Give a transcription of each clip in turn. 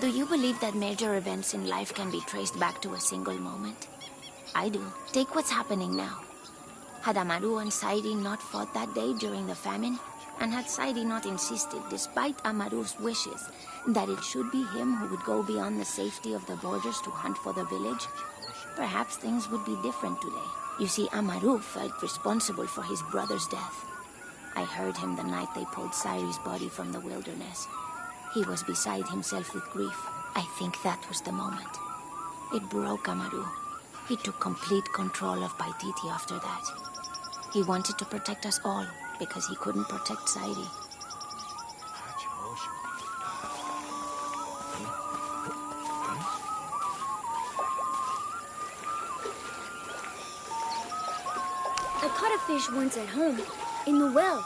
Do you believe that major events in life can be traced back to a single moment? I do. Take what's happening now. Had Amaru and Sairi not fought that day during the famine, and had Sairi not insisted, despite Amaru's wishes, that it should be him who would go beyond the safety of the borders to hunt for the village, perhaps things would be different today. You see, Amaru felt responsible for his brother's death. I heard him the night they pulled Sairi's body from the wilderness. He was beside himself with grief. I think that was the moment. It broke Amaru. He took complete control of Paititi after that. He wanted to protect us all, because he couldn't protect Sairi. I caught a fish once at home, in the well.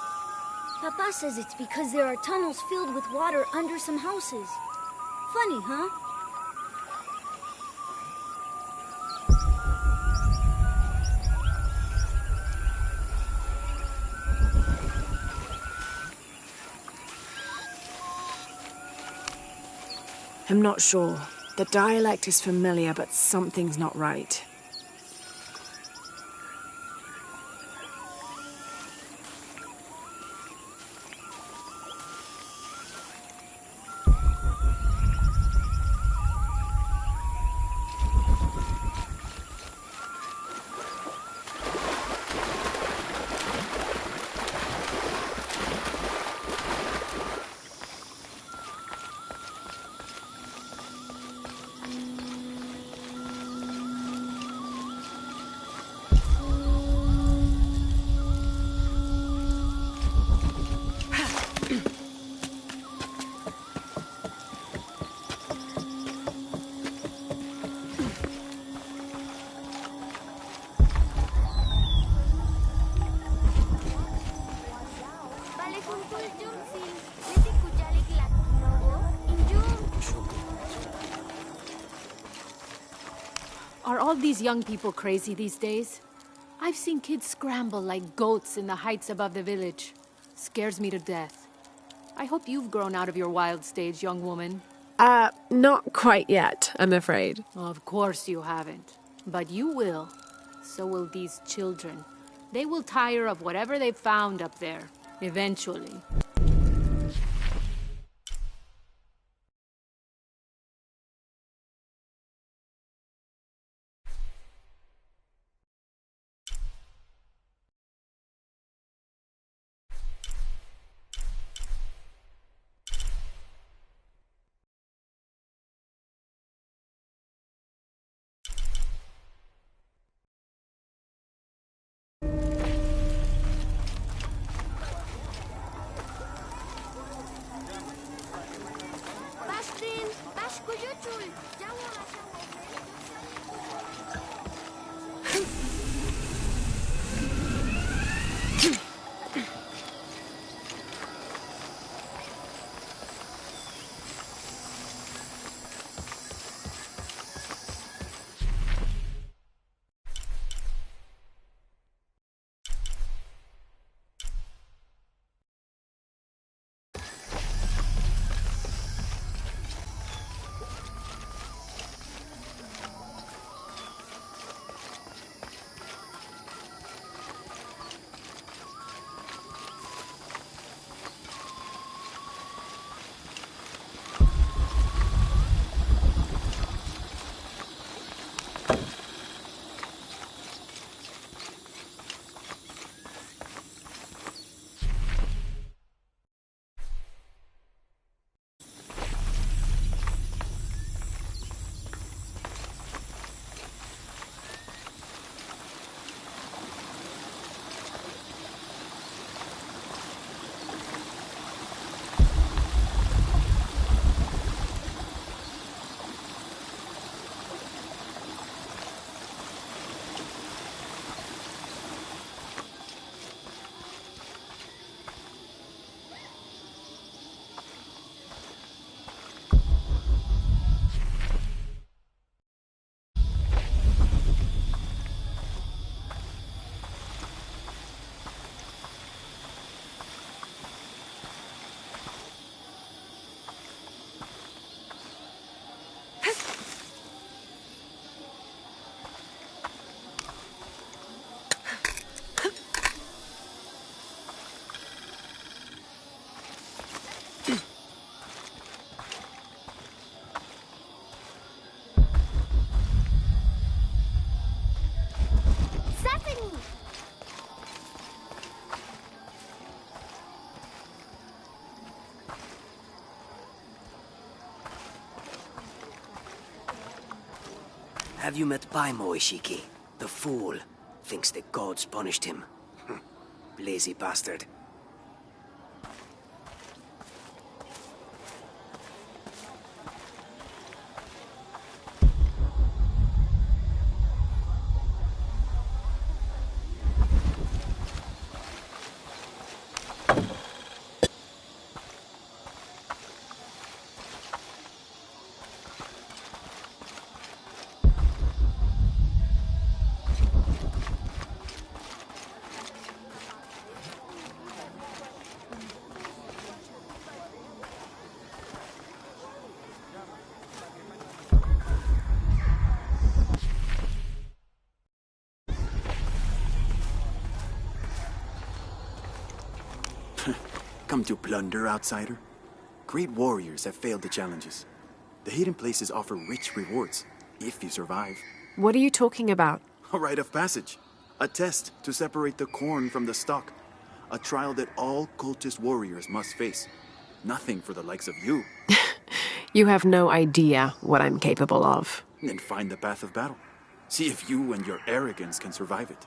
Papa says it's because there are tunnels filled with water under some houses. Funny, huh? I'm not sure. The dialect is familiar, but something's not right. Are all these young people crazy these days? I've seen kids scramble like goats in the heights above the village. Scares me to death. I hope you've grown out of your wild stage, young woman. Not quite yet, I'm afraid. Of course you haven't. But you will. So will these children. They will tire of whatever they've found up there, eventually. Have you met Paimo, Ishiki? The fool. Thinks the gods punished him. Lazy bastard. Come to plunder, outsider? Great warriors have failed the challenges. The hidden places offer rich rewards, if you survive. What are you talking about? A rite of passage. A test to separate the corn from the stalk. A trial that all cultist warriors must face. Nothing for the likes of you. You have no idea what I'm capable of. Then find the path of battle. See if you and your arrogance can survive it.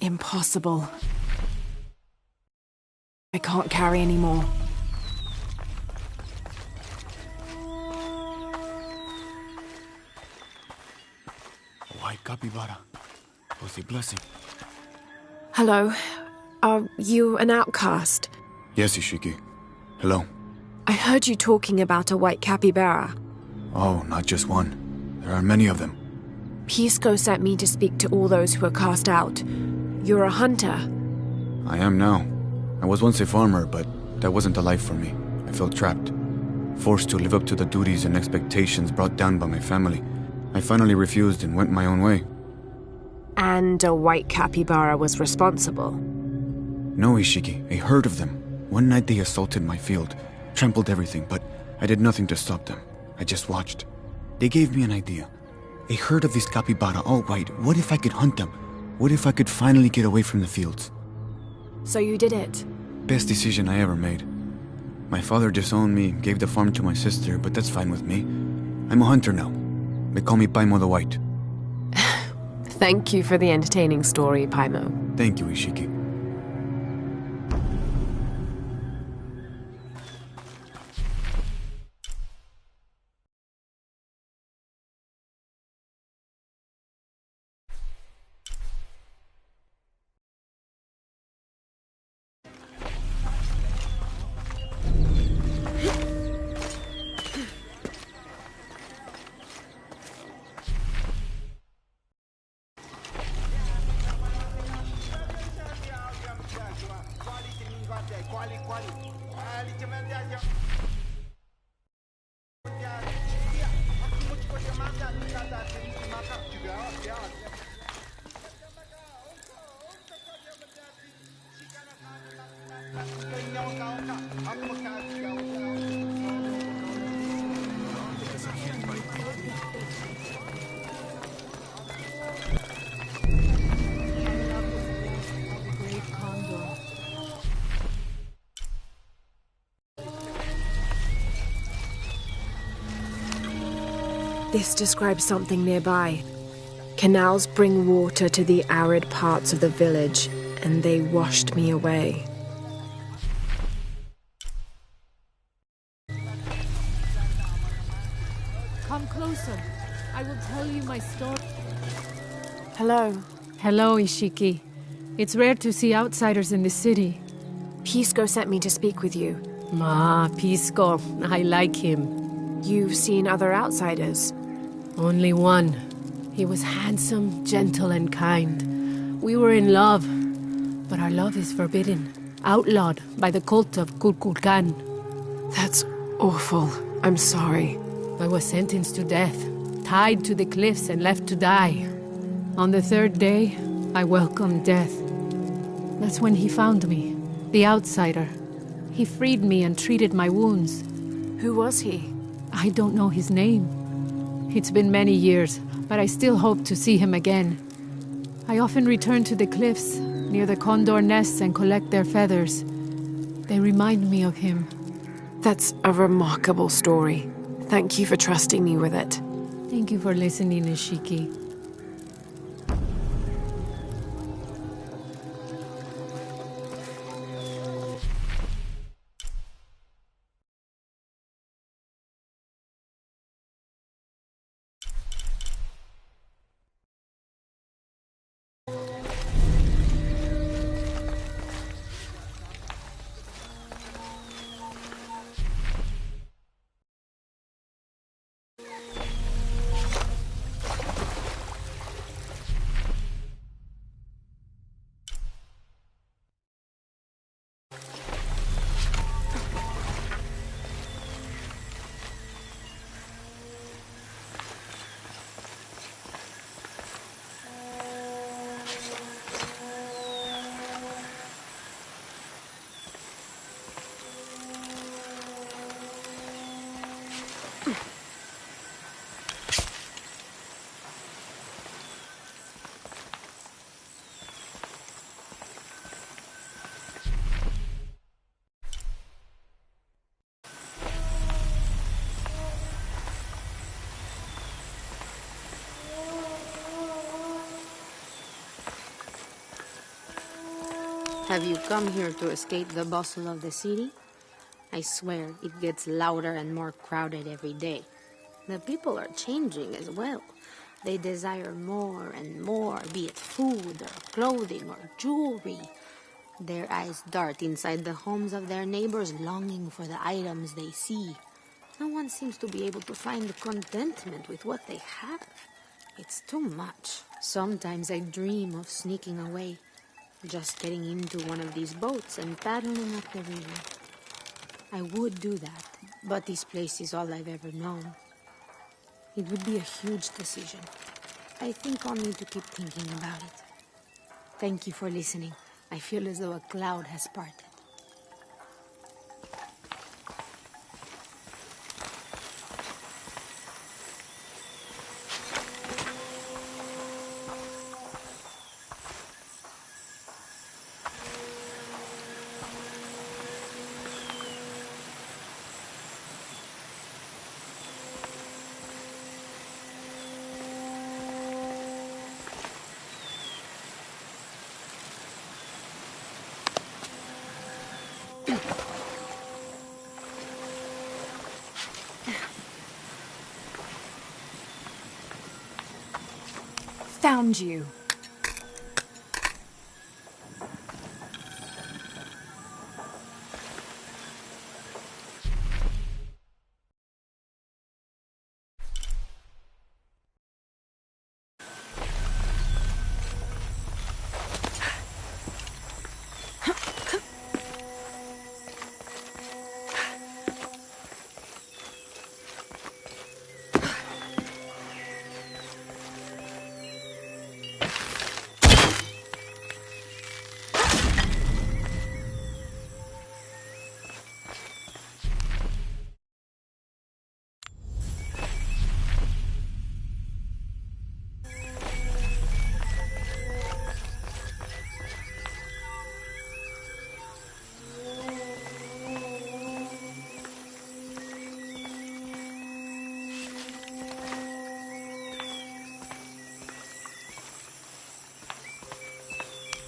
Impossible. I can't carry anymore. White capybara. Was a blessing. Hello. Are you an outcast? Yes, Ishiki. Hello. I heard you talking about a white capybara. Oh, not just one. There are many of them. Pisco sent me to speak to all those who are cast out. You're a hunter. I am now. I was once a farmer, but that wasn't the life for me. I felt trapped. Forced to live up to the duties and expectations brought down by my family. I finally refused and went my own way. And a white capybara was responsible. No, Ishiki, I heard of them. One night they assaulted my field, trampled everything, but I did nothing to stop them. I just watched. They gave me an idea. I heard of this capybara all white. What if I could hunt them? What if I could finally get away from the fields? So you did it? Best decision I ever made. My father disowned me, gave the farm to my sister, but that's fine with me. I'm a hunter now. They call me Paimo the White. Thank you for the entertaining story, Paimo. Thank you, Ishiki. This describes something nearby. Canals bring water to the arid parts of the village, and they washed me away. Come closer. I will tell you my story. Hello. Hello, Ishiki. It's rare to see outsiders in the city. Pisco sent me to speak with you. Ah, Pisco. I like him. You've seen other outsiders? Only one. He was handsome, gentle, and kind. We were in love, but our love is forbidden. Outlawed by the cult of Kulkulkan. That's awful. I'm sorry. I was sentenced to death, tied to the cliffs and left to die. On the third day, I welcomed death. That's when he found me, the outsider. He freed me and treated my wounds. Who was he? I don't know his name. It's been many years, but I still hope to see him again. I often return to the cliffs, near the condor nests, and collect their feathers. They remind me of him. That's a remarkable story. Thank you for trusting me with it. Thank you for listening, Ishiki. Have you come here to escape the bustle of the city? I swear, it gets louder and more crowded every day. The people are changing as well. They desire more and more, be it food or clothing or jewelry. Their eyes dart inside the homes of their neighbors, longing for the items they see. No one seems to be able to find contentment with what they have. It's too much. Sometimes I dream of sneaking away, just getting into one of these boats and paddling up the river. I would do that, but this place is all I've ever known. It would be a huge decision. I think I'll need to keep thinking about it. Thank you for listening. I feel as though a cloud has parted. Found you.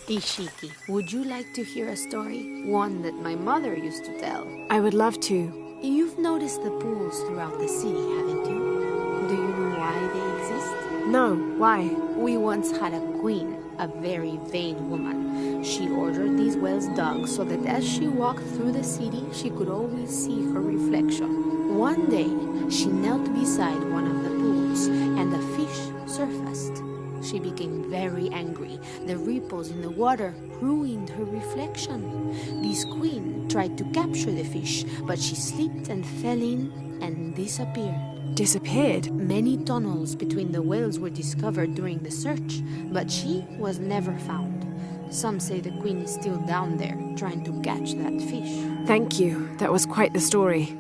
Ishiki, would you like to hear a story? One that my mother used to tell. I would love to. You've noticed the pools throughout the city, haven't you? Do you know why they exist? No, why? We once had a queen, a very vain woman. She ordered these wells dug so that as she walked through the city, she could always see her reflection. One day, she knelt beside one of the pools, and a fish surfaced. She became very angry. The ripples in the water ruined her reflection. This queen tried to capture the fish, but she slipped and fell in and disappeared. Disappeared? Many tunnels between the wells were discovered during the search, but she was never found. Some say the queen is still down there, trying to catch that fish. Thank you. That was quite the story.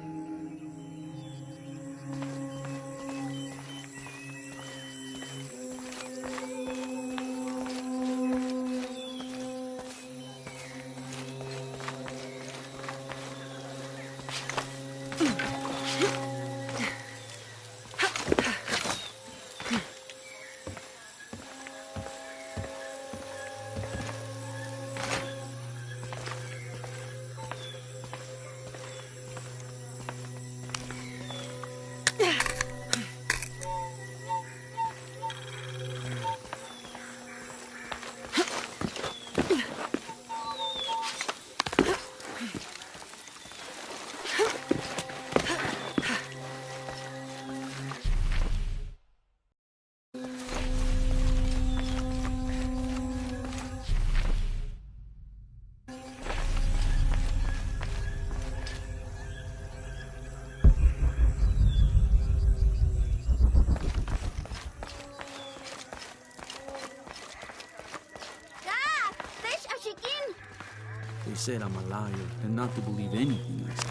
They said I'm a liar and not to believe anything I say.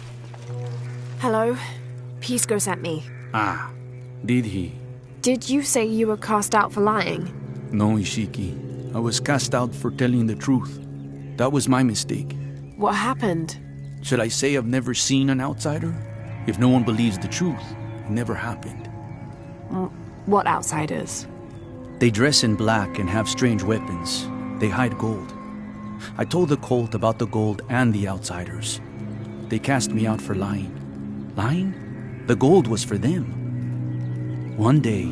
Hello? Pisco sent me. Ah, did he? Did you say you were cast out for lying? No, Ishiki. I was cast out for telling the truth. That was my mistake. What happened? Should I say I've never seen an outsider? If no one believes the truth, it never happened. What outsiders? They dress in black and have strange weapons. They hide gold. I told the cult about the gold and the outsiders. They cast me out for lying. Lying? The gold was for them. One day,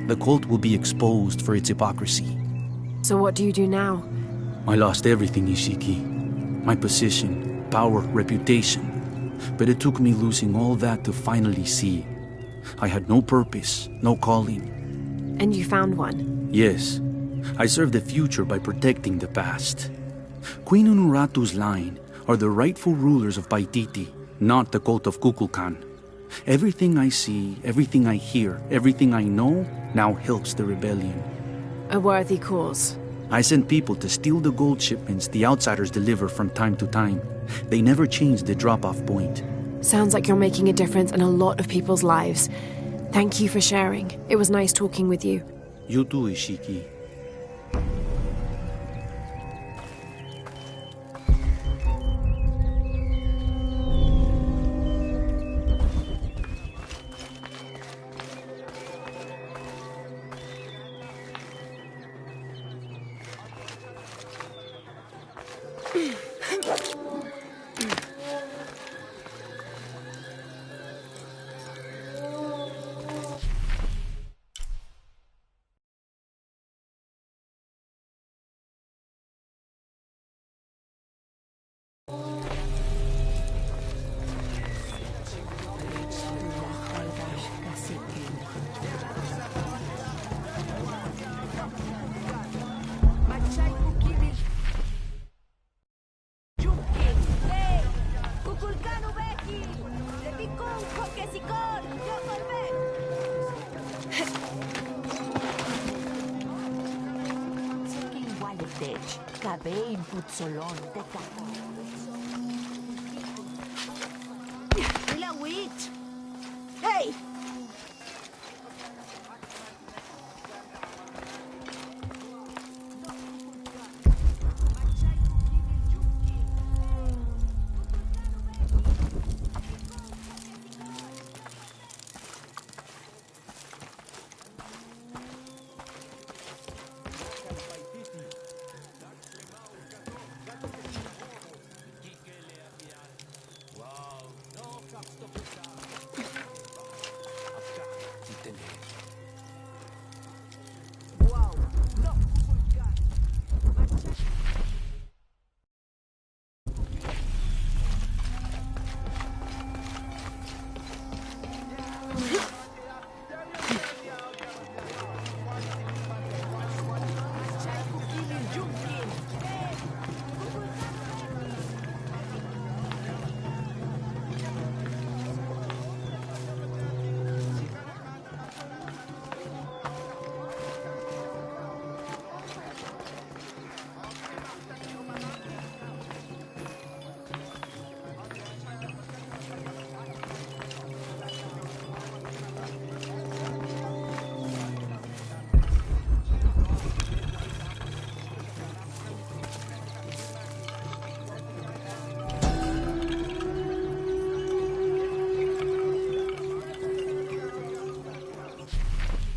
the cult will be exposed for its hypocrisy. So what do you do now? I lost everything, Ishiki. My position, power, reputation. But it took me losing all that to finally see. I had no purpose, no calling. And you found one? Yes. I serve the future by protecting the past. Queen Unuratu's line are the rightful rulers of Paititi, not the cult of Kukulkan. Everything I see, everything I hear, everything I know now helps the rebellion. A worthy cause. I sent people to steal the gold shipments the outsiders deliver from time to time. They never changed the drop-off point. Sounds like you're making a difference in a lot of people's lives. Thank you for sharing. It was nice talking with you. You too, Ishiki. Hey!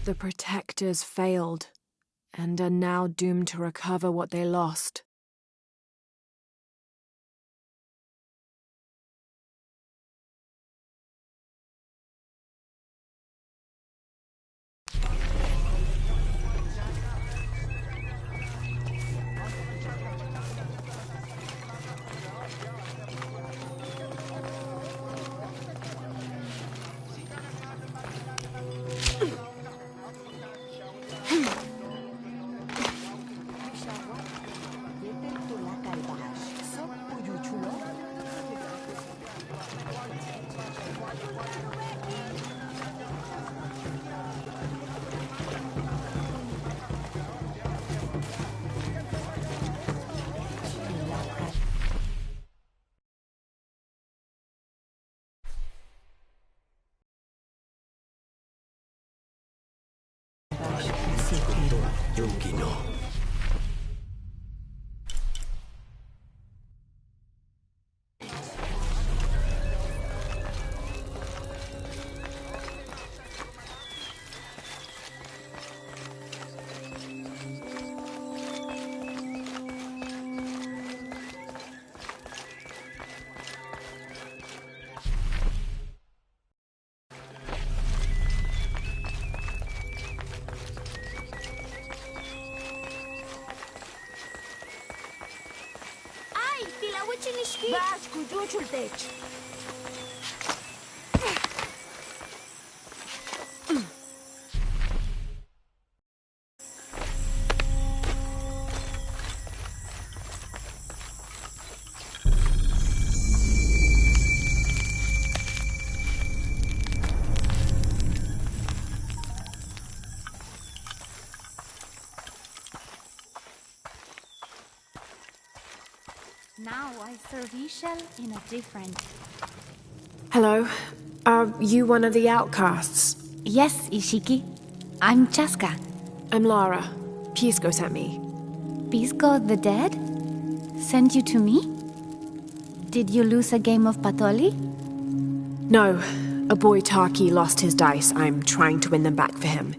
The protectors failed, and are now doomed to recover what they lost. Yunki no. Baš, kuđučul teć. serve Ishel in a different... Hello. Are you one of the outcasts? Yes, Ishiki. I'm Chaska. I'm Lara. Pisco sent me. Pisco the dead? Sent you to me? Did you lose a game of Patoli? No. A boy Taki lost his dice. I'm trying to win them back for him.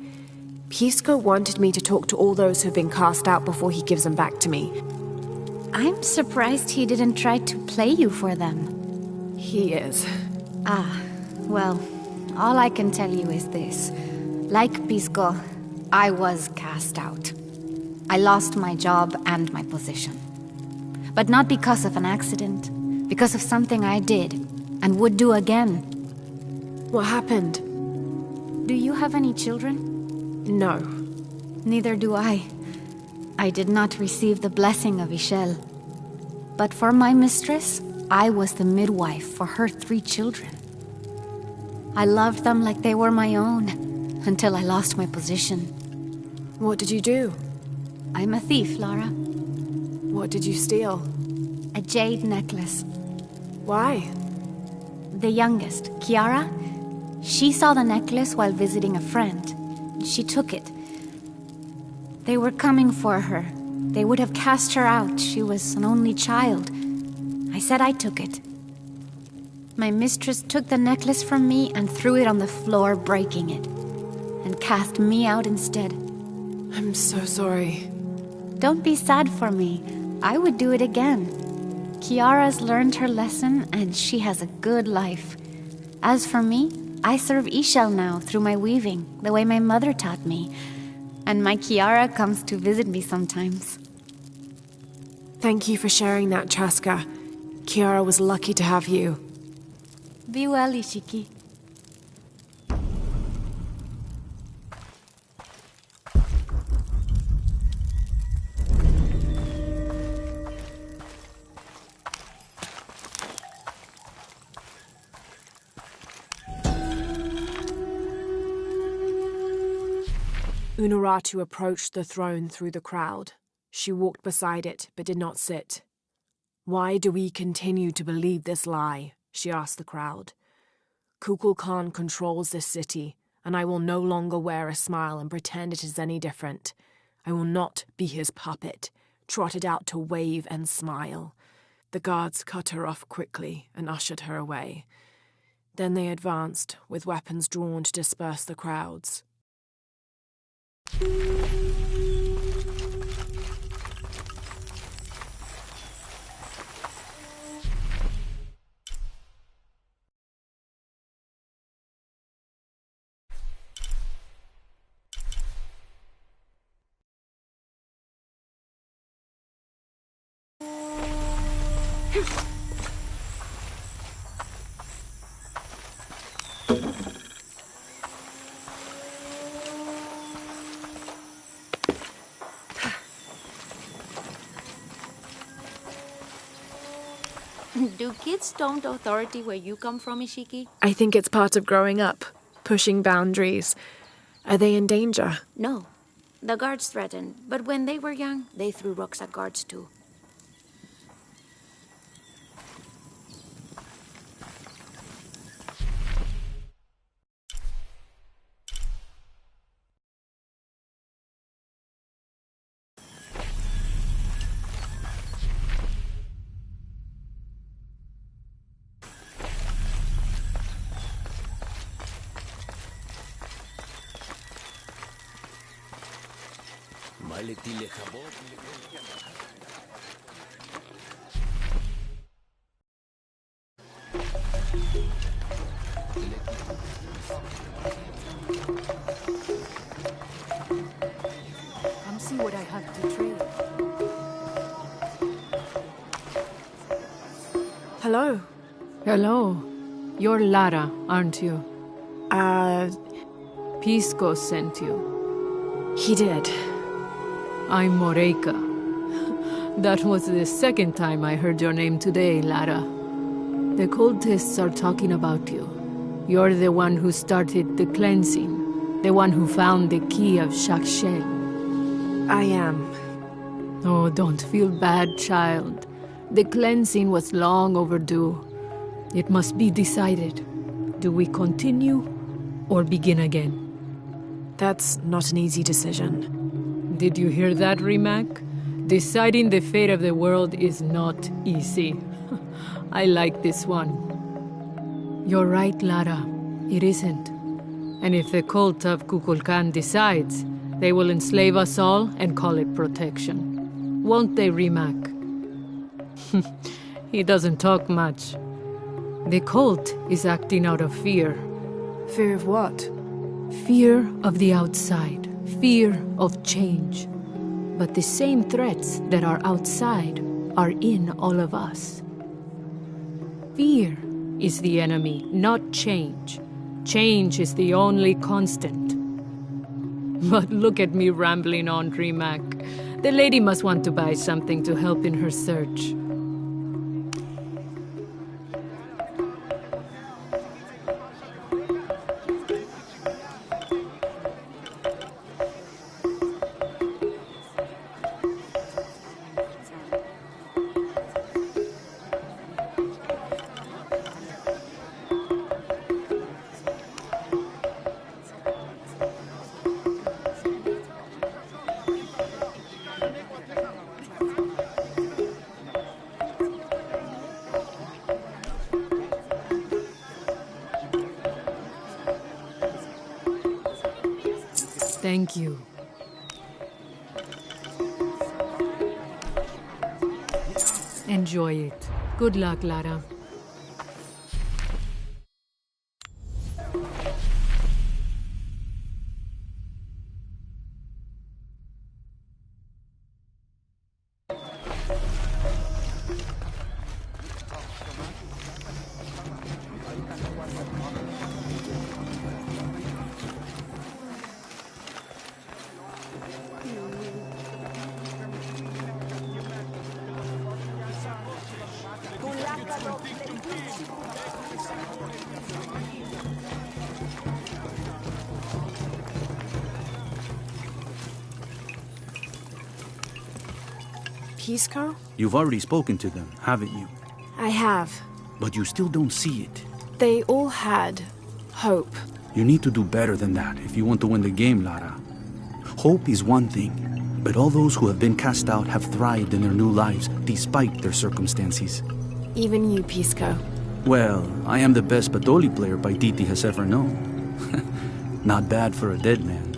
Pisco wanted me to talk to all those who've been cast out before he gives them back to me. I'm surprised he didn't try to play you for them. He is. Ah, well, all I can tell you is this. Like Pisco, I was cast out. I lost my job and my position. But not because of an accident, because of something I did, and would do again. What happened? Do you have any children? No. Neither do I. I did not receive the blessing of Ishel. But for my mistress, I was the midwife for her 3 children. I loved them like they were my own, until I lost my position. What did you do? I'm a thief, Lara. What did you steal? A jade necklace. Why? The youngest, Kiara, she saw the necklace while visiting a friend. She took it. They were coming for her. They would have cast her out. She was an only child. I said I took it. My mistress took the necklace from me and threw it on the floor, breaking it, and cast me out instead. I'm so sorry. Don't be sad for me. I would do it again. Kiara's learned her lesson, and she has a good life. As for me, I serve Ishel now through my weaving, the way my mother taught me. And my Kiara comes to visit me sometimes. Thank you for sharing that, Chaska. Kiara was lucky to have you. Be well, Ishiki. Unuratu approached the throne through the crowd. She walked beside it, but did not sit. "Why do we continue to believe this lie?" she asked the crowd. "Kukulkan controls this city, and I will no longer wear a smile and pretend it is any different. I will not be his puppet, trotted out to wave and smile." The guards cut her off quickly and ushered her away. Then they advanced, with weapons drawn to disperse the crowds. Do kids don't authority where you come from, Ishiki? I think it's part of growing up, pushing boundaries. Are they in danger? No. The guards threatened, but when they were young, they threw rocks at guards too. Come see what I have to trade. Hello. Hello. You're Lara, aren't you? Pisco sent you. He did. I'm Moreika. That was the second time I heard your name today, Lara. The cultists are talking about you. You're the one who started the cleansing, the one who found the key of Shakshel. I am. Oh, don't feel bad, child. The cleansing was long overdue. It must be decided. Do we continue or begin again? That's not an easy decision. Did you hear that, Rimac? Deciding the fate of the world is not easy. I like this one. You're right, Lara. It isn't. And if the cult of Kukulkan decides, they will enslave us all and call it protection. Won't they, Rimac? He doesn't talk much. The cult is acting out of fear. Fear of what? Fear of the outside. Fear of change. But the same threats that are outside are in all of us. Fear is the enemy, not change. Change is the only constant. But look at me rambling on, Rimac. The lady must want to buy something to help in her search. Thank you. Enjoy it. Good luck, Lara. Pisco? You've already spoken to them, haven't you? I have. But you still don't see it. They all had hope. You need to do better than that if you want to win the game, Lara. Hope is one thing, but all those who have been cast out have thrived in their new lives despite their circumstances. Even you, Pisco. Well, I am the best Batoli player Paititi has ever known. Not bad for a dead man.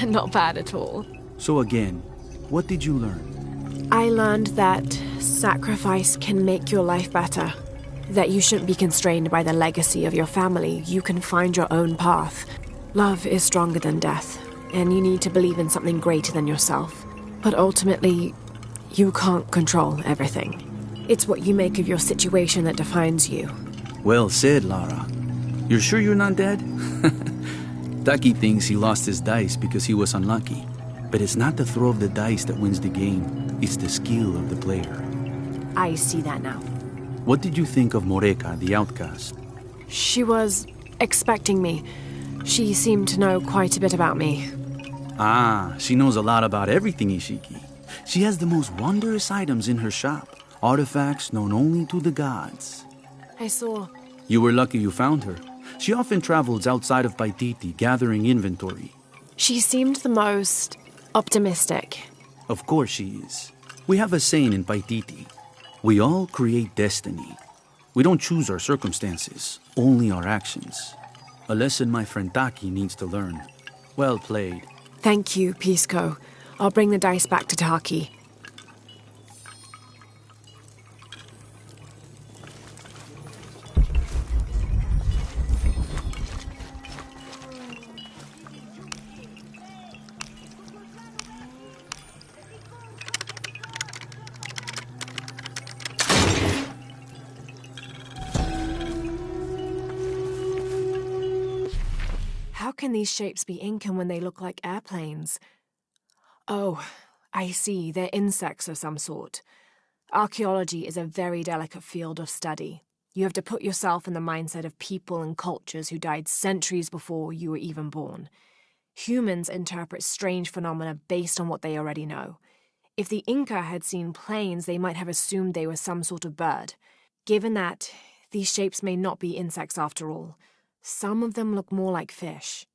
Not bad at all. So again, what did you learn? I learned that sacrifice can make your life better. That you shouldn't be constrained by the legacy of your family. You can find your own path. Love is stronger than death, and you need to believe in something greater than yourself. But ultimately, you can't control everything. It's what you make of your situation that defines you. Well said, Lara. You're sure you're not dead? Taki thinks he lost his dice because he was unlucky. But it's not the throw of the dice that wins the game. It's the skill of the player. I see that now. What did you think of Moreka, the outcast? She was expecting me. She seemed to know quite a bit about me. Ah, she knows a lot about everything, Ishiki. She has the most wondrous items in her shop. Artifacts known only to the gods. I saw. You were lucky you found her. She often travels outside of Paititi, gathering inventory. She seemed the most optimistic. Of course she is. We have a saying in Paititi. We all create destiny. We don't choose our circumstances, only our actions. A lesson my friend Taki needs to learn. Well played. Thank you, Pisco. I'll bring the dice back to Taki. How can these shapes be Incan when they look like airplanes? Oh, I see. They're insects of some sort. Archaeology is a very delicate field of study. You have to put yourself in the mindset of people and cultures who died centuries before you were even born. Humans interpret strange phenomena based on what they already know. If the Inca had seen planes, they might have assumed they were some sort of bird. Given that, these shapes may not be insects after all. Some of them look more like fish.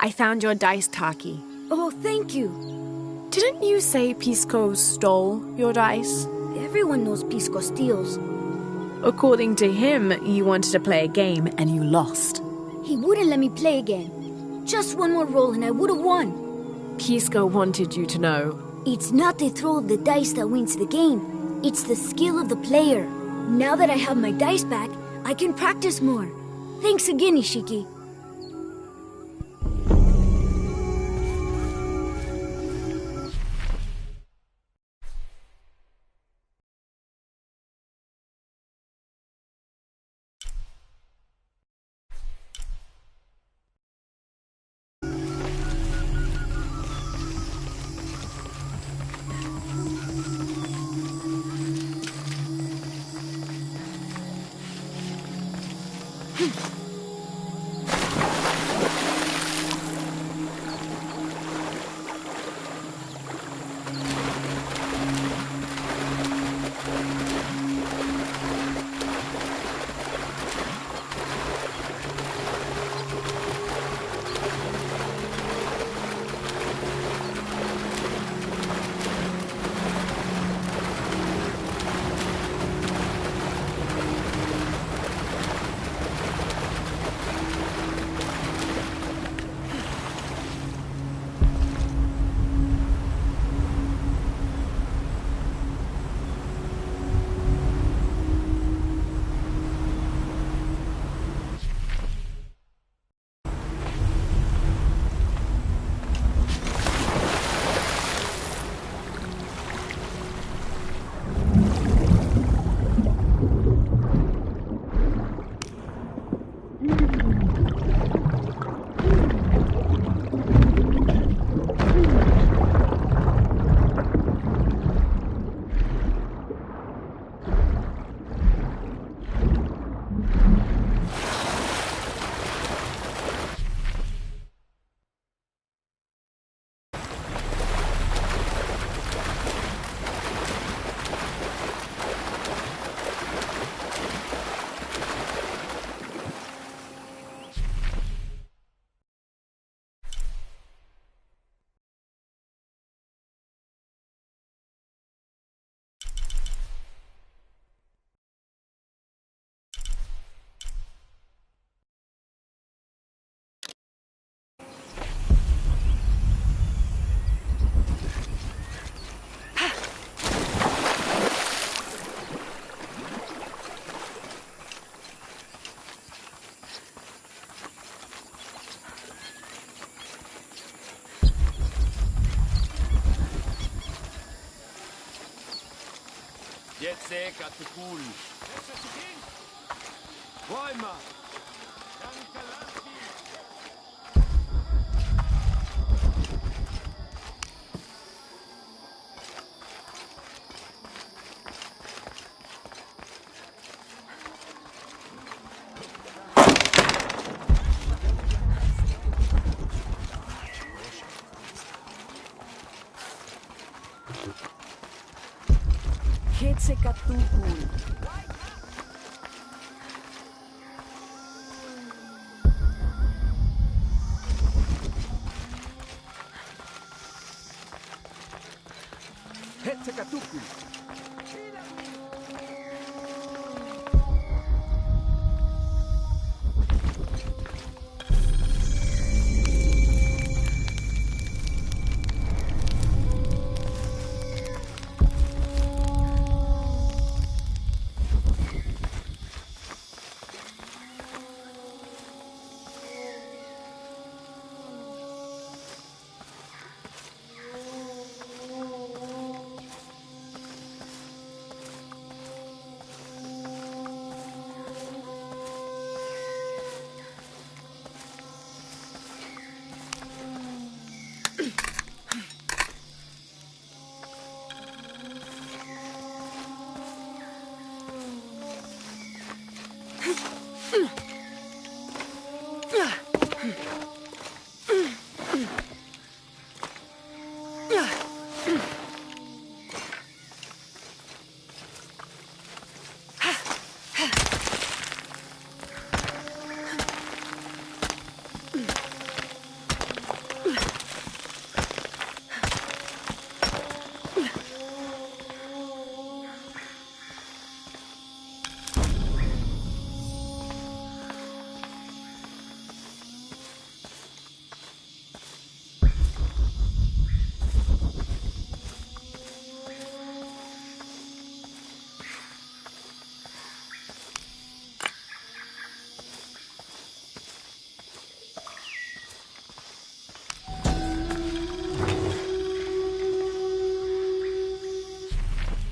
I found your dice, Kaki. Oh, thank you. Didn't you say Pisco stole your dice? Everyone knows Pisco steals. According to him, you wanted to play a game and you lost. He wouldn't let me play again. Just one more roll and I would have won. Pisco wanted you to know. It's not the throw of the dice that wins the game. It's the skill of the player. Now that I have my dice back, I can practice more. Thanks again, Ishiki.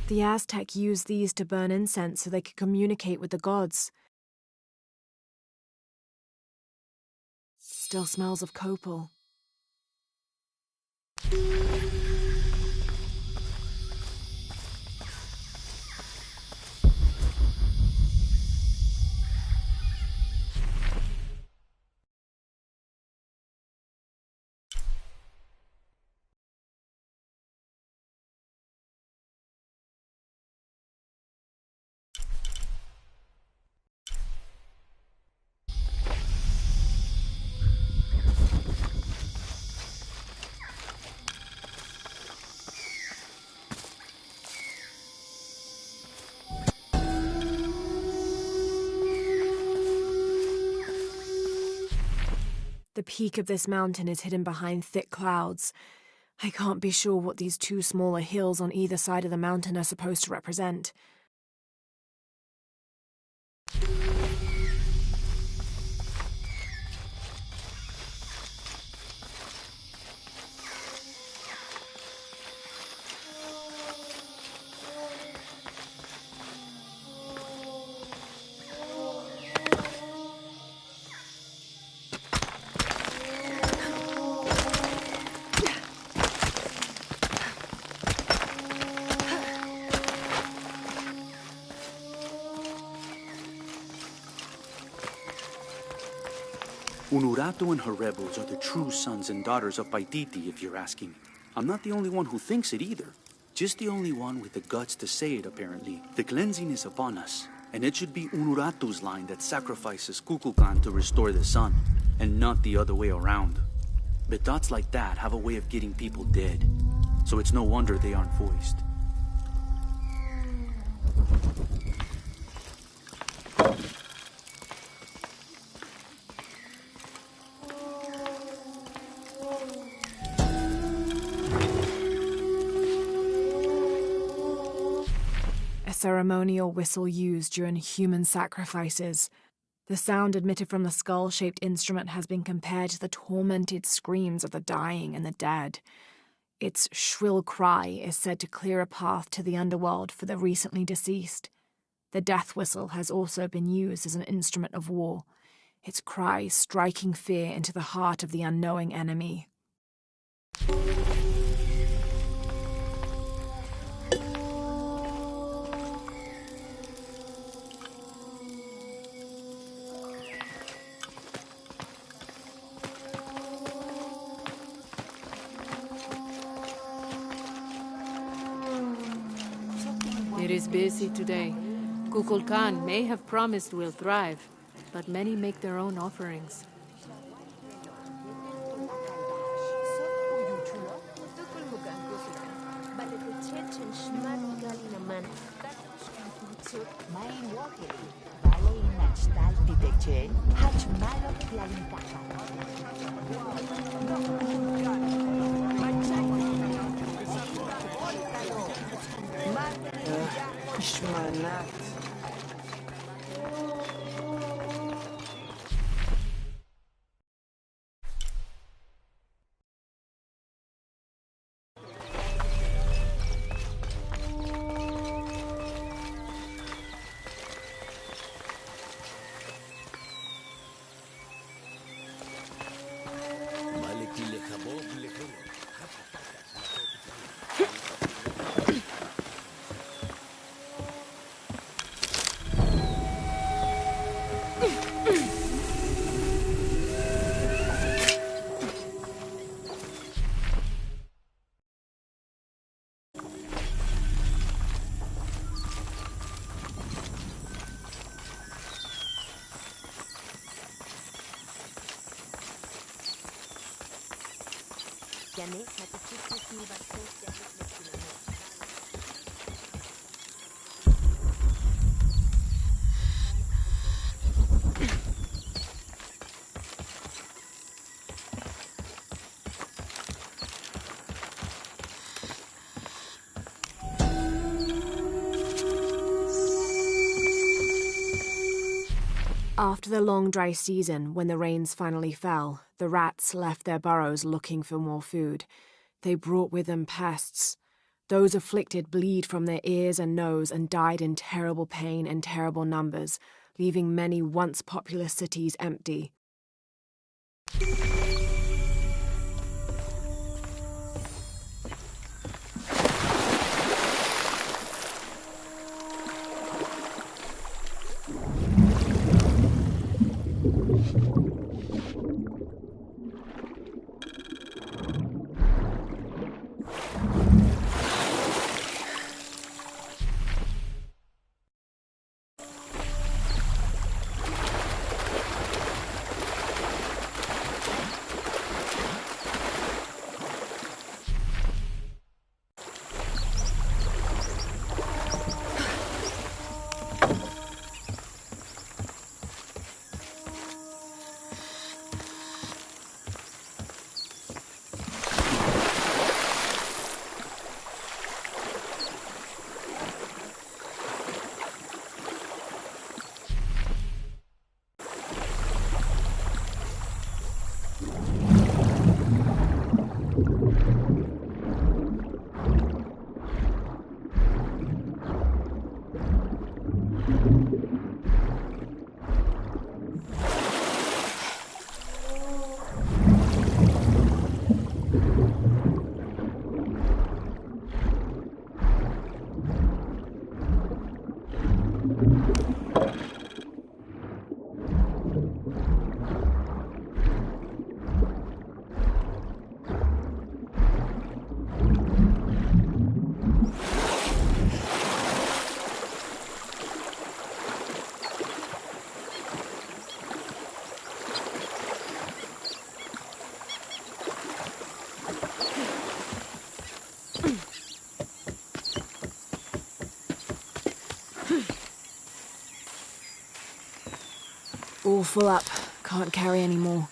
The Aztec used these to burn incense so they could communicate with the gods. Still smells of copal. The peak of this mountain is hidden behind thick clouds. I can't be sure what these two smaller hills on either side of the mountain are supposed to represent. Unuratu and her rebels are the true sons and daughters of Paititi, if you're asking. I'm not the only one who thinks it either. Just the only one with the guts to say it, apparently. The cleansing is upon us, and it should be Unuratu's line that sacrifices Kukulkan to restore the sun, and not the other way around. But thoughts like that have a way of getting people dead, so it's no wonder they aren't voiced. Ceremonial whistle used during human sacrifices. The sound emitted from the skull-shaped instrument has been compared to the tormented screams of the dying and the dead. Its shrill cry is said to clear a path to the underworld for the recently deceased. The death whistle has also been used as an instrument of war, its cry striking fear into the heart of the unknowing enemy. It is busy today. Kukulkan may have promised we'll thrive, but many make their own offerings. After the long dry season, when the rains finally fell, the rats left their burrows looking for more food. They brought with them pests. Those afflicted bleed from their ears and nose and died in terrible pain and terrible numbers, leaving many once populous cities empty. All full up. Can't carry any more.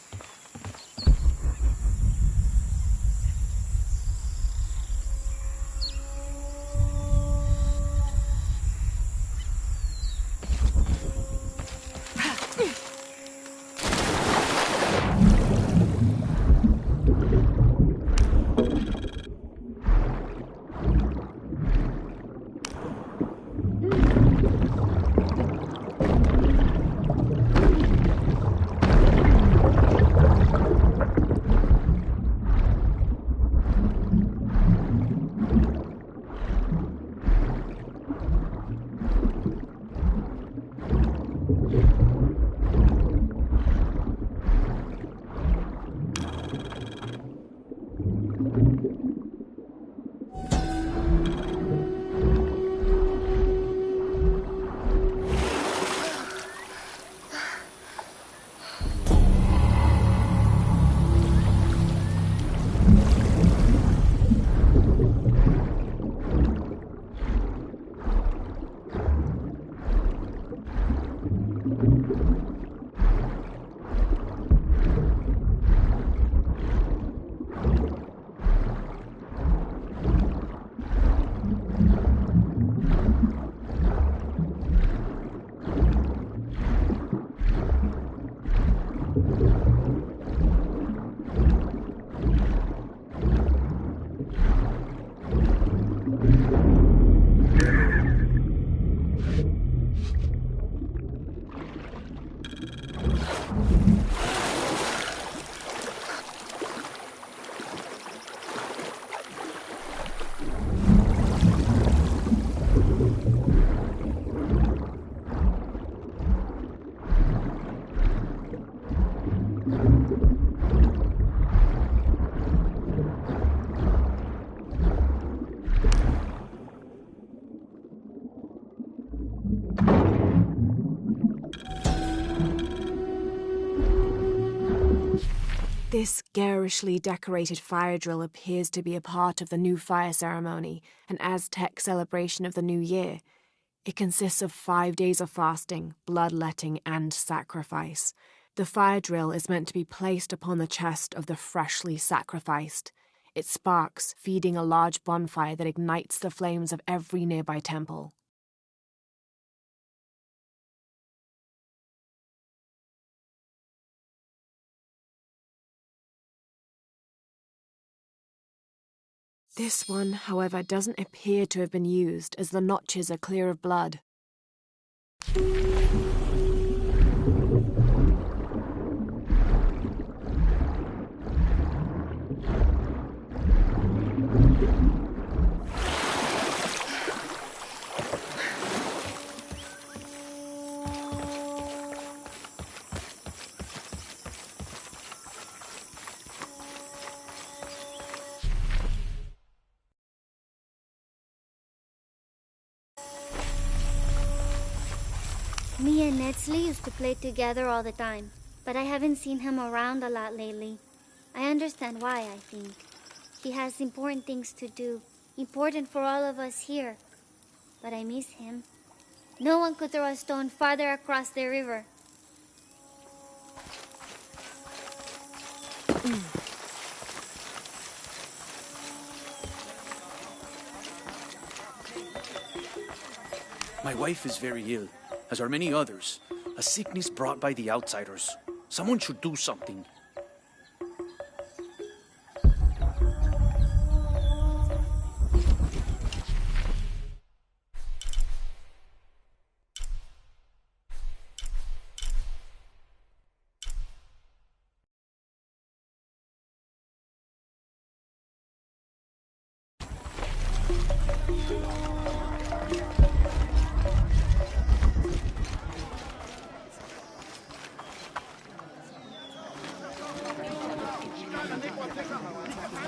This garishly decorated fire drill appears to be a part of the new fire ceremony, an Aztec celebration of the new year. It consists of 5 days of fasting, bloodletting, and sacrifice. The fire drill is meant to be placed upon the chest of the freshly sacrificed. It sparks, feeding a large bonfire that ignites the flames of every nearby temple. This one, however, doesn't appear to have been used, as the notches are clear of blood. Me and Netsley used to play together all the time, but I haven't seen him around a lot lately. I understand why, I think. He has important things to do, important for all of us here. But I miss him. No one could throw a stone farther across the river. My wife is very ill, as are many others. A sickness brought by the outsiders. Someone should do something.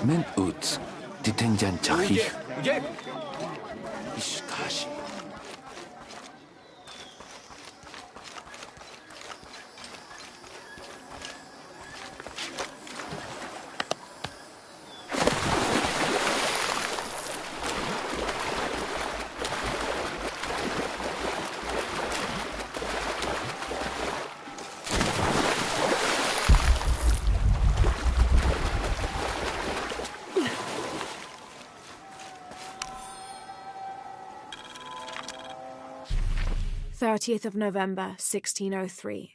Men ut, titenjan chahih. Ishtashi. November 1603.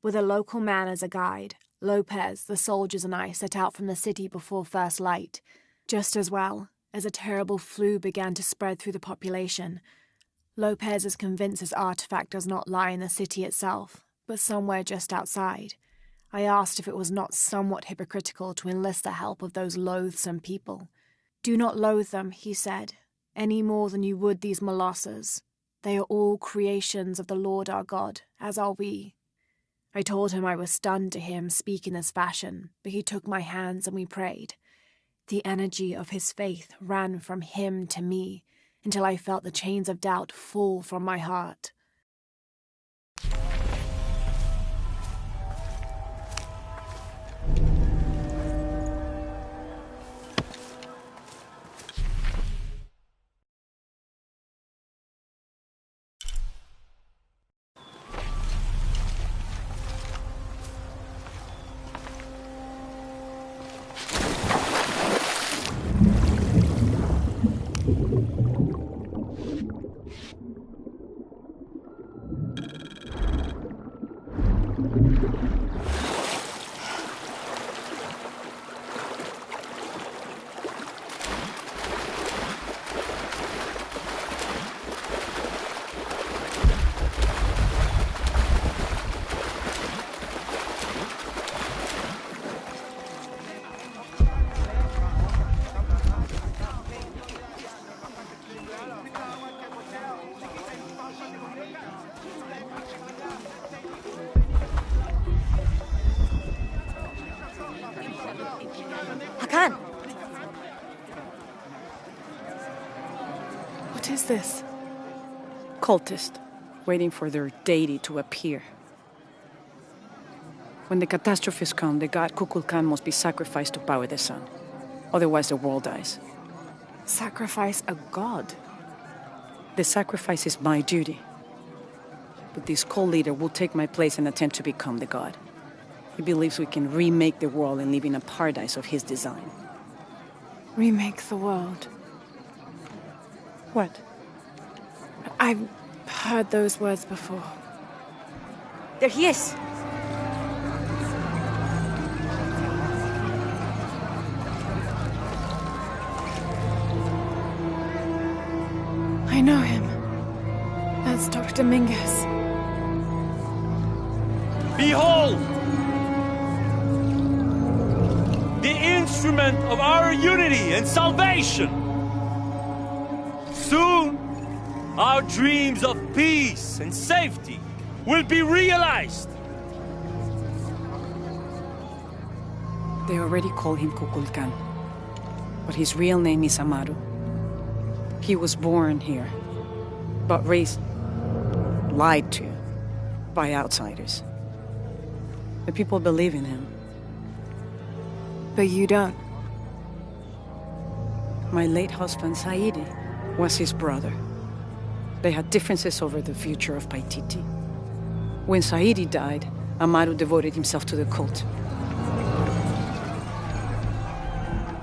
With a local man as a guide, Lopez, the soldiers, and I set out from the city before first light. Just as well, as a terrible flu began to spread through the population. Lopez is convinced his artifact does not lie in the city itself, but somewhere just outside. I asked if it was not somewhat hypocritical to enlist the help of those loathsome people. Do not loathe them, he said, any more than you would these molosses. They are all creations of the Lord our God, as are we. I told him I was stunned to hear him speak in this fashion, but he took my hands and we prayed. The energy of his faith ran from him to me, until I felt the chains of doubt fall from my heart. What is this? Cultist, waiting for their deity to appear. When the catastrophes come, the god Kukulkan must be sacrificed to power the sun. Otherwise, the world dies. Sacrifice a god? The sacrifice is my duty. But this cult leader will take my place and attempt to become the god. He believes we can remake the world and live in a paradise of his design. Remake the world. What? I've heard those words before. There he is! I know him. That's Dr. Dominguez. Behold! The instrument of our unity and salvation! Soon, our dreams of peace and safety will be realized! They already call him Kukulkan, but his real name is Amaru. He was born here, but raised, lied to, by outsiders. The people believe in him. But you don't. My late husband, Saidi, was his brother. They had differences over the future of Paititi. When Saidi died, Amaru devoted himself to the cult.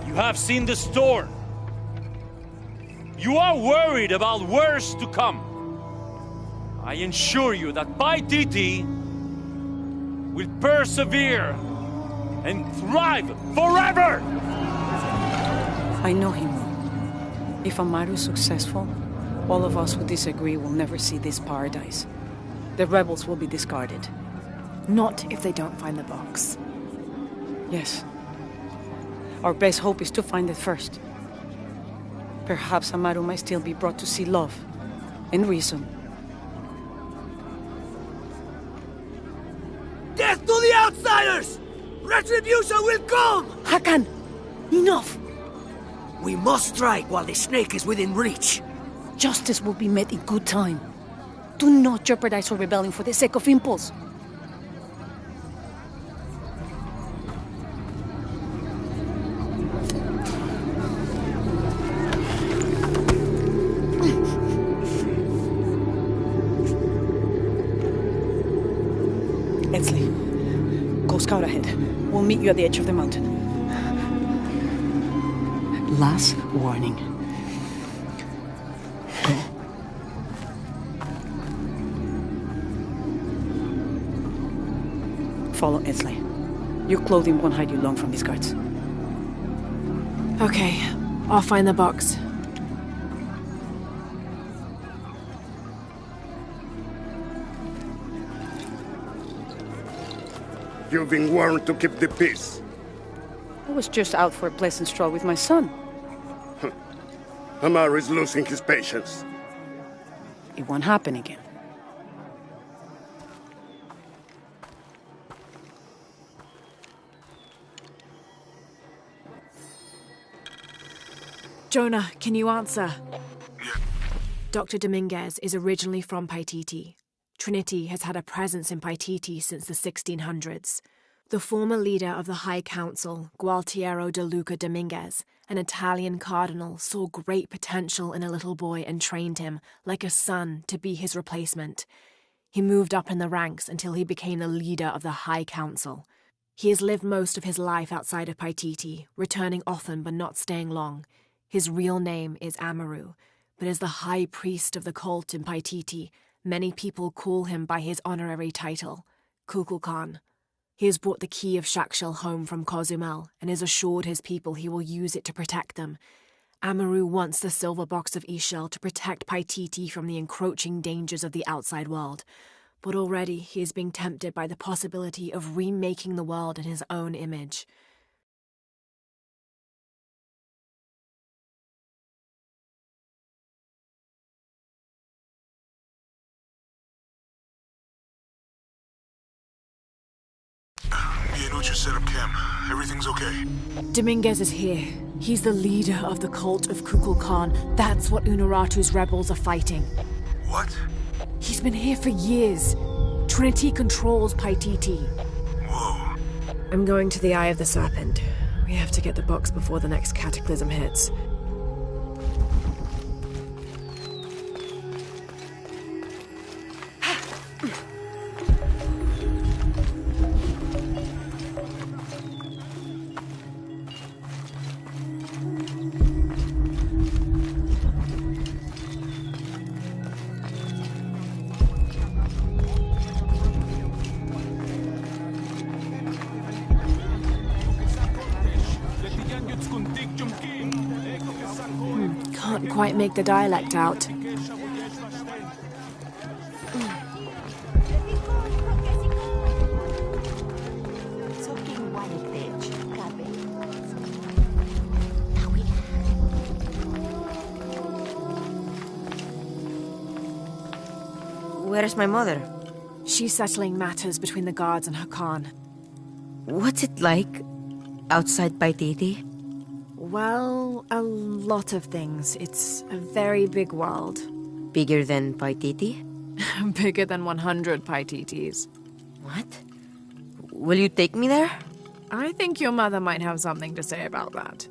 You have seen the storm. You are worried about worse to come. I assure you that Paititi will persevere and thrive forever! I know he will. If Amaru is successful, all of us who disagree will never see this paradise. The rebels will be discarded. Not if they don't find the box. Yes. Our best hope is to find it first. Perhaps Amaru might still be brought to see love and reason. Death to the outsiders! Retribution will come! Hakan! Enough! We must strike while the snake is within reach. Justice will be met in good time. Do not jeopardize our rebellion for the sake of impulse. Edsley, go scout ahead. We'll meet you at the edge of the mountain. Last warning. Go. Follow Edsley. Your clothing won't hide you long from these guards. Okay, I'll find the box. You've been warned to keep the peace. I was just out for a pleasant stroll with my son. Amaru is losing his patience. It won't happen again. Jonah, can you answer? Dr. Dominguez is originally from Paititi. Trinity has had a presence in Paititi since the 1600s. The former leader of the High Council, Gualtiero de Luca Dominguez, an Italian cardinal, saw great potential in a little boy and trained him, like a son, to be his replacement. He moved up in the ranks until he became the leader of the High Council. He has lived most of his life outside of Paititi, returning often but not staying long. His real name is Amaru, but as the high priest of the cult in Paititi, many people call him by his honorary title, Kukulkan. He has brought the key of Shakshil home from Cozumel and has assured his people he will use it to protect them. Amaru wants the silver box of Ishel to protect Paititi from the encroaching dangers of the outside world, but already he is being tempted by the possibility of remaking the world in his own image. Lucha set up camp. Everything's okay. Dominguez is here. He's the leader of the cult of Kukulkan. That's what Unuratu's rebels are fighting. What? He's been here for years. Trinity controls Paititi. Whoa. I'm going to the Eye of the Serpent. We have to get the box before the next cataclysm hits. Can't quite make the dialect out. Where is my mother? She's settling matters between the guards and her Khan. What's it like outside Paititi? Well, a lot of things. It's a very big world. Bigger than Paititi? Bigger than 100 Paititis. What? Will you take me there? I think your mother might have something to say about that.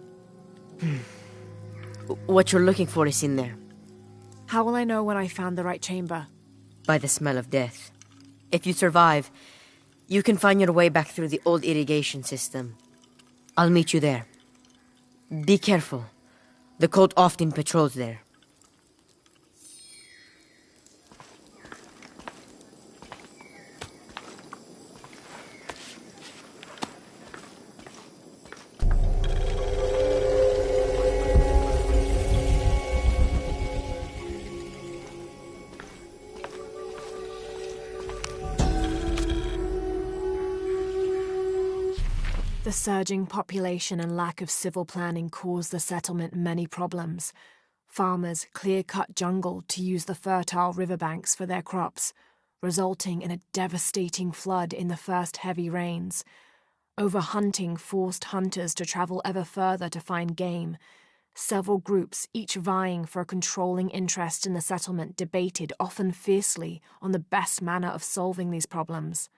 What you're looking for is in there. How will I know when I found the right chamber? By the smell of death. If you survive, you can find your way back through the old irrigation system. I'll meet you there. Be careful. The cult often patrols there. The surging population and lack of civil planning caused the settlement many problems. Farmers clear-cut jungle to use the fertile riverbanks for their crops, resulting in a devastating flood in the first heavy rains. Overhunting forced hunters to travel ever further to find game. Several groups, each vying for a controlling interest in the settlement, debated, often fiercely, on the best manner of solving these problems.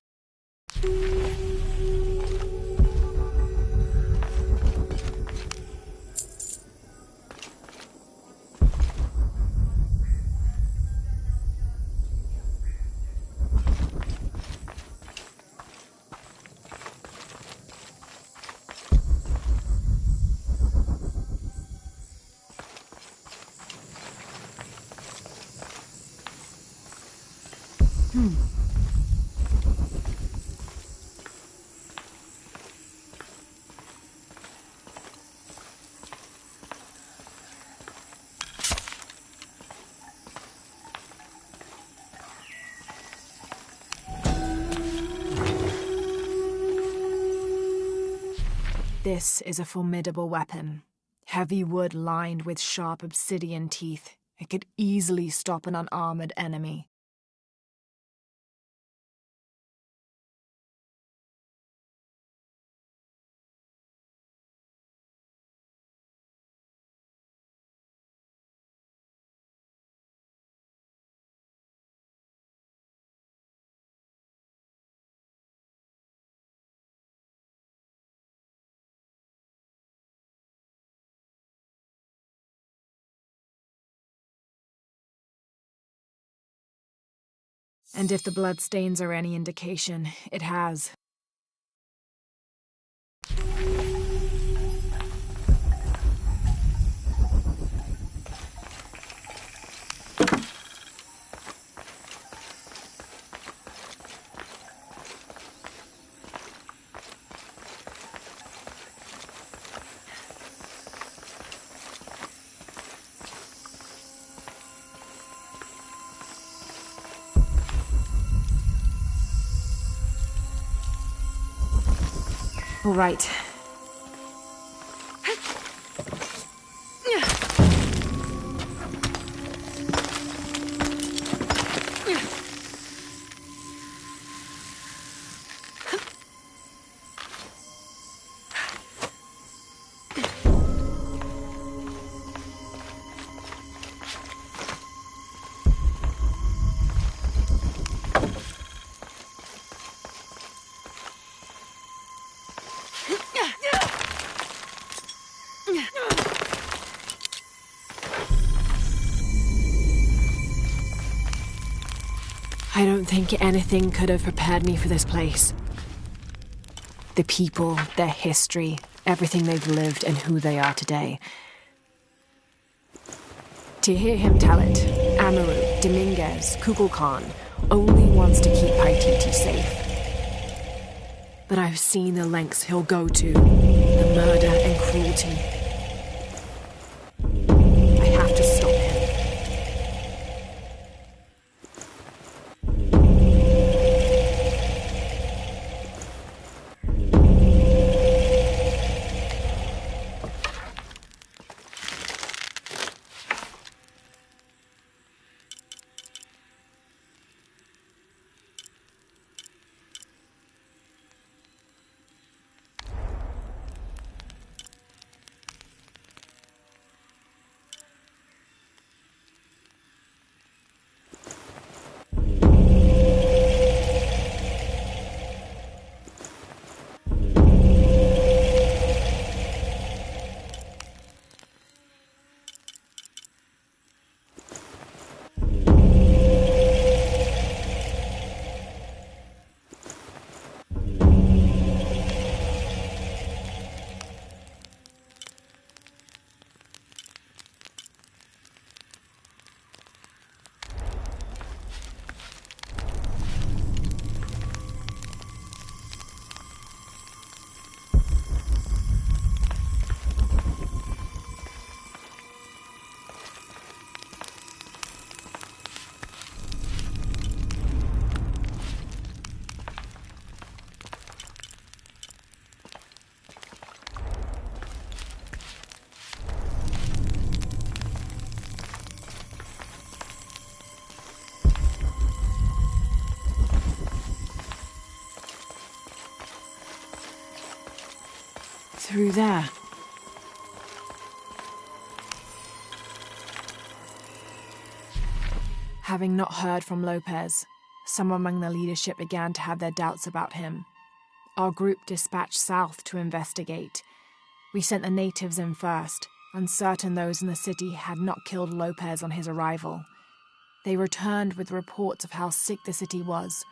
This is a formidable weapon. Heavy wood lined with sharp obsidian teeth. It could easily stop an unarmored enemy. And if the bloodstains are any indication, it has. All right. don't think anything could have prepared me for this place. The people, their history, everything they've lived and who they are today. To hear him tell it, Amaru, Dominguez, Kukulkan only wants to keep Paititi safe. But I've seen the lengths he'll go to, the murder and cruelty. I have to stop him. Through there. Having not heard from Lopez, some among the leadership began to have their doubts about him. Our group dispatched south to investigate. We sent the natives in first, uncertain those in the city had not killed Lopez on his arrival. They returned with reports of how sick the city was,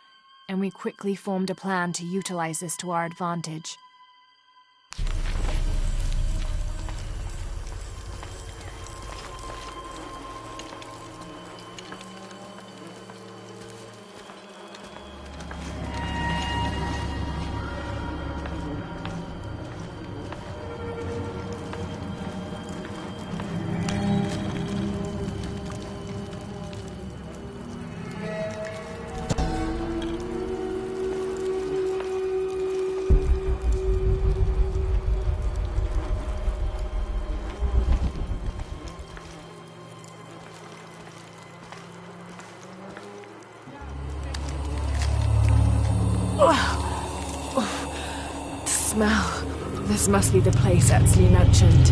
and we quickly formed a plan to utilize this to our advantage. The smell. This must be the place Etsley mentioned.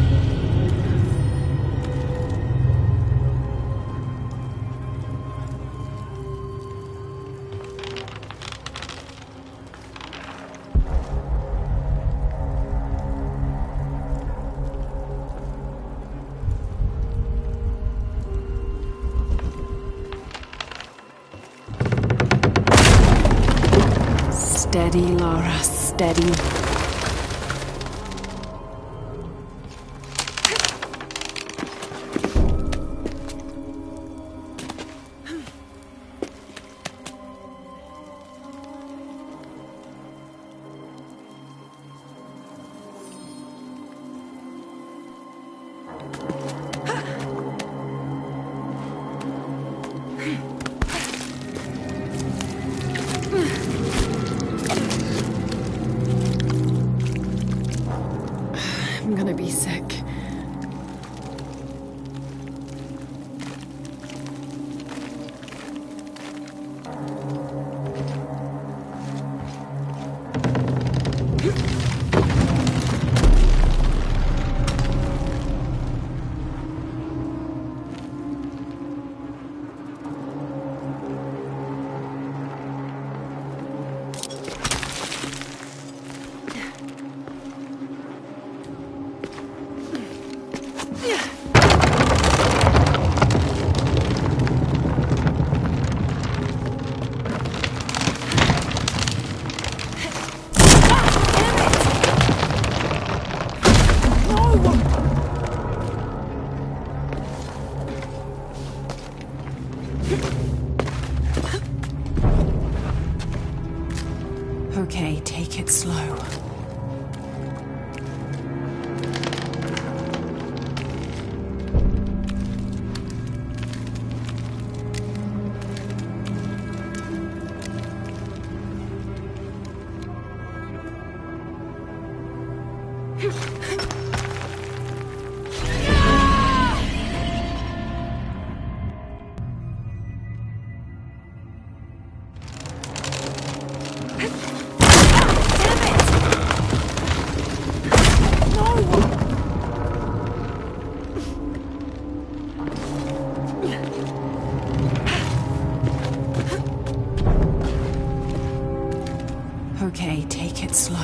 Steady, Laura, steady. I'm gonna be sick. Okay, take it slow.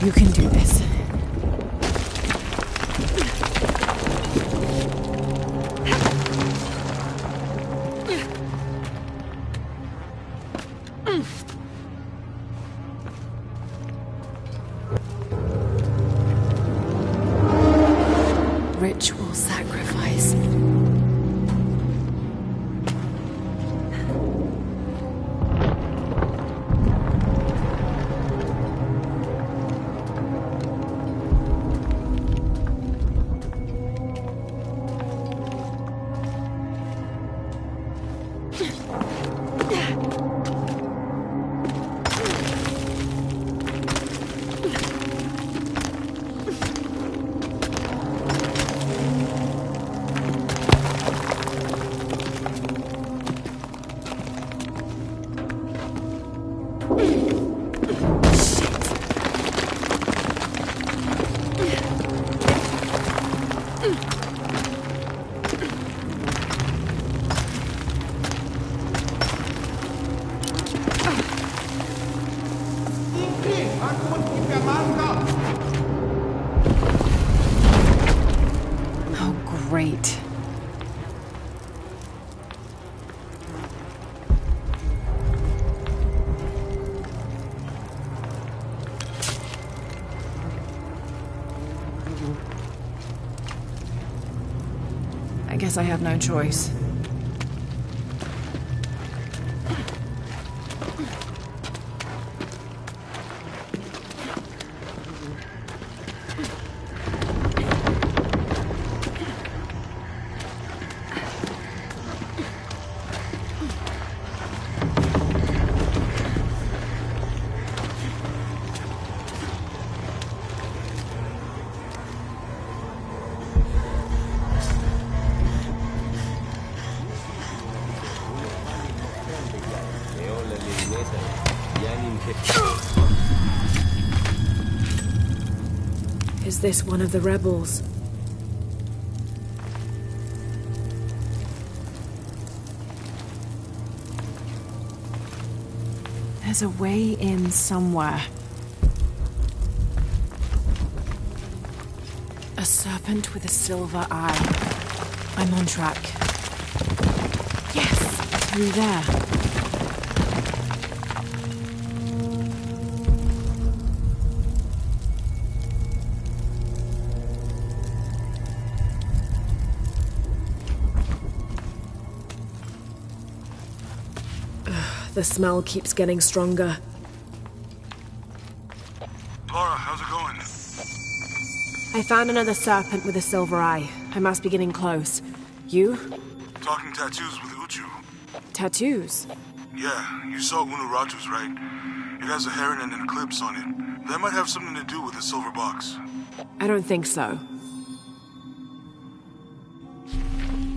You can do this. Ritual sacrifice. Oh, great. I guess I have no choice. Is this one of the rebels? There's a way in somewhere. A serpent with a silver eye. I'm on track. Yes! Through there. The smell keeps getting stronger. Laura, how's it going? I found another serpent with a silver eye. I must be getting close. You? Talking tattoos with Uchu. Tattoos? Yeah, you saw Unuratu's, right? It has a heron and an eclipse on it. That might have something to do with the silver box. I don't think so.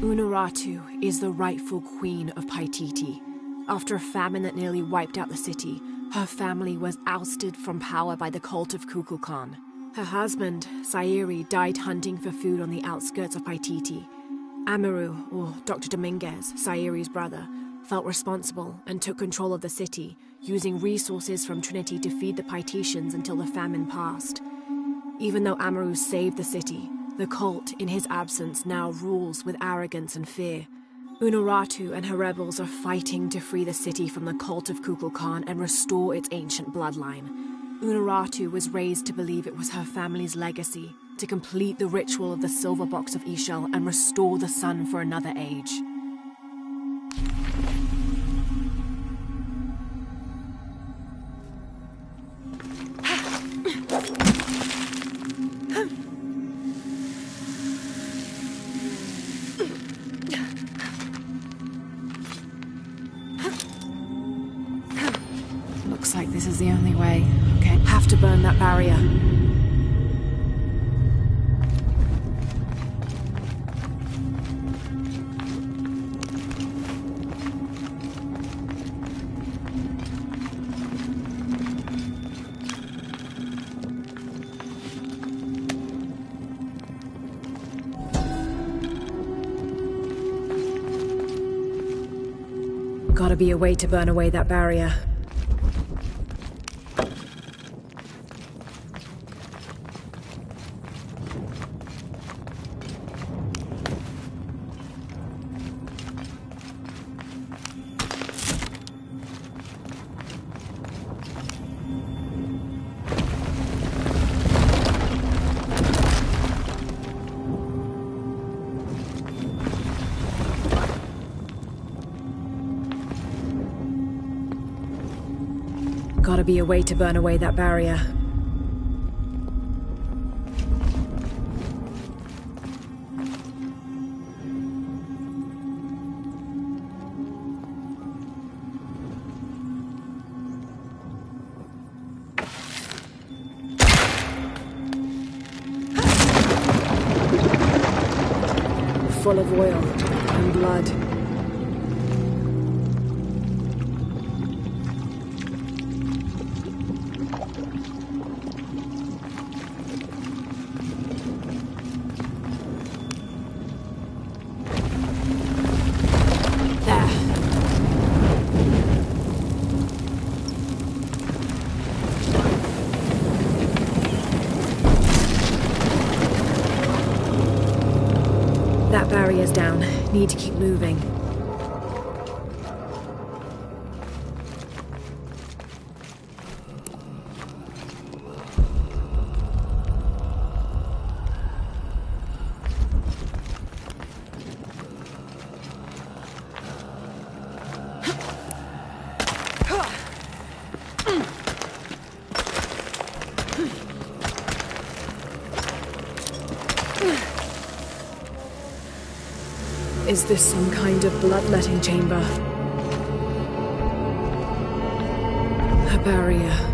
Unuratu is the rightful queen of Paititi. After a famine that nearly wiped out the city, her family was ousted from power by the cult of Kukulkan. Her husband, Sairi, died hunting for food on the outskirts of Paititi. Amaru, or Dr. Dominguez, Sairi's brother, felt responsible and took control of the city, using resources from Trinity to feed the Paititians until the famine passed. Even though Amaru saved the city, the cult, in his absence, now rules with arrogance and fear. Unuratu and her rebels are fighting to free the city from the cult of Kukulkan and restore its ancient bloodline. Unuratu was raised to believe it was her family's legacy, to complete the ritual of the silver box of Ishal and restore the sun for another age. Looks like this is the only way. Okay, have to burn that barrier. Gotta be a way to burn away that barrier. Gotta be a way to burn away that barrier. Full of oil and blood. That barrier's down. Need to keep moving. Is this some kind of bloodletting chamber? A barrier.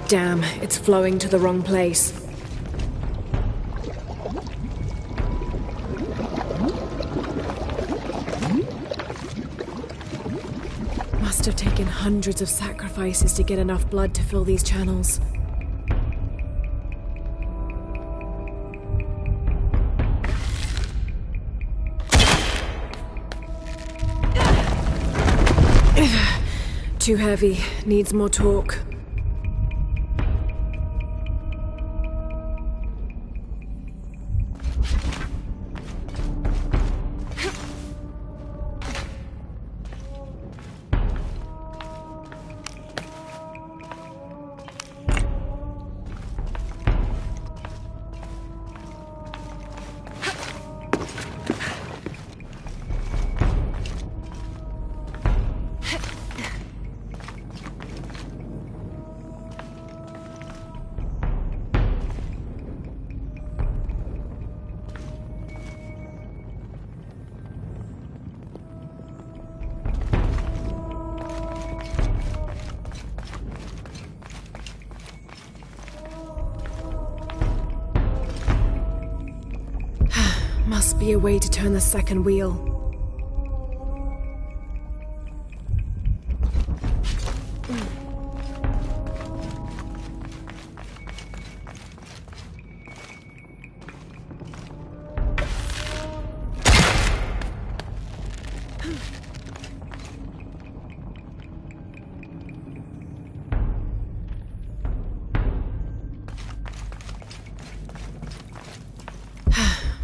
Damn, it's flowing to the wrong place. Must have taken hundreds of sacrifices to get enough blood to fill these channels. Too heavy, needs more torque. Must be a way to turn the second wheel.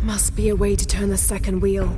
Must be a way to turn the second wheel.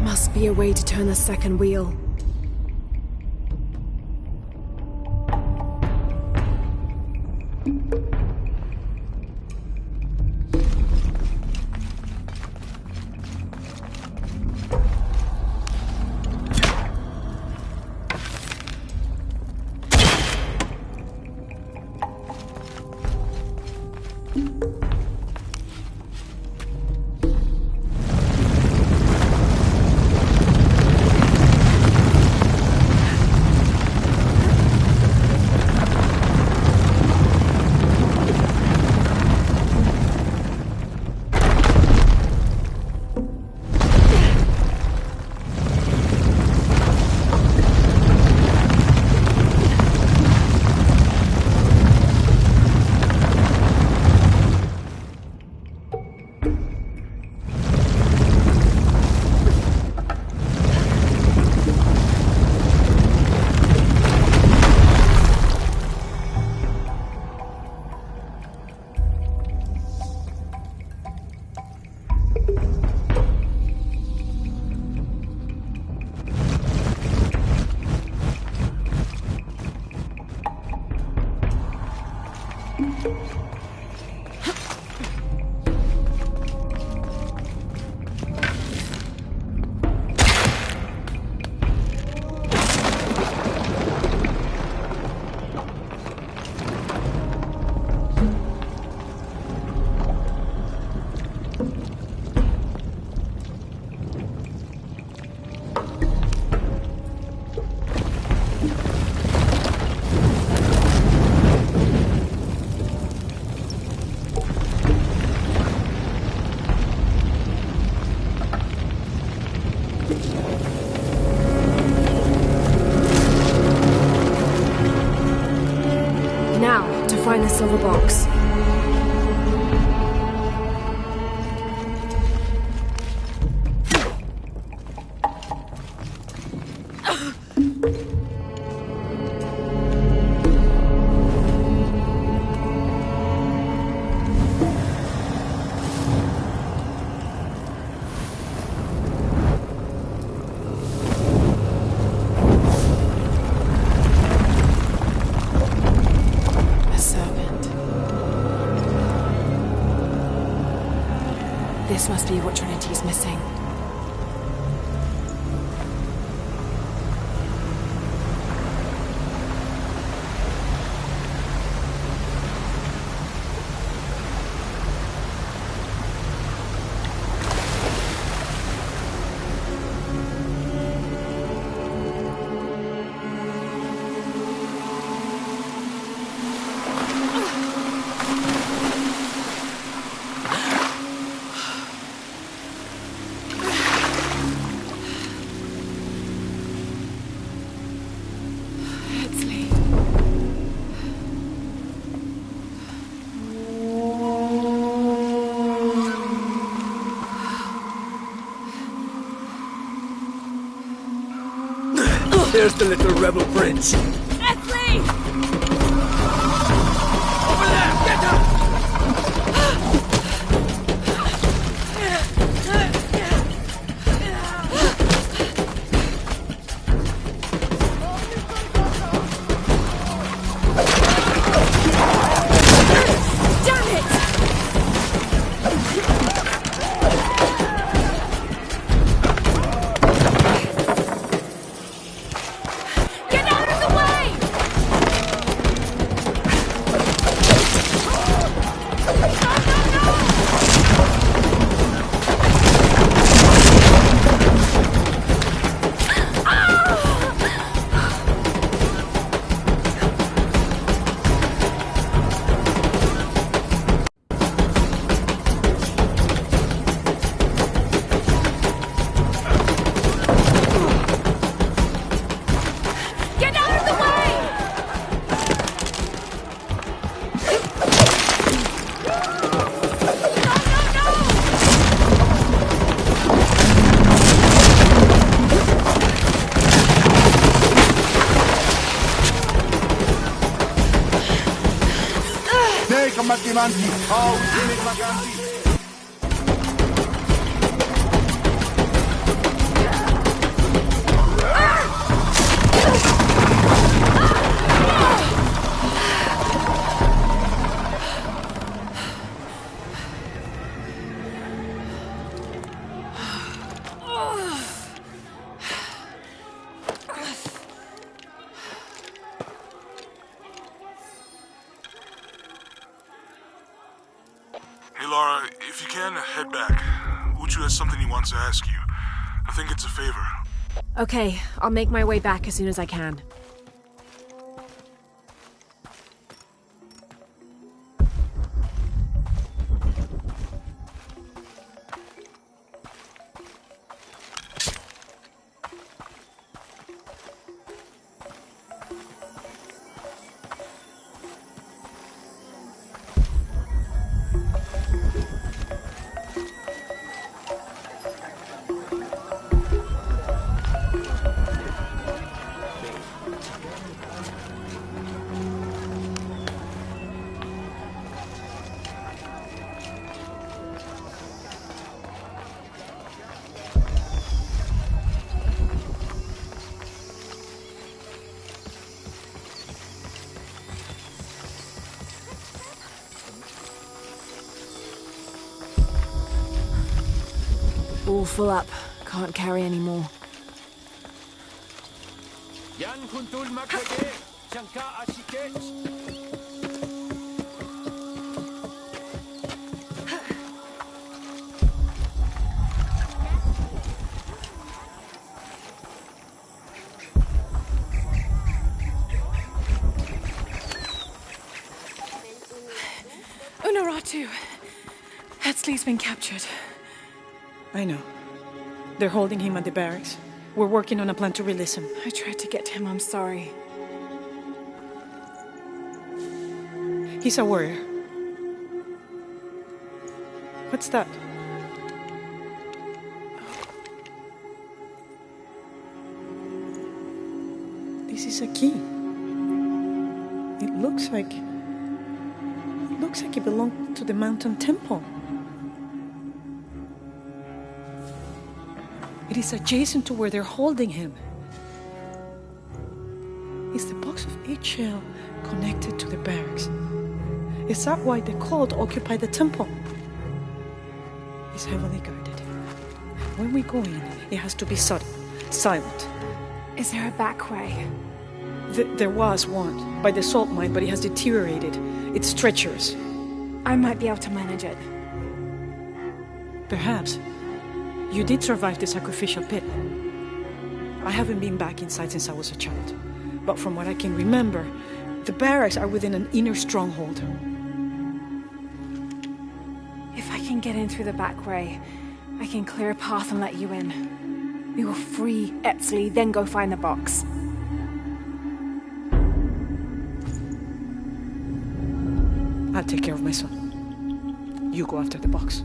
Must be a way to turn the second wheel. Find the silver box. This must be what Trinity's missing. There's the little rebel prince. Esley! Over there! Get her! Manti. Oh, Maganti. Hey, Laura, if you can, head back. Uchu has something he wants to ask you. I think it's a favor. Okay, I'll make my way back as soon as I can. All full up. Can't carry any more. Yan kuntul makage, shanka ashikech. Unuratu. Hetzley's been captured. I know. They're holding him at the barracks. We're working on a plan to release him. I tried to get to him, I'm sorry. He's a warrior. What's that? This is a key. It looks like it belonged to the mountain temple. It is adjacent to where they're holding him. Is the box of HL connected to the barracks? Is that why the cult occupied the temple? It's heavily guarded. When we go in, it has to be sudden, silent. Is there a back way? There was one, by the salt mine, but it has deteriorated. It's treacherous. I might be able to manage it. Perhaps. You did survive the sacrificial pit. I haven't been back inside since I was a child. But from what I can remember, the barracks are within an inner stronghold. If I can get in through the back way, I can clear a path and let you in. We will free Etzley, then go find the box. I'll take care of my son. You go after the box.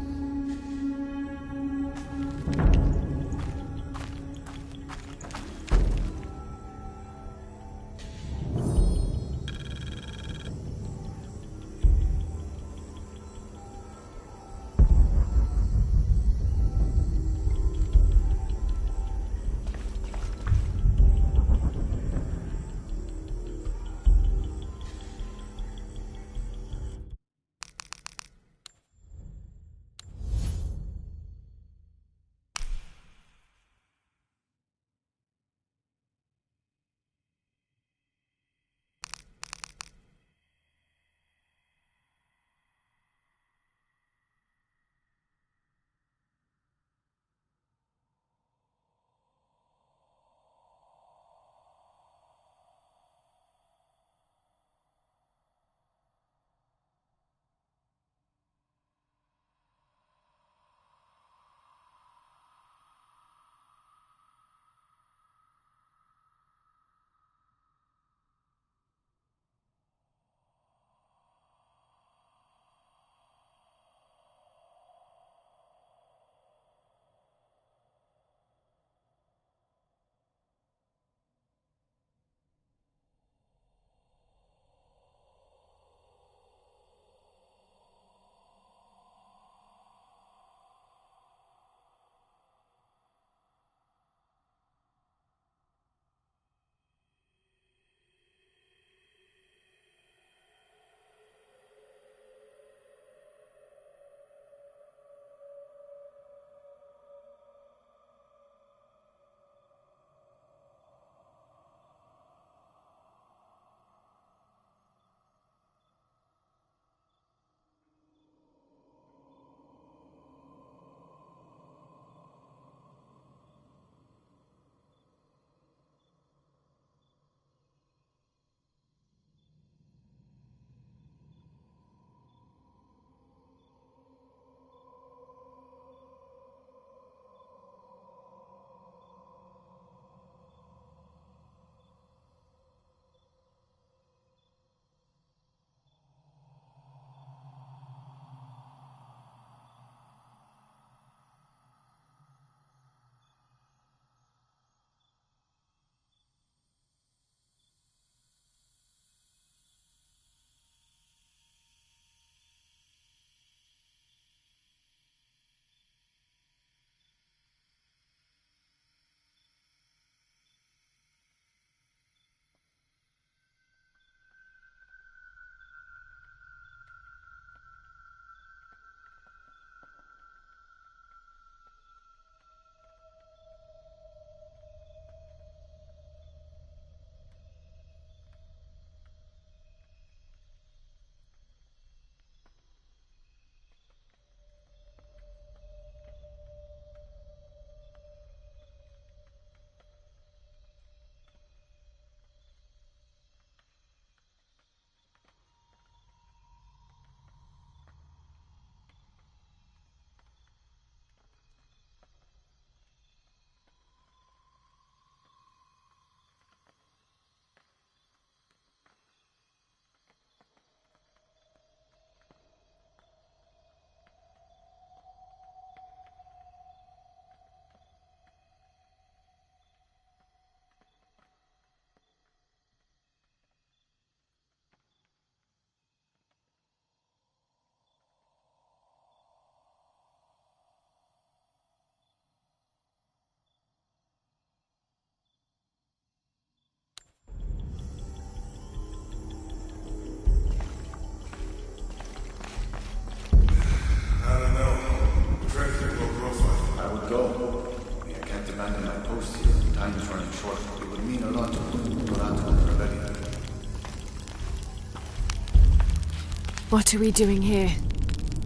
What are we doing here?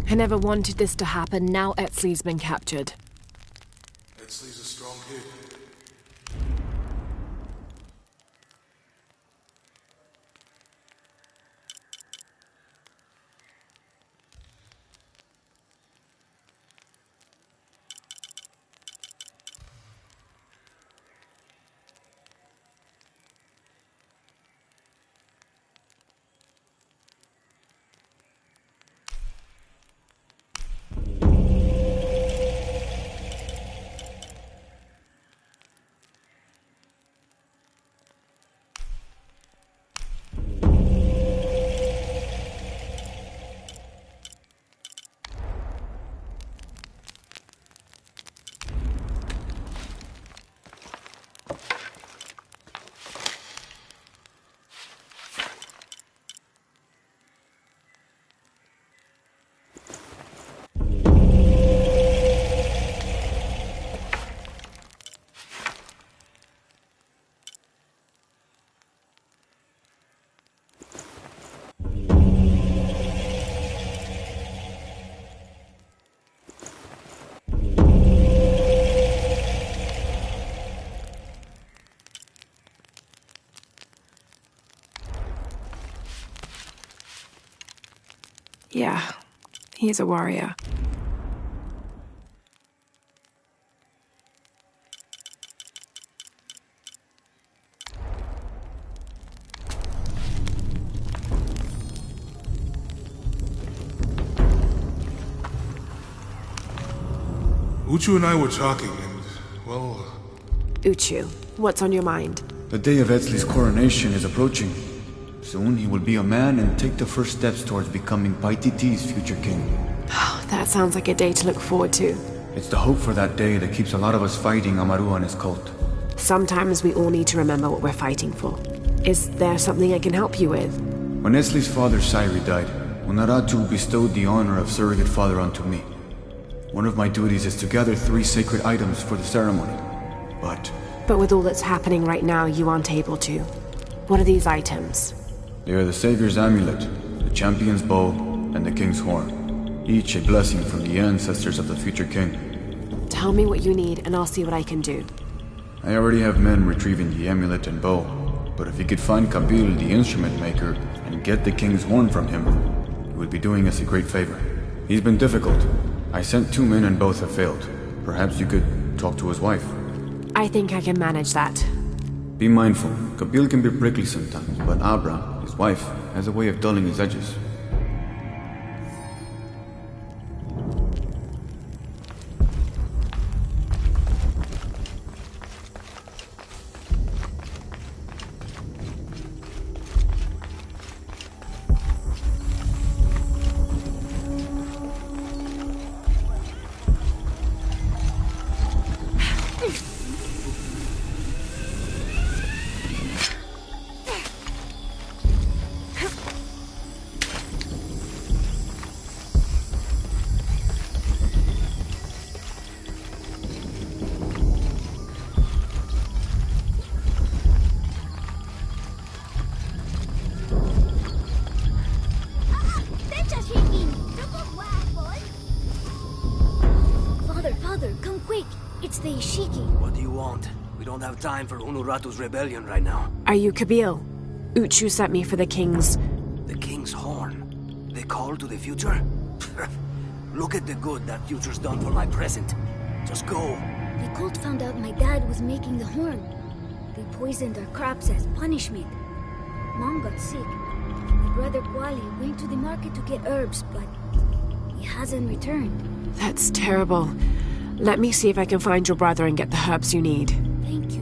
I never wanted this to happen. Now Etzli's been captured. Etzli's a strong kid. Yeah, he's a warrior. Uchu and I were talking, and, well... Uchu, what's on your mind? The day of Etzli's coronation is approaching. Soon he will be a man and take the first steps towards becoming Paititi's future king. That sounds like a day to look forward to. It's the hope for that day that keeps a lot of us fighting Amaru and his cult. Sometimes we all need to remember what we're fighting for. Is there something I can help you with? When Etzli's father Sairi died, Unaratu bestowed the honor of surrogate father onto me. One of my duties is to gather 3 sacred items for the ceremony. But with all that's happening right now, you aren't able to. What are these items? They are the Savior's amulet, the champion's bow, and the king's horn. Each a blessing from the ancestors of the future king. Tell me what you need, and I'll see what I can do. I already have men retrieving the amulet and bow, but if you could find Kabil, the instrument maker, and get the king's horn from him, you would be doing us a great favor. He's been difficult. I sent 2 men and both have failed. Perhaps you could talk to his wife. I think I can manage that. Be mindful. Kabil can be prickly sometimes, but Abra, his wife, has a way of dulling his edges. Time for Unuratu's rebellion right now. Are you Kabil? Uchu sent me for the king's... The king's horn? The call to the future? Look at the good that future's done for my present. Just go. The cult found out my dad was making the horn. They poisoned our crops as punishment. Mom got sick. My brother Gwali went to the market to get herbs, but he hasn't returned. That's terrible. Let me see if I can find your brother and get the herbs you need. Thank you.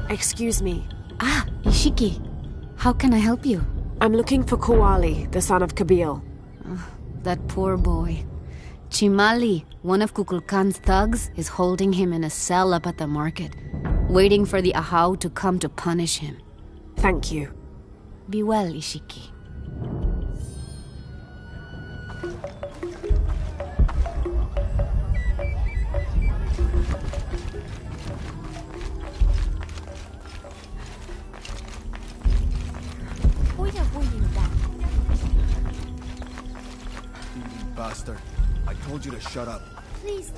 Excuse me. Ah, Ishiki. How can I help you? I'm looking for Kuali, the son of Kabil. That poor boy. Chimali, one of Kukulkan's thugs, is holding him in a cell up at the market. waiting for the Ahau to come to punish him. Thank you. Be well, Ishiki. Bastard. I told you to shut up. Please.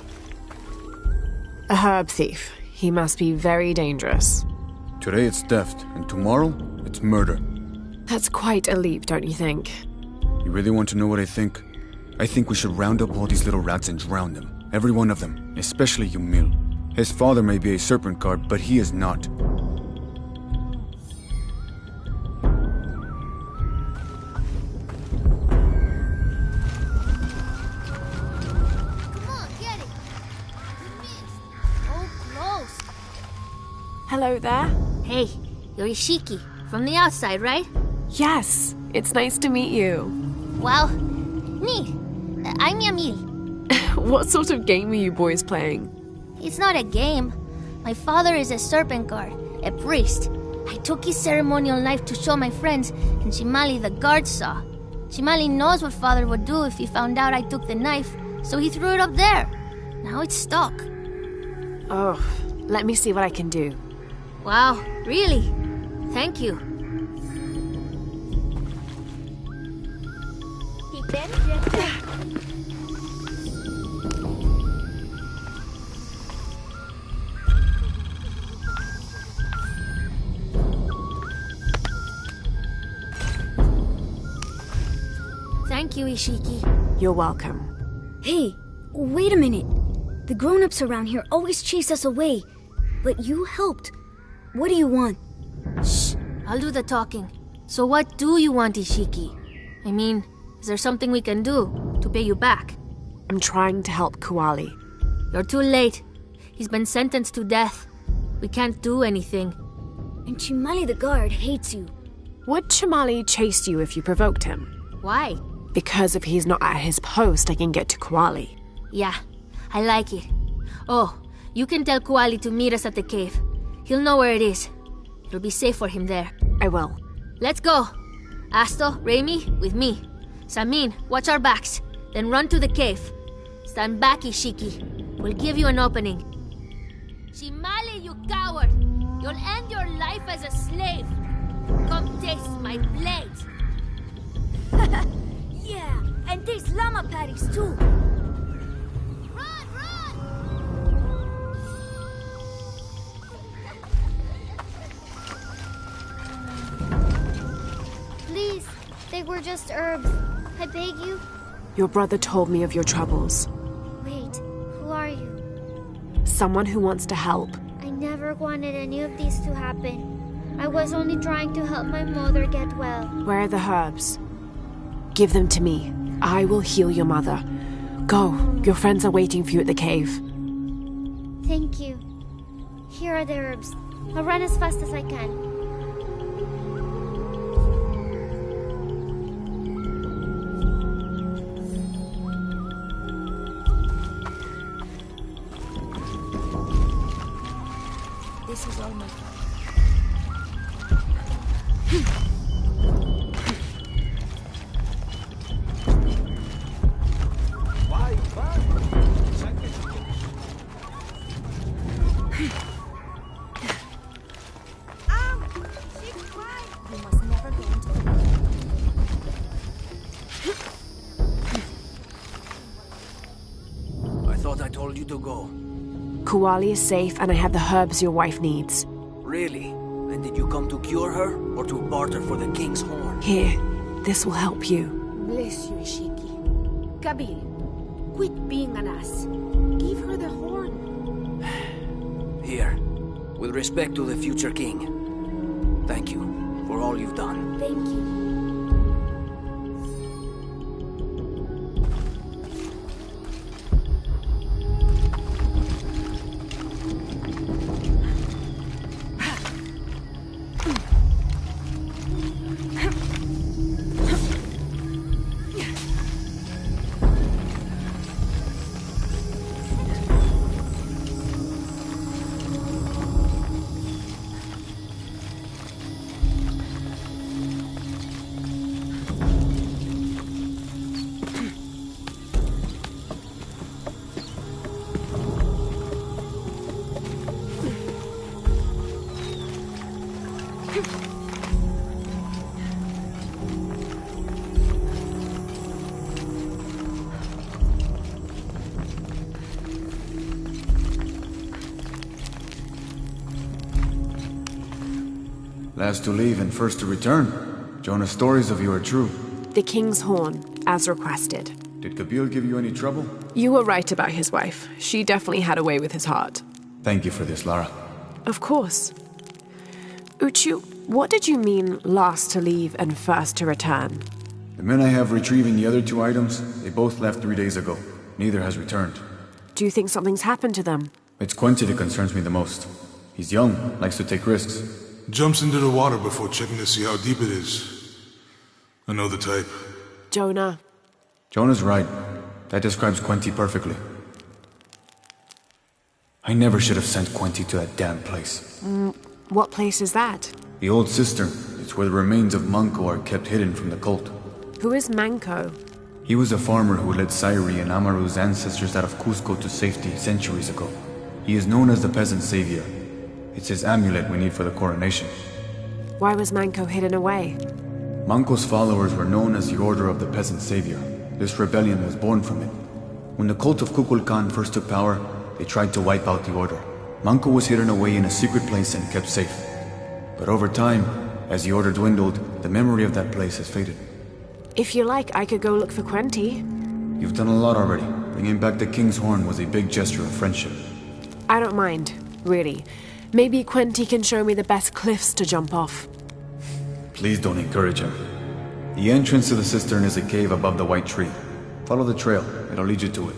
A herb thief. He must be very dangerous. Today it's theft, and tomorrow it's murder. That's quite a leap, don't you think? You really want to know what I think? I think we should round up all these little rats and drown them. Every one of them, especially Yumil. His father may be a serpent guard, but he is not. Hello there. Hey, you're Ishiki, from the outside, right? Yes, it's nice to meet you. Well, neat. I'm Yamil. What sort of game are you boys playing? It's not a game. My father is a serpent guard, a priest. I took his ceremonial knife to show my friends, and Shimali the guard saw. Shimali knows what father would do if he found out I took the knife, so he threw it up there. Now it's stuck. Oh, let me see what I can do. Wow, really? Thank you. Thank you, Ishiki. You're welcome. Hey, wait a minute. The grown-ups around here always chase us away, but you helped. What do you want? Shh, I'll do the talking. So what do you want, Ishiki? I mean, is there something we can do to pay you back? I'm trying to help Kuali. You're too late. He's been sentenced to death. We can't do anything. And Chimali the guard hates you. Would Chimali chase you if you provoked him? Why? Because if he's not at his post, I can get to Kuali. Yeah, I like it. Oh, you can tell Kuali to meet us at the cave. He'll know where it is. It'll be safe for him there. I will. Let's go. Asto, Raimi, with me. Samin, watch our backs. Then run to the cave. Stand back, Ishiki. We'll give you an opening. Shimali, you coward! You'll end your life as a slave. Come taste my blade. Yeah, and taste llama patties too. Please, they were just herbs. I beg you. Your brother told me of your troubles. Wait, who are you? Someone who wants to help. I never wanted any of these to happen. I was only trying to help my mother get well. Where are the herbs? Give them to me. I will heal your mother. Go. Your friends are waiting for you at the cave. Thank you. Here are the herbs. I'll run as fast as I can. This is all my fault. You must never go into the I thought I told you to go. Kuali is safe and I have the herbs your wife needs. Really? And did you come to cure her, or to barter for the king's horn? Here, this will help you. Bless you, Ishiki. Kabil, quit being an ass. Give her the horn. Here, with respect to the future king. Thank you for all you've done. Thank you. Last to leave and first to return. Jonah's stories of you are true. The King's Horn, as requested. Did Kabil give you any trouble? You were right about his wife. She definitely had a way with his heart. Thank you for this, Lara. Of course. Uchu, what did you mean last to leave and first to return? The men I have retrieving the other 2 items, they both left 3 days ago. Neither has returned. Do you think something's happened to them? It's Quenti that concerns me the most. He's young, likes to take risks. Jumps into the water before checking to see how deep it is. I know the type. Jonah. Jonah's right. That describes Quenti perfectly. I never should have sent Quenti to that damn place. What place is that? The old cistern. It's where the remains of Manco are kept hidden from the cult. Who is Manco? He was a farmer who led Sairi and Amaru's ancestors out of Cusco to safety centuries ago. He is known as the peasant savior. It's his amulet we need for the coronation. Why was Manco hidden away? Manco's followers were known as the Order of the Peasant Savior. This rebellion was born from it. When the cult of Kukulkan first took power, they tried to wipe out the order. Manco was hidden away in a secret place and kept safe. But over time, as the order dwindled, the memory of that place has faded. If you like, I could go look for Quenti. You've done a lot already. Bringing back the King's Horn was a big gesture of friendship. I don't mind, really. Maybe Quenti can show me the best cliffs to jump off. Please don't encourage him. The entrance to the cistern is a cave above the white tree. Follow the trail. It'll lead you to it.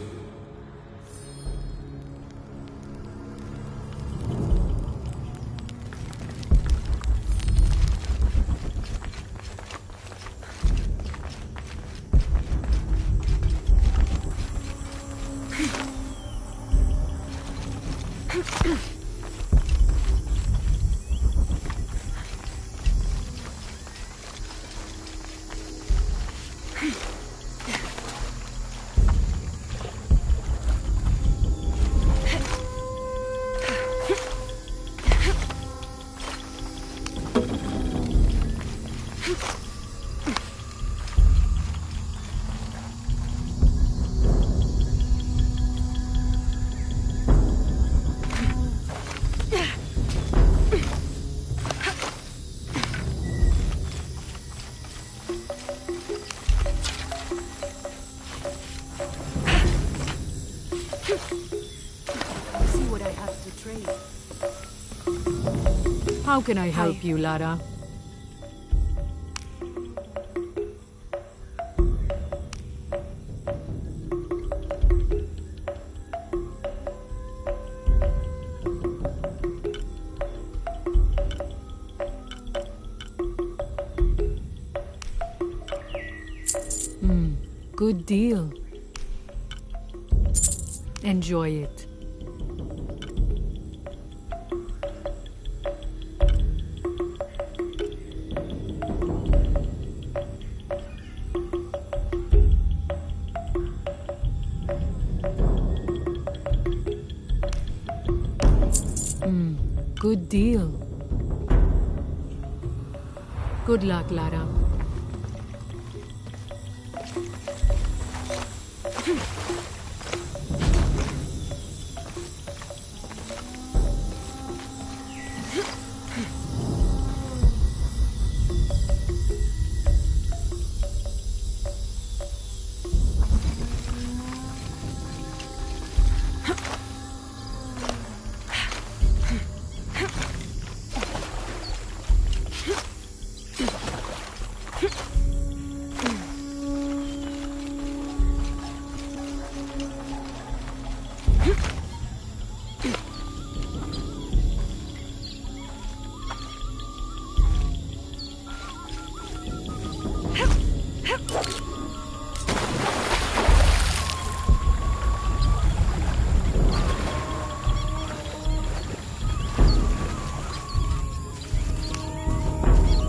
How can I help you, Lara? Good deal. Enjoy it. Good deal. Good luck, Lara.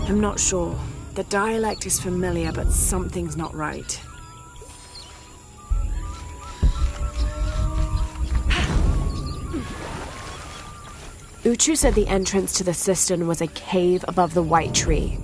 I'm not sure. The dialect is familiar, but something's not right. Uchu said the entrance to the cistern was a cave above the white tree.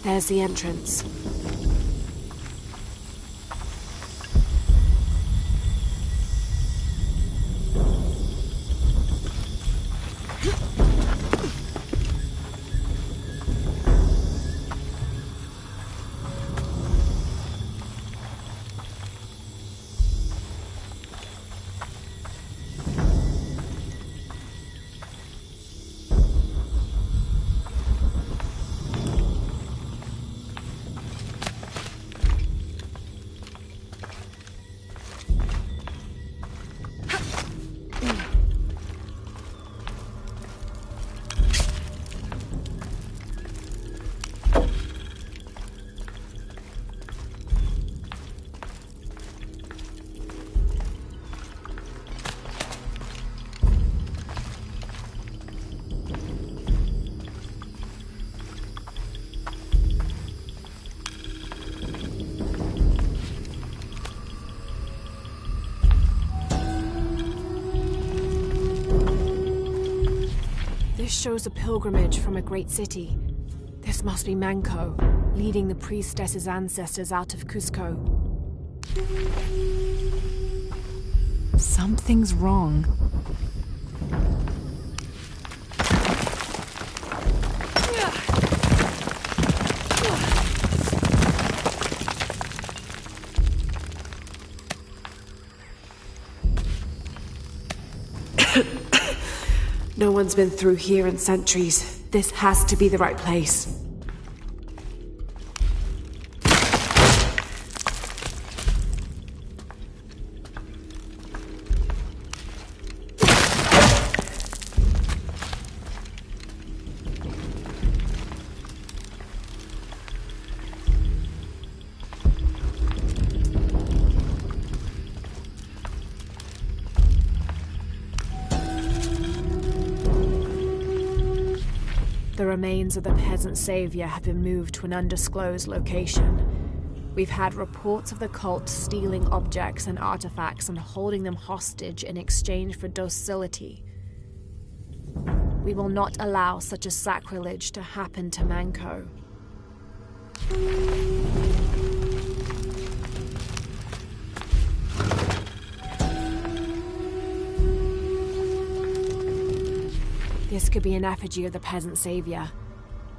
There's the entrance. This shows a pilgrimage from a great city. This must be Manco, leading the priestess's ancestors out of Cusco. Something's wrong. No one's been through here in centuries. This has to be the right place. The remains of the peasant savior have been moved to an undisclosed location. We've had reports of the cult stealing objects and artifacts and holding them hostage in exchange for docility. We will not allow such a sacrilege to happen to Manco. This could be an effigy of the peasant savior.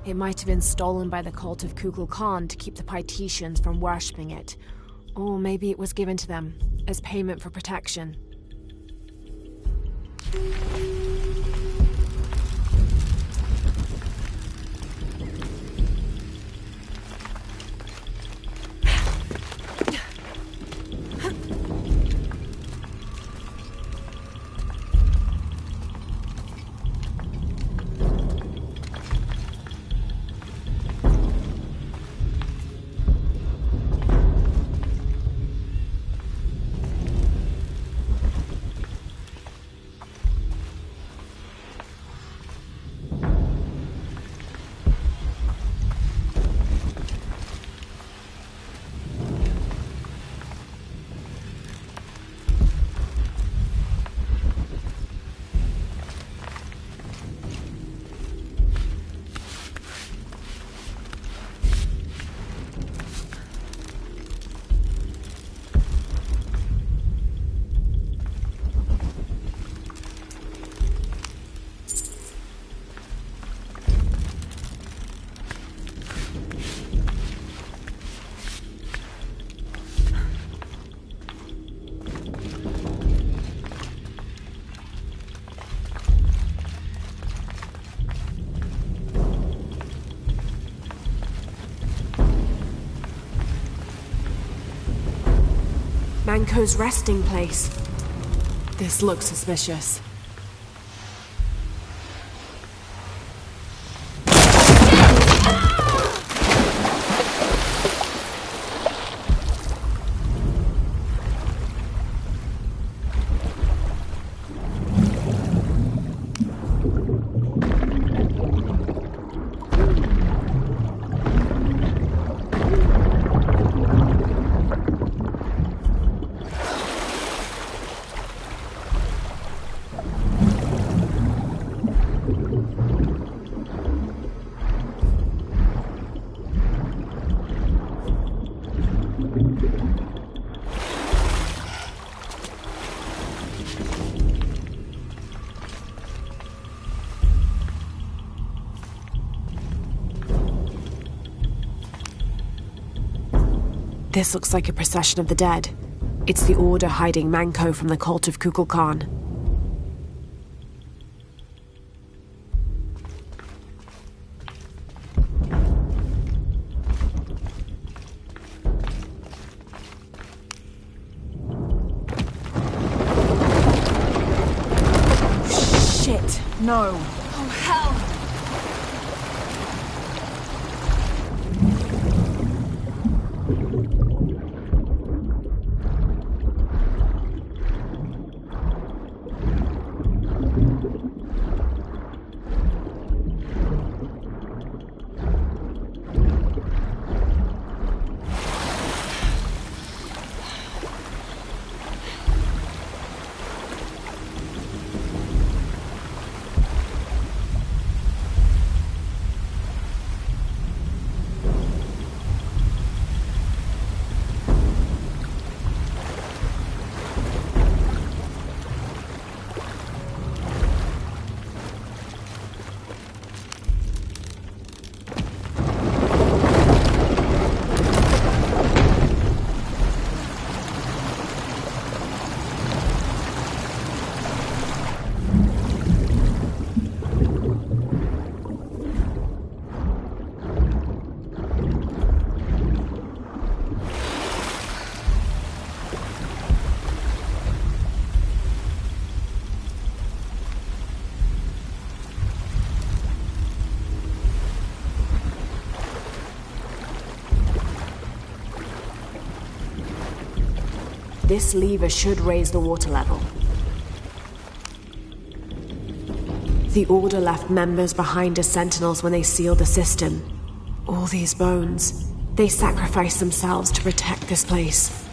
It might have been stolen by the cult of Kukulkan to keep the Paititians from worshipping it. Or maybe it was given to them as payment for protection. Manco's resting place. This looks suspicious. This looks like a procession of the dead. It's the Order hiding Manko from the cult of Kukulkan. Shit, no. Oh, hell! This lever should raise the water level. The Order left members behind as sentinels when they sealed the system. All these bones, they sacrificed themselves to protect this place.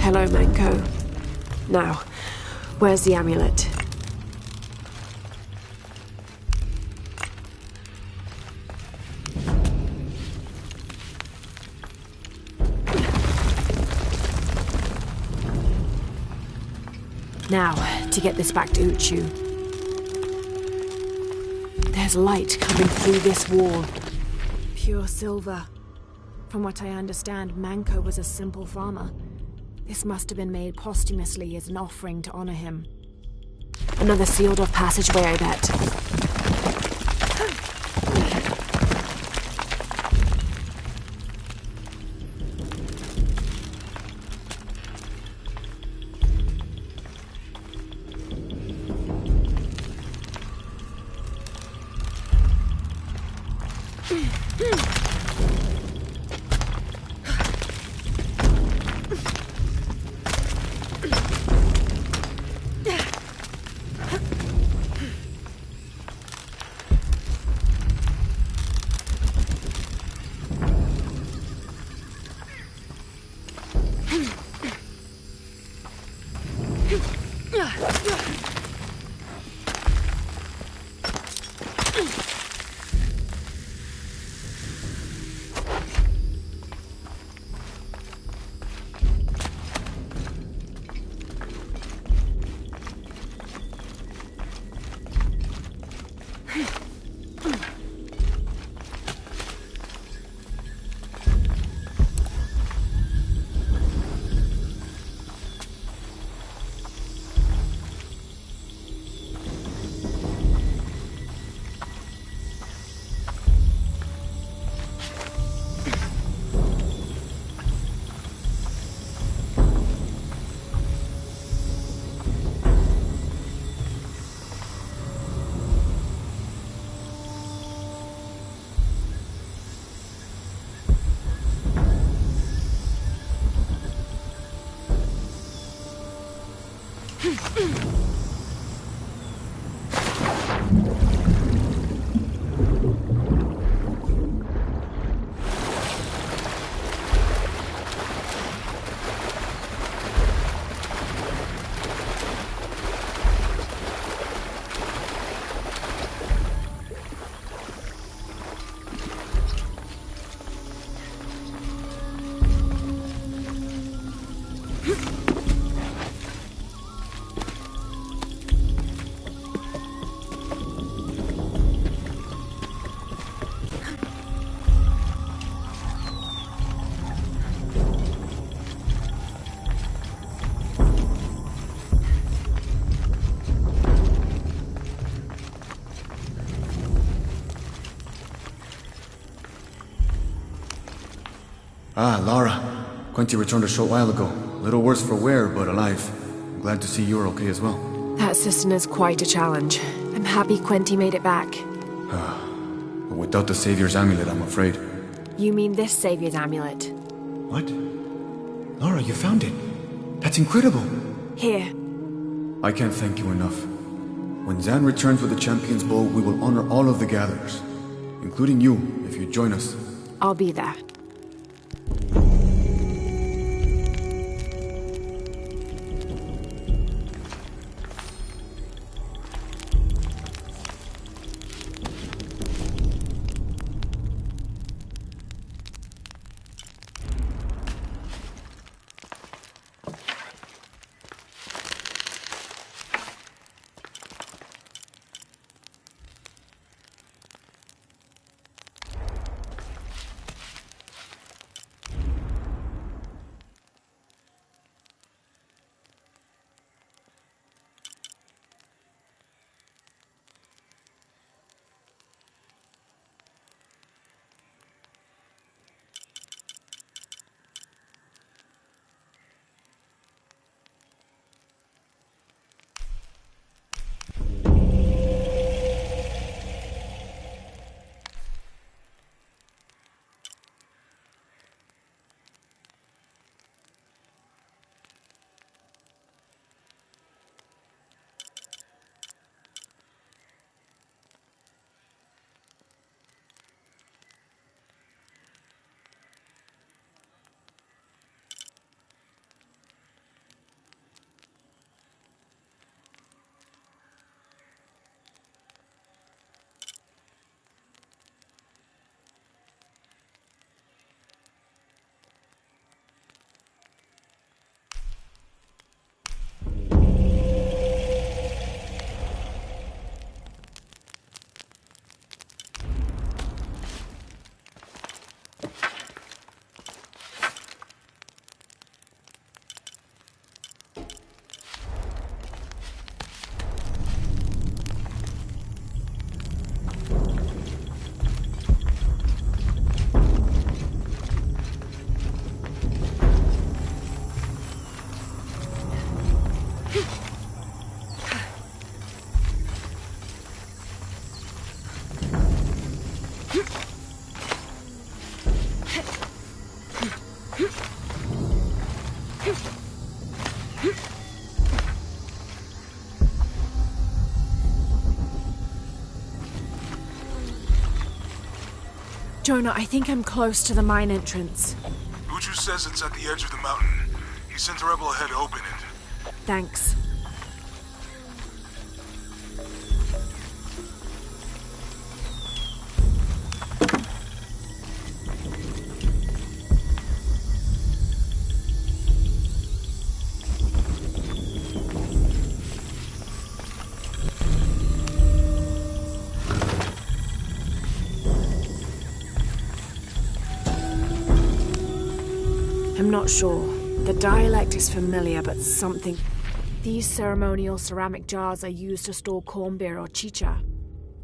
Hello, Manko. Now, where's the amulet? Now, to get this back to Uchu. There's light coming through this wall. Pure silver. From what I understand, Manko was a simple farmer. This must have been made posthumously as an offering to honor him. Another sealed-off passageway, I bet. Ah, Lara. Quinty returned a short while ago. A little worse for wear, but alive. I'm glad to see you're okay as well. That system is quite a challenge. I'm happy Quinty made it back. But without the Savior's amulet, I'm afraid. You mean this Savior's amulet? What? Lara, you found it. That's incredible. Here. I can't thank you enough. When Zan returns with the Champion's Bow, we will honor all of the gatherers. Including you, if you join us. I'll be there. Jonah, I think I'm close to the mine entrance. Uchu says it's at the edge of the mountain. He sent a rebel ahead to open it. Thanks. I'm not sure. The dialect is familiar, but something... These ceremonial ceramic jars are used to store corn beer or chicha.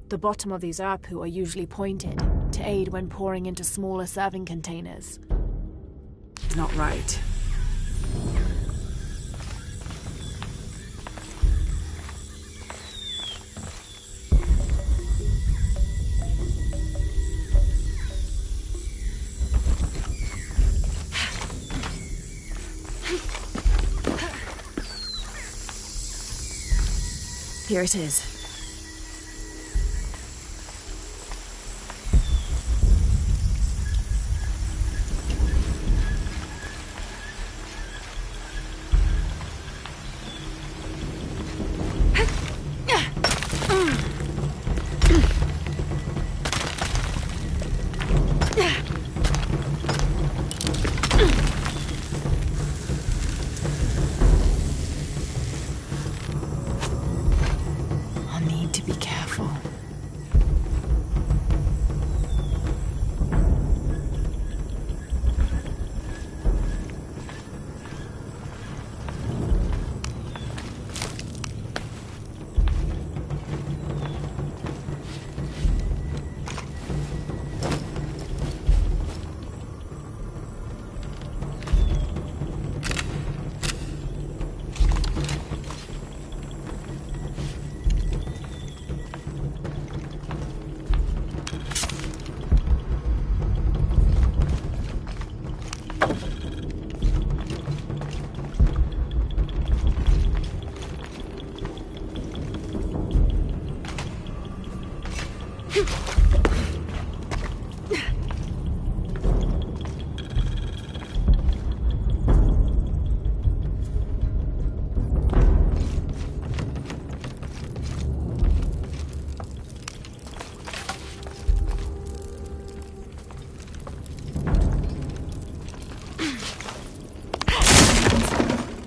The bottom of these apu are usually pointed, to aid when pouring into smaller serving containers. Not right. Here it is.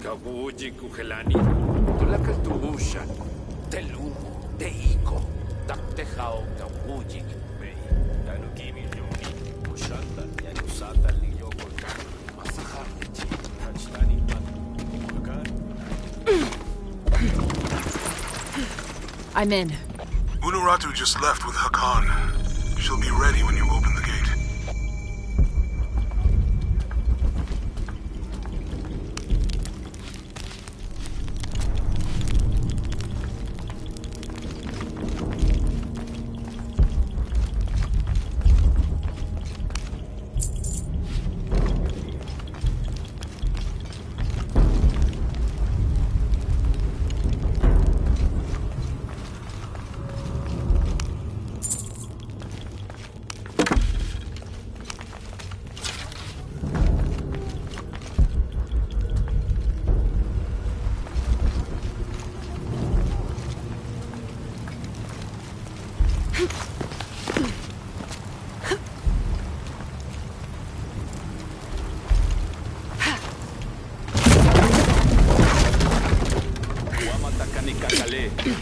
Kabuji kuhelani, tulakal tuushan, telu, teiko, taktehao kabuji, mei, tanukimi yoni, ushanta, yanusata liyoko kan, masaha, hachlani, I'm in. Unuratu just left with Hakan. She'll be ready when you open the gate.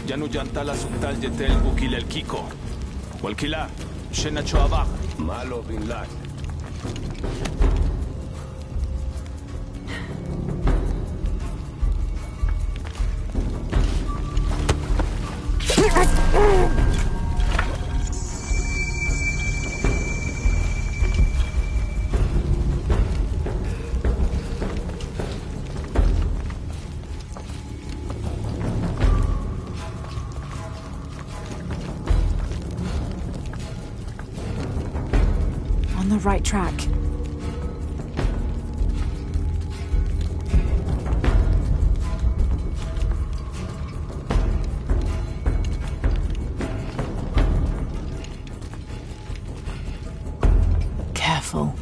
Yanu yantala subtal yetel bukil el kiko. Walkila, shena choabach. Malo bin lad. On the right track. Careful.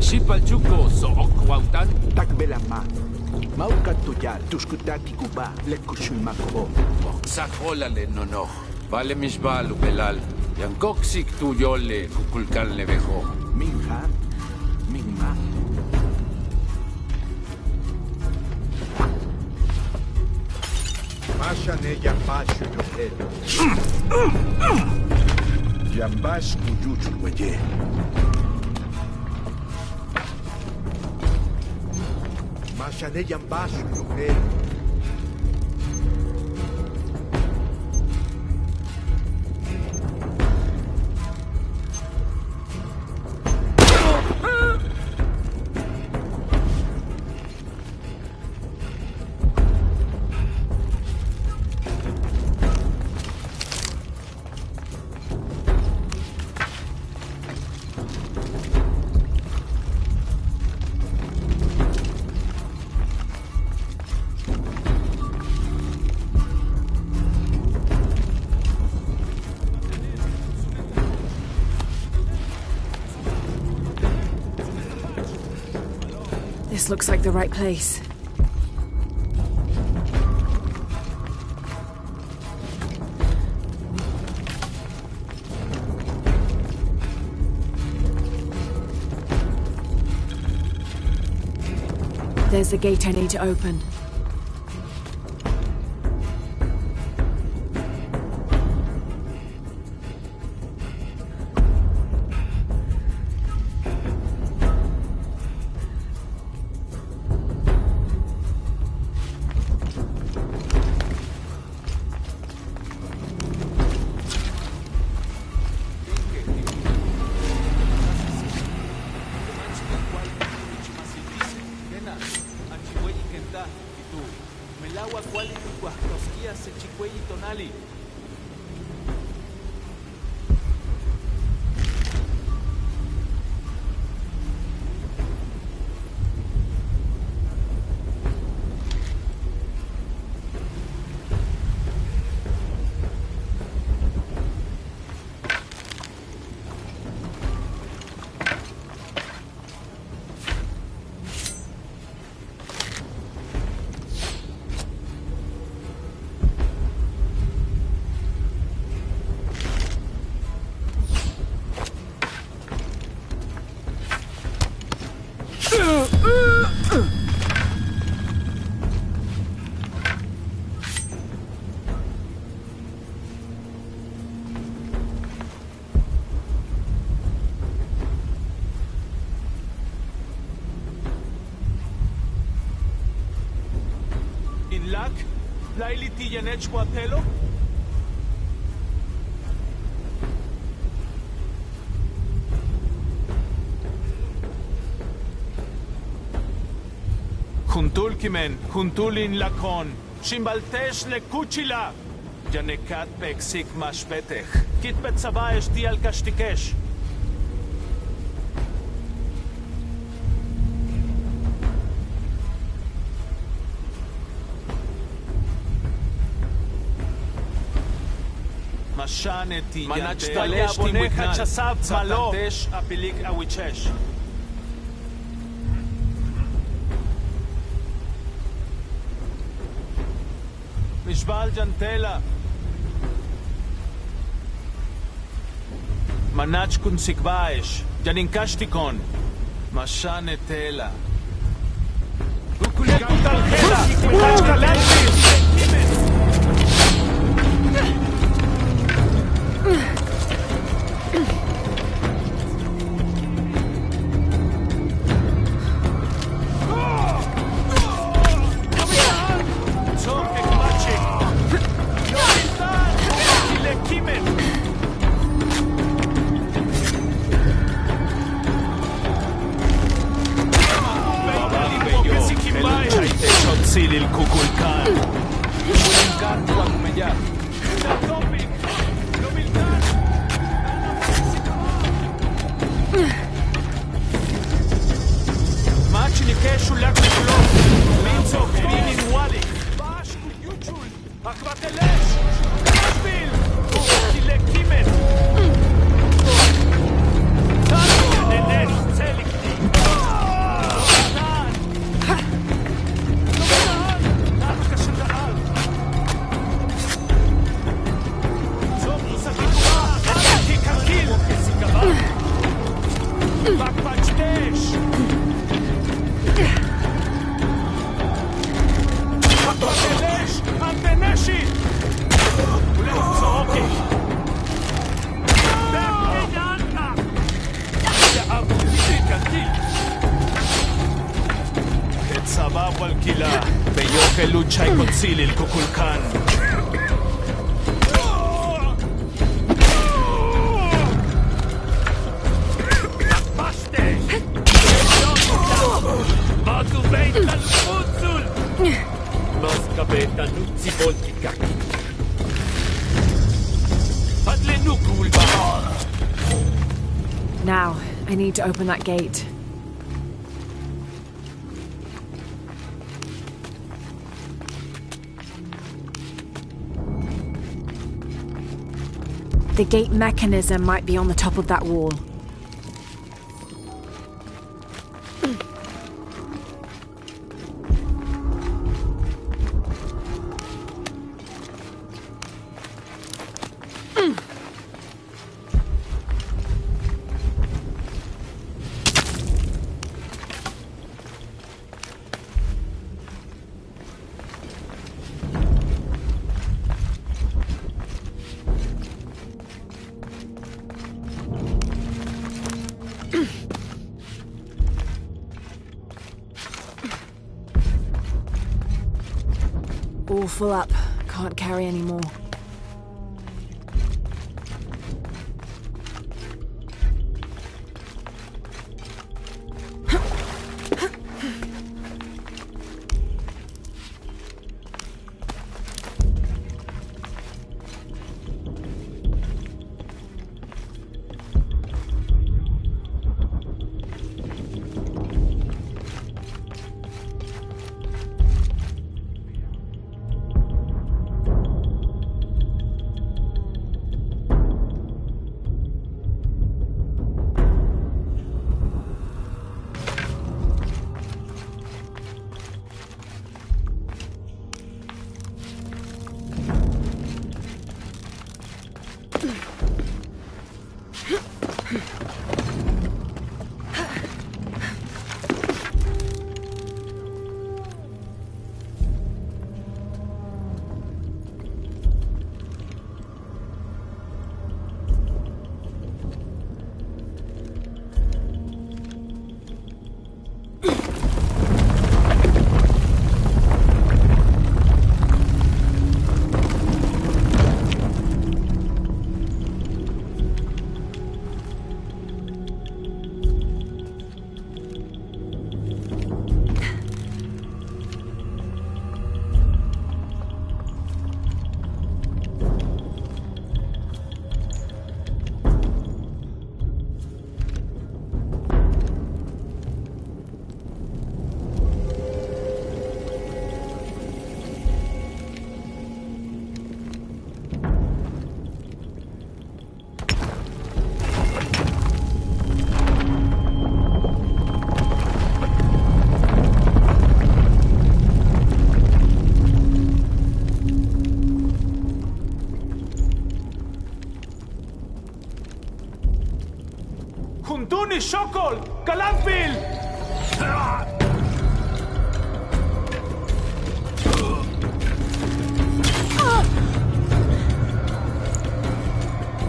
Shipal chuko so okwautan. Takbelama. Mauka tuyal, tuskutaki kuba, lekushui makobo. Sakolale nono. Vale misbalu belal. Yankoksik tu yole kukulkan levejo. Minja, minma. Masha ne yambashu yohel. Yambash kuyuchu weye. Masha ne yambashu yohel. This looks like the right place. There's the gate I need to open. Laili tiyanech guatelo? Juntul kimen, juntulin lakon, shimbaltesh le kuchila. Janekat peksik mashpetech, kit betzavaesh di al kashtikesh. Manach talesh timuiknal, tzatatesh apilik awichesh. Mishbal jantela. Manach kun sikbaesh, janinkashtikon. Mashanetela. Ukulekutalkela, manach kalantis. Silil kukulkan. Kukulkan tuwag meja. Topic. Nobiltan. Machinikesh ulak kulok. Minzo krinin wali. Bash kuyuchul. Akbatelesh. Nashvil. Kilekimen. Tanto nenesh selikti. Bakpachdesh! Bakpachdesh! Anteneshi! Ulezooki! Bempedanka! Ya'abutikati! Ketzabab walkila, beyoke luchay konsilil kukulkan. Now, I need to open that gate. The gate mechanism might be on the top of that wall. All full up. Can't carry any more. Kunduni Shokol! Kalanpil!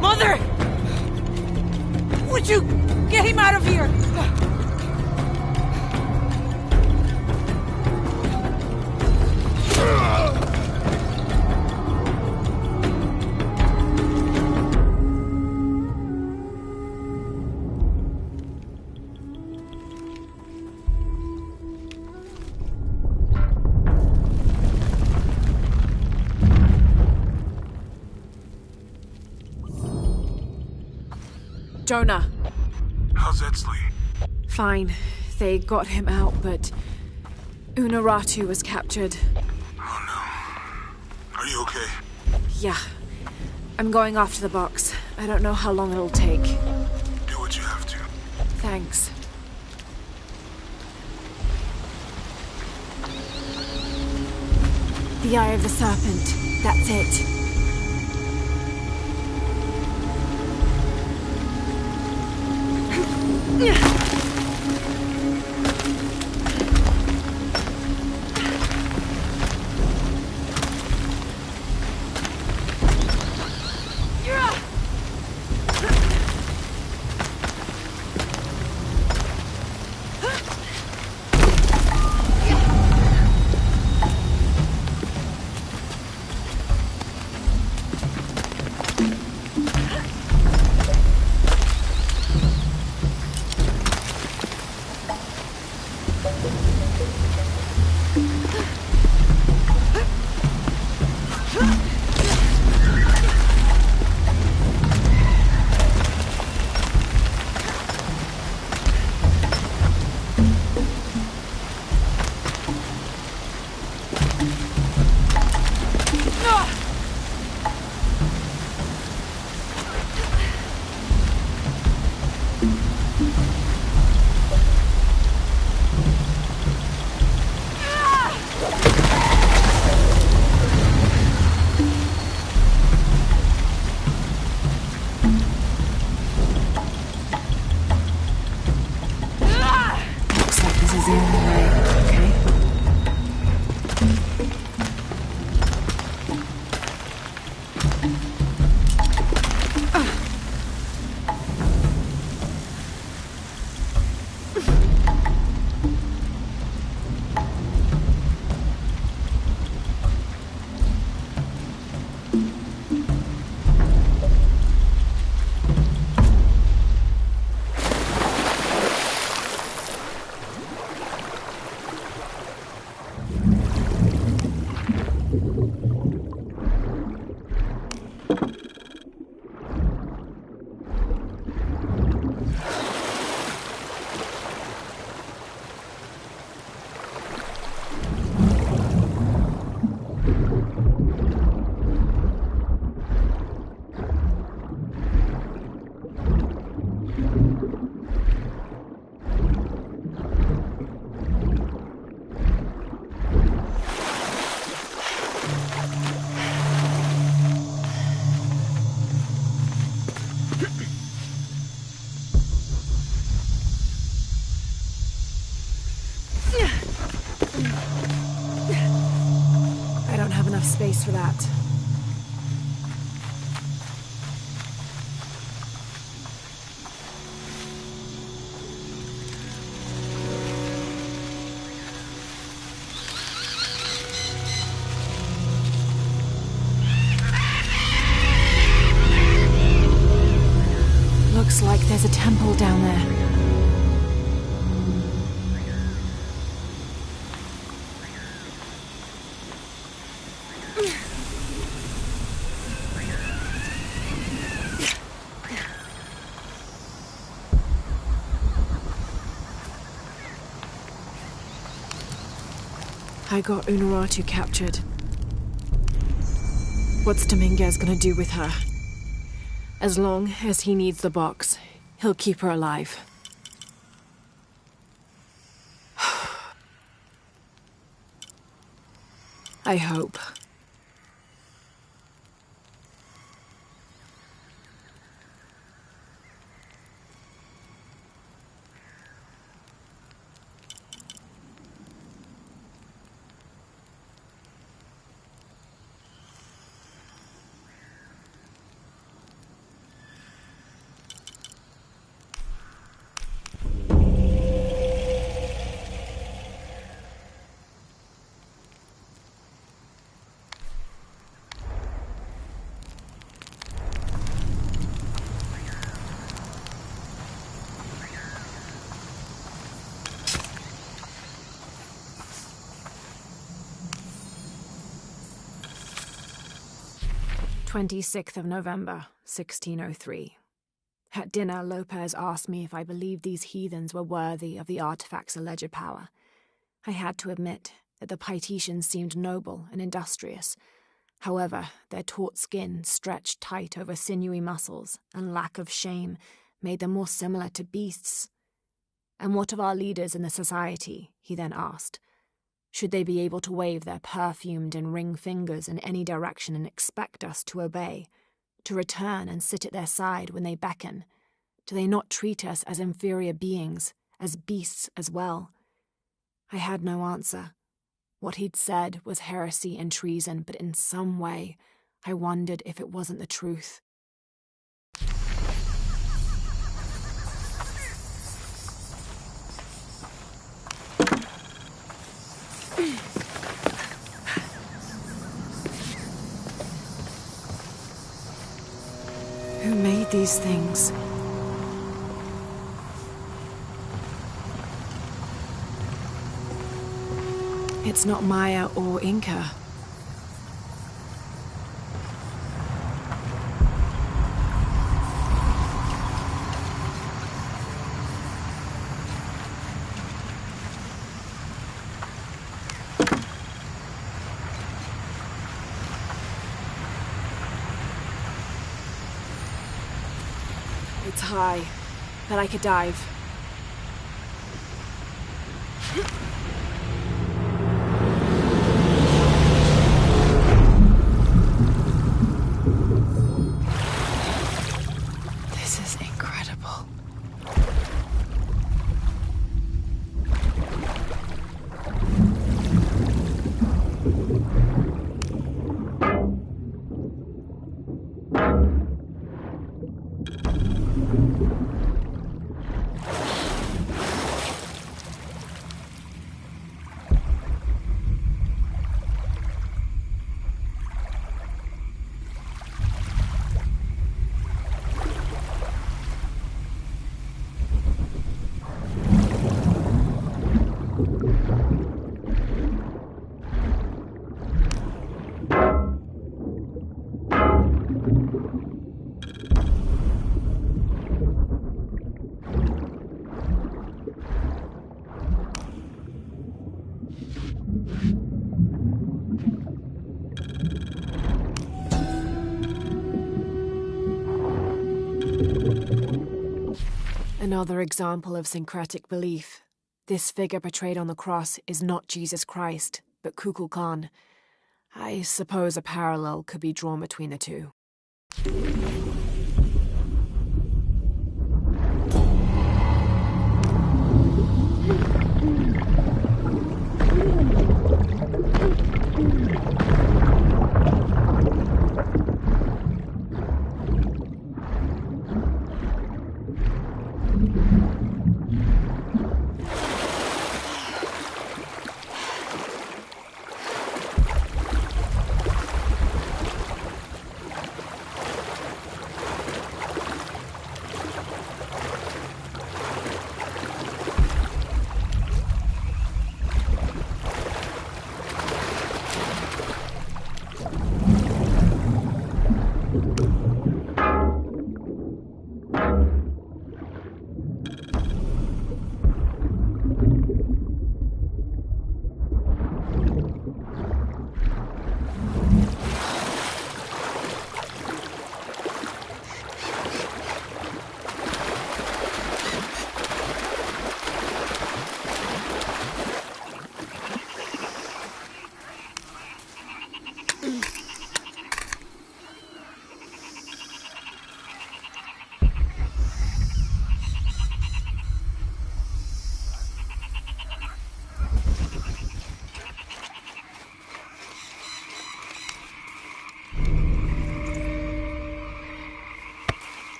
Mother! Would you get him out of here? Jonah. How's Etzli? Fine. They got him out, but Unuratu was captured. Oh no. Are you okay? Yeah. I'm going after the box. I don't know how long it'll take. Do what you have to. Thanks. The Eye of the Serpent. That's it. don't have enough space for that. Looks like there's a temple down there. I got Unuratu captured. What's Dominguez gonna do with her? As long as he needs the box, he'll keep her alive. I hope. November 1603. At dinner, Lopez asked me if I believed these heathens were worthy of the artifact's alleged power. I had to admit that the Paititians seemed noble and industrious. However, their taut skin, stretched tight over sinewy muscles, and lack of shame made them more similar to beasts. And what of our leaders in the society? He then asked. Should they be able to wave their perfumed and ring fingers in any direction and expect us to obey, to return and sit at their side when they beckon? Do they not treat us as inferior beings, as beasts as well? I had no answer. What he'd said was heresy and treason, but in some way, I wondered if it wasn't the truth. Who made these things? It's not Maya or Inca. It's high, but I could dive. This is incredible. Another example of syncretic belief. This figure portrayed on the cross is not Jesus Christ, but Kukulkan. I suppose a parallel could be drawn between the two.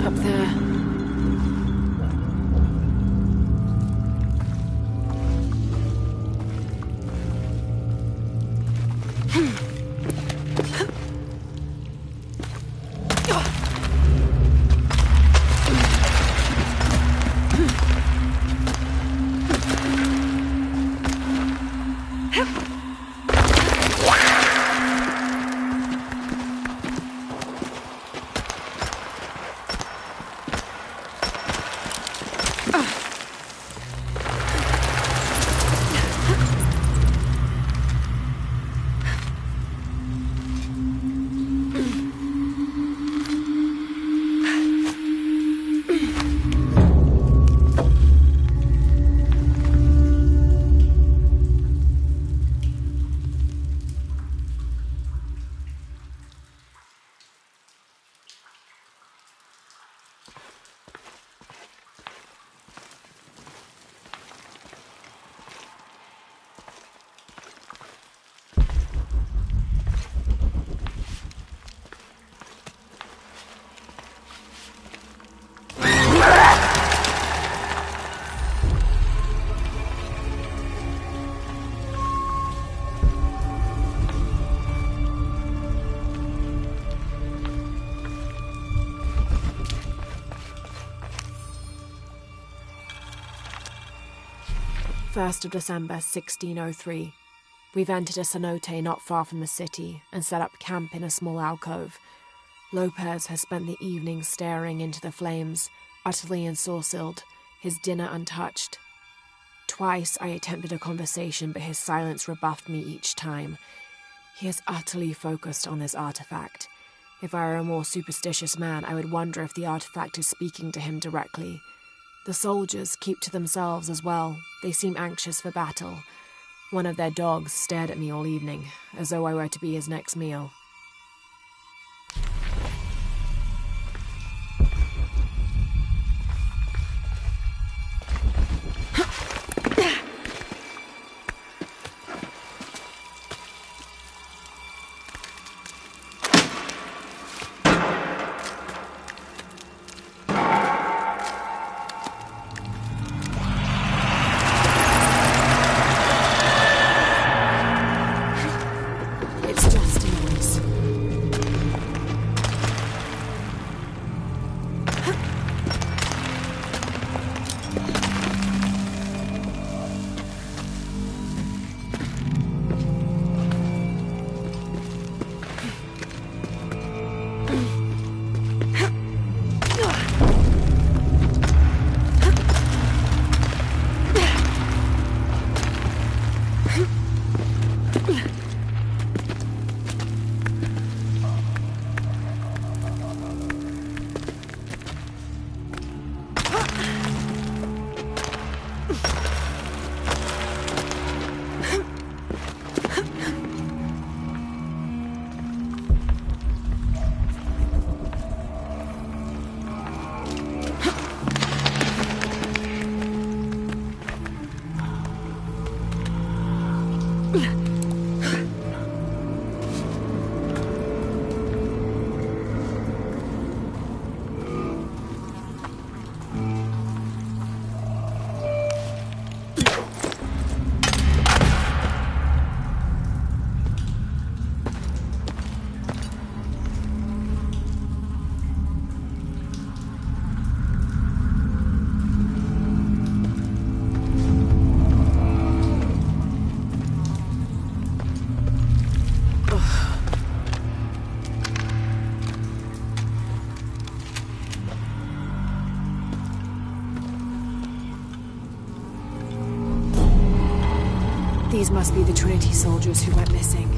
Up there. First of December, 1603. We've entered a cenote not far from the city and set up camp in a small alcove. Lopez has spent the evening staring into the flames, utterly ensorcelled, his dinner untouched. Twice I attempted a conversation, but his silence rebuffed me each time. He is utterly focused on this artifact. If I were a more superstitious man, I would wonder if the artifact is speaking to him directly. The soldiers keep to themselves as well. They seem anxious for battle. One of their dogs stared at me all evening, as though I were to be his next meal. It's just a noise. These must be the Trinity soldiers who went missing.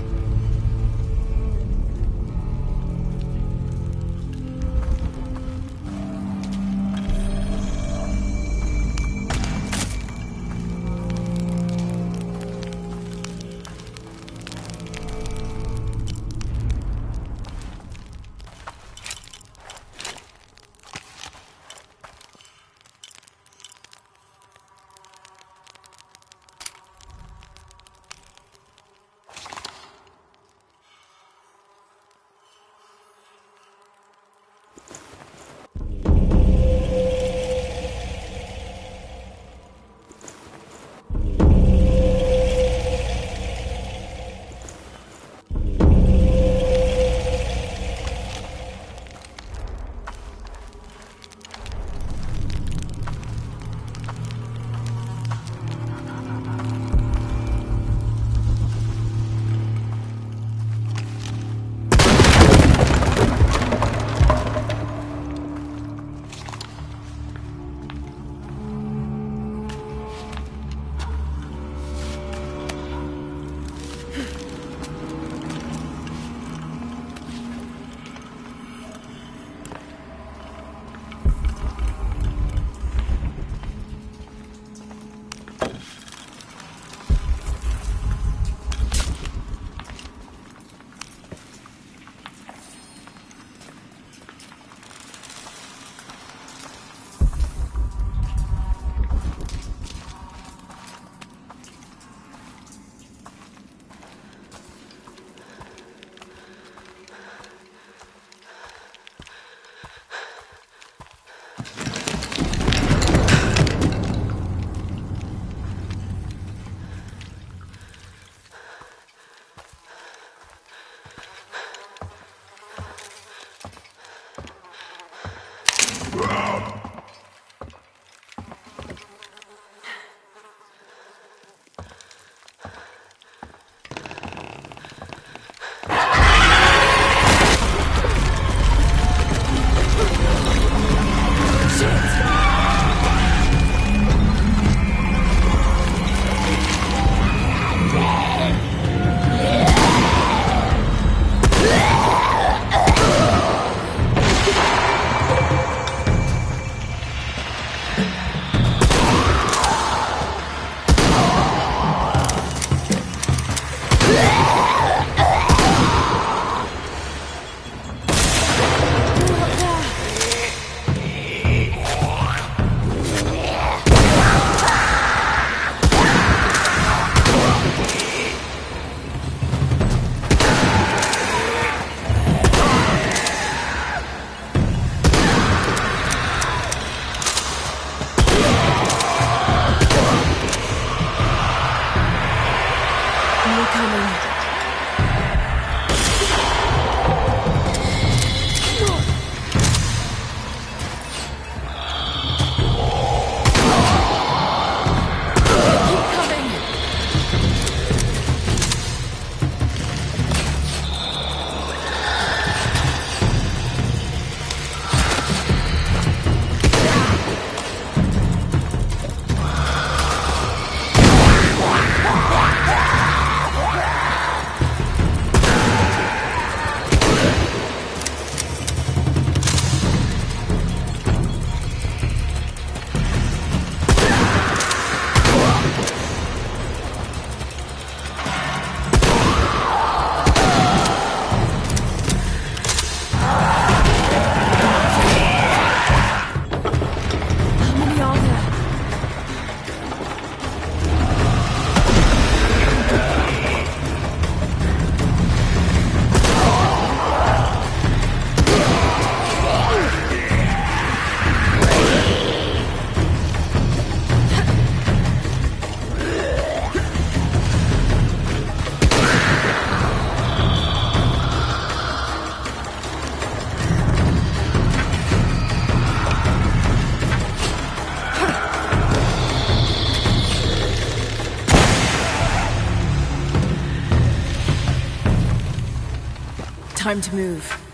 Time to move.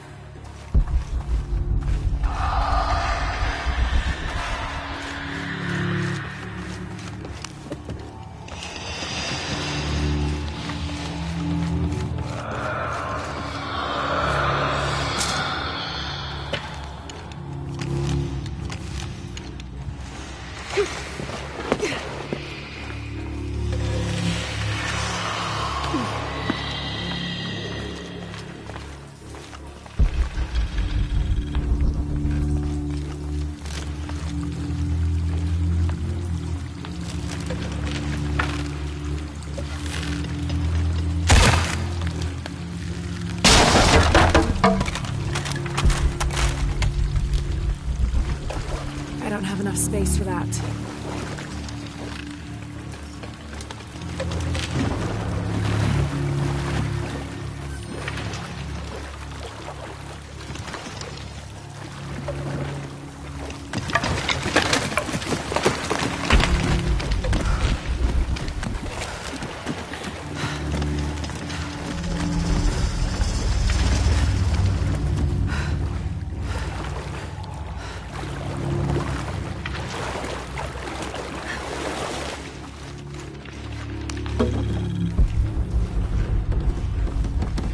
have enough space for that.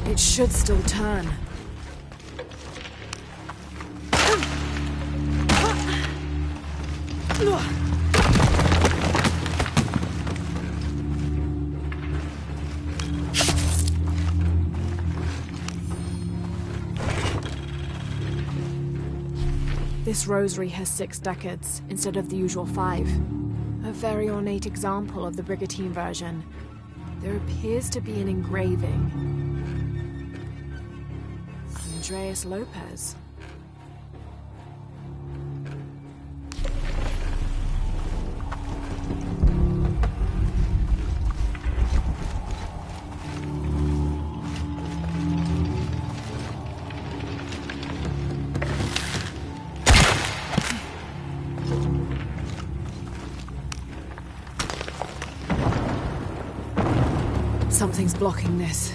It should still turn. This rosary has 6 decades instead of the usual 5. A very ornate example of the brigantine version. There appears to be an engraving. Andreas Lopez. Something's blocking this.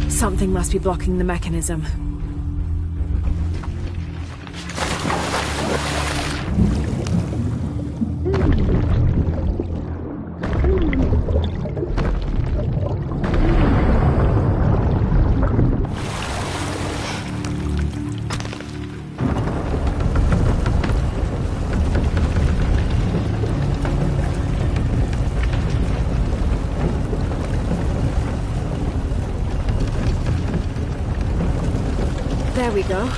Something must be blocking the mechanism. There we go.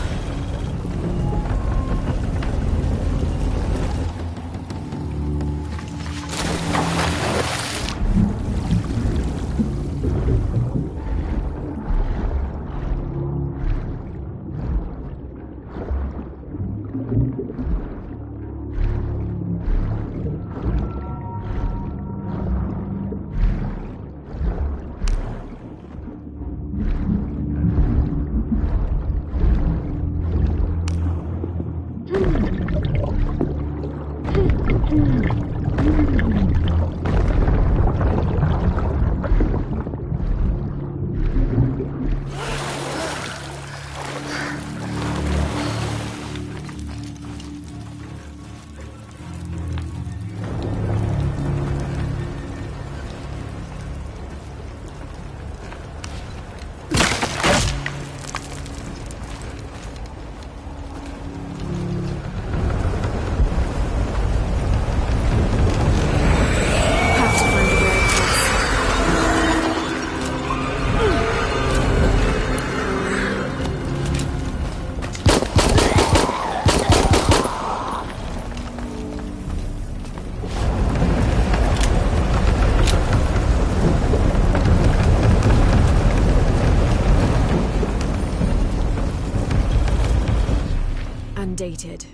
Undated.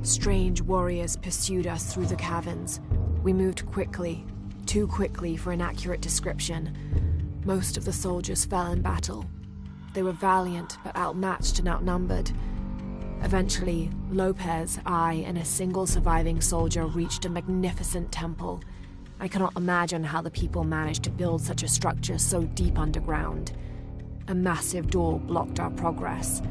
Strange warriors pursued us through the caverns. We moved quickly, too quickly for an accurate description. Most of the soldiers fell in battle. They were valiant, but outmatched and outnumbered. Eventually, Lopez, I, and a single surviving soldier reached a magnificent temple. I cannot imagine how the people managed to build such a structure so deep underground. A massive door blocked our progress.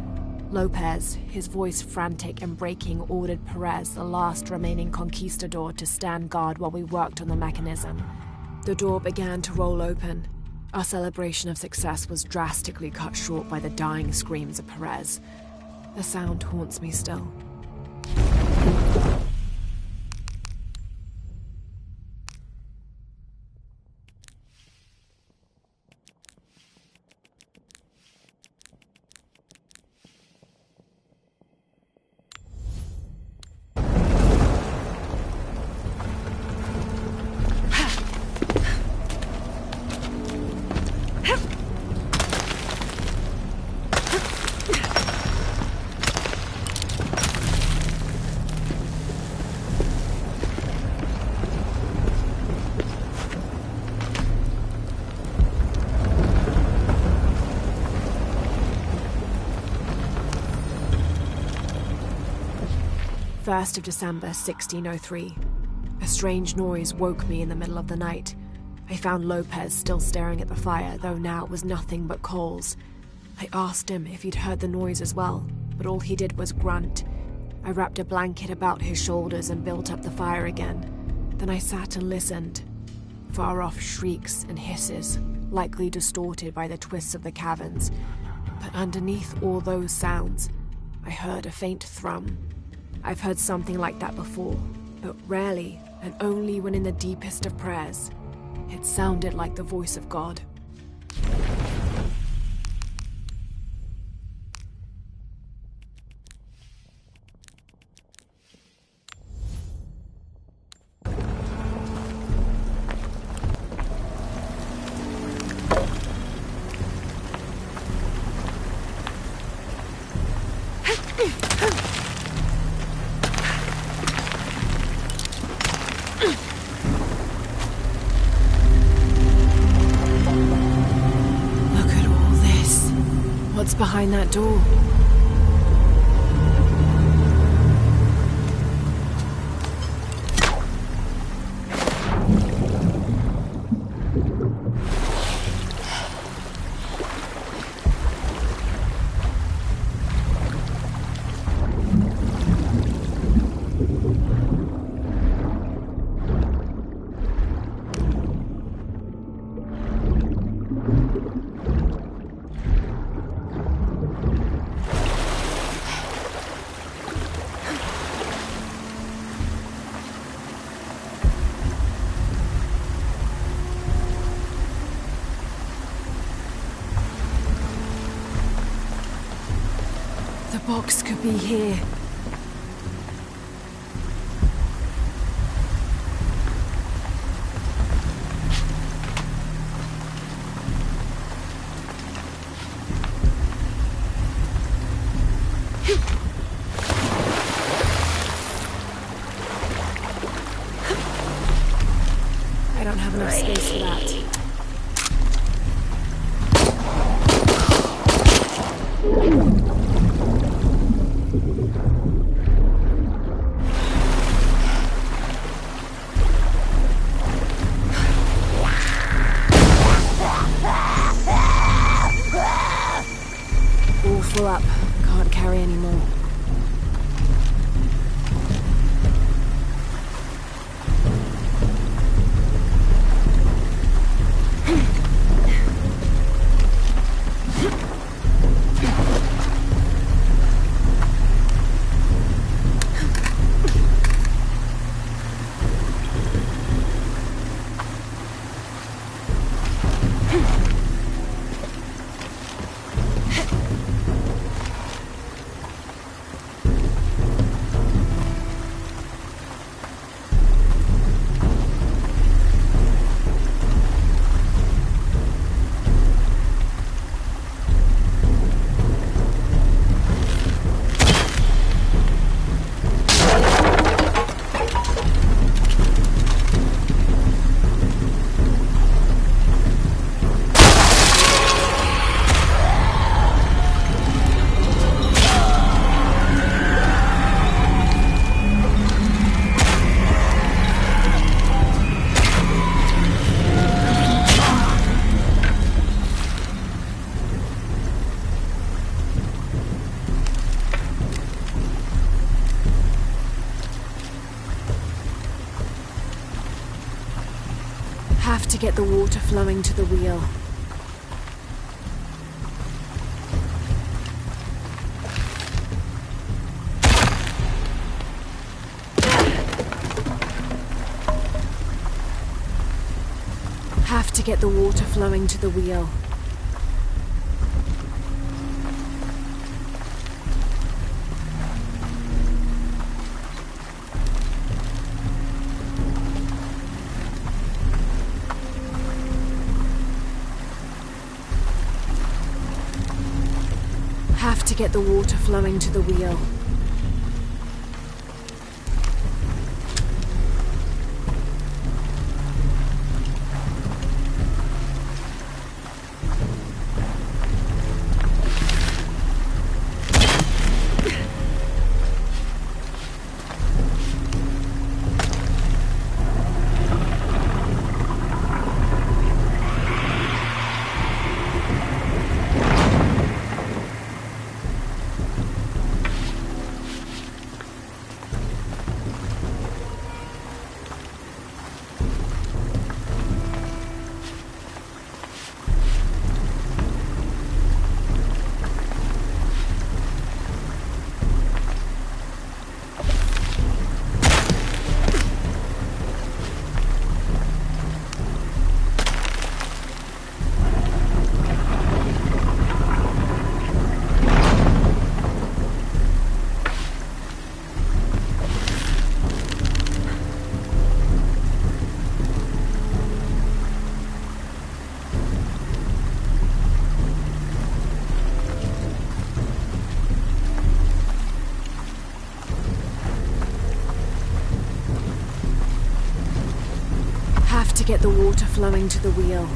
Lopez, his voice frantic and breaking, ordered Perez, the last remaining conquistador, to stand guard while we worked on the mechanism. The door began to roll open. Our celebration of success was drastically cut short by the dying screams of Perez. The sound haunts me still. 1st of December, 1603. A strange noise woke me in the middle of the night. I found Lopez still staring at the fire, though now it was nothing but coals. I asked him if he'd heard the noise as well, but all he did was grunt. I wrapped a blanket about his shoulders and built up the fire again. Then I sat and listened. Far-off shrieks and hisses, likely distorted by the twists of the caverns. But underneath all those sounds, I heard a faint thrum. I've heard something like that before, but rarely, and only when in the deepest of prayers. It sounded like the voice of God. What's behind that door? The box could be here. I don't have enough space for that. All full up. Can't carry any more. Have to get the water flowing to the wheel. Have to get the water flowing to the wheel. Have to get the water flowing to the wheel. get the water flowing to the wheel.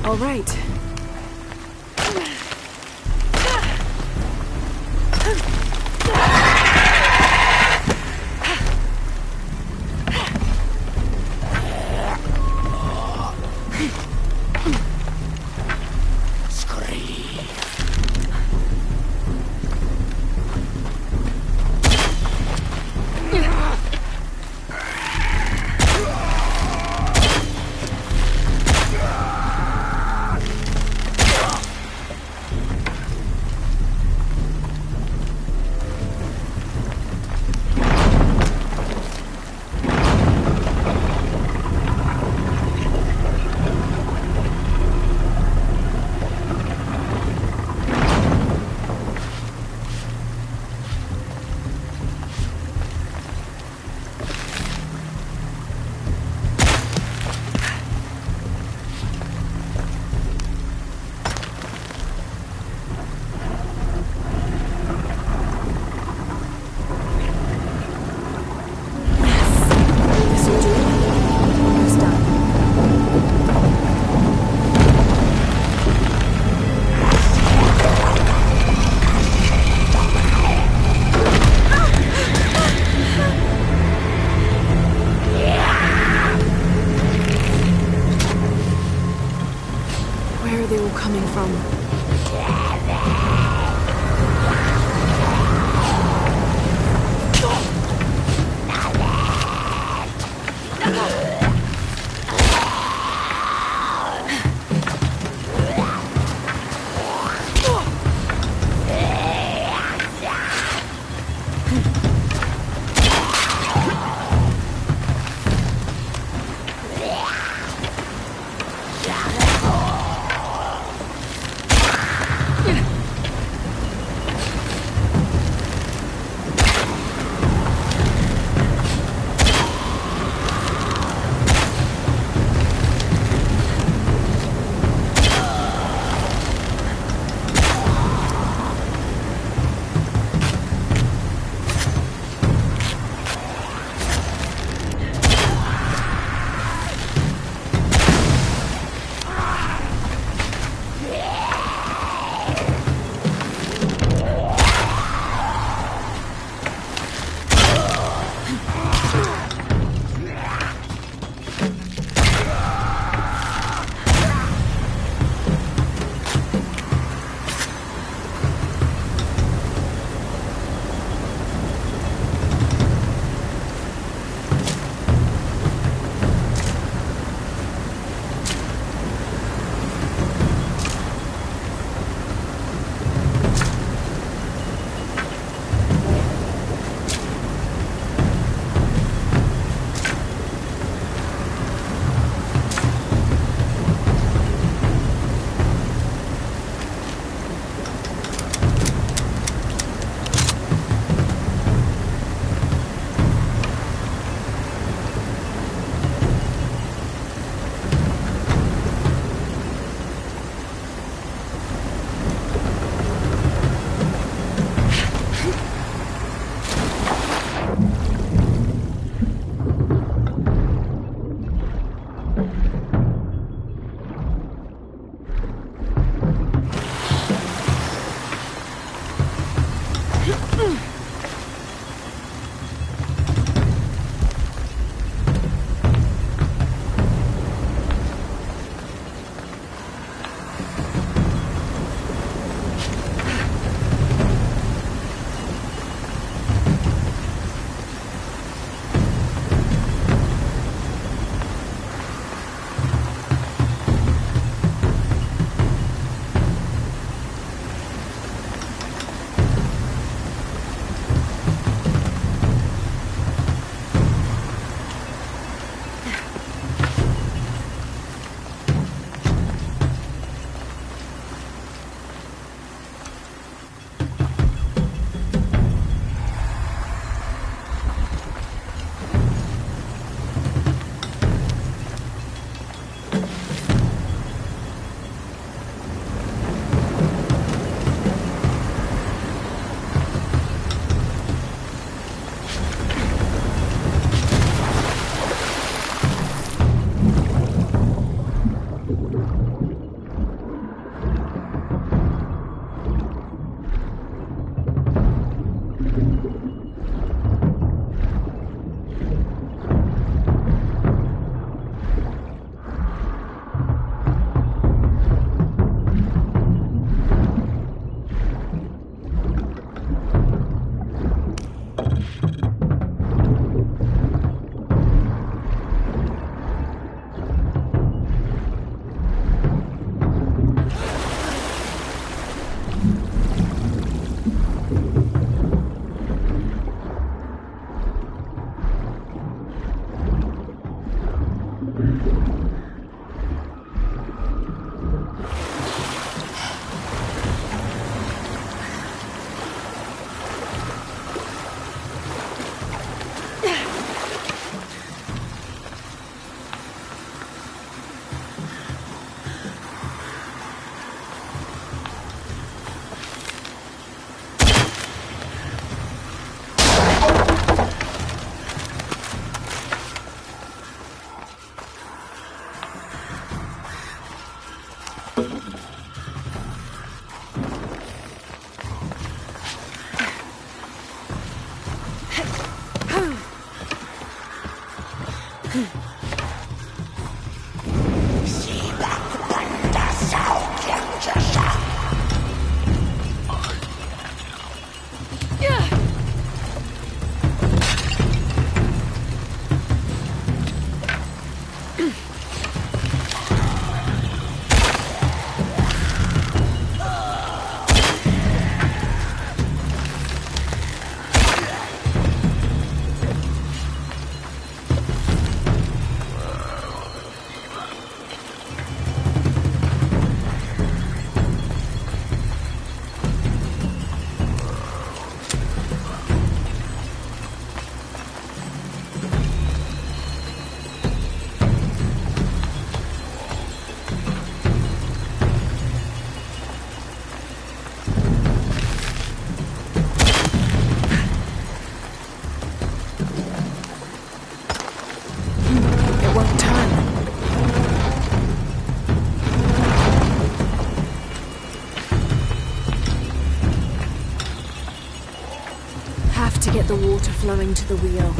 All right. Where are they all coming from? Get the water flowing to the wheel.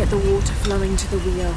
the water flowing to the wheel.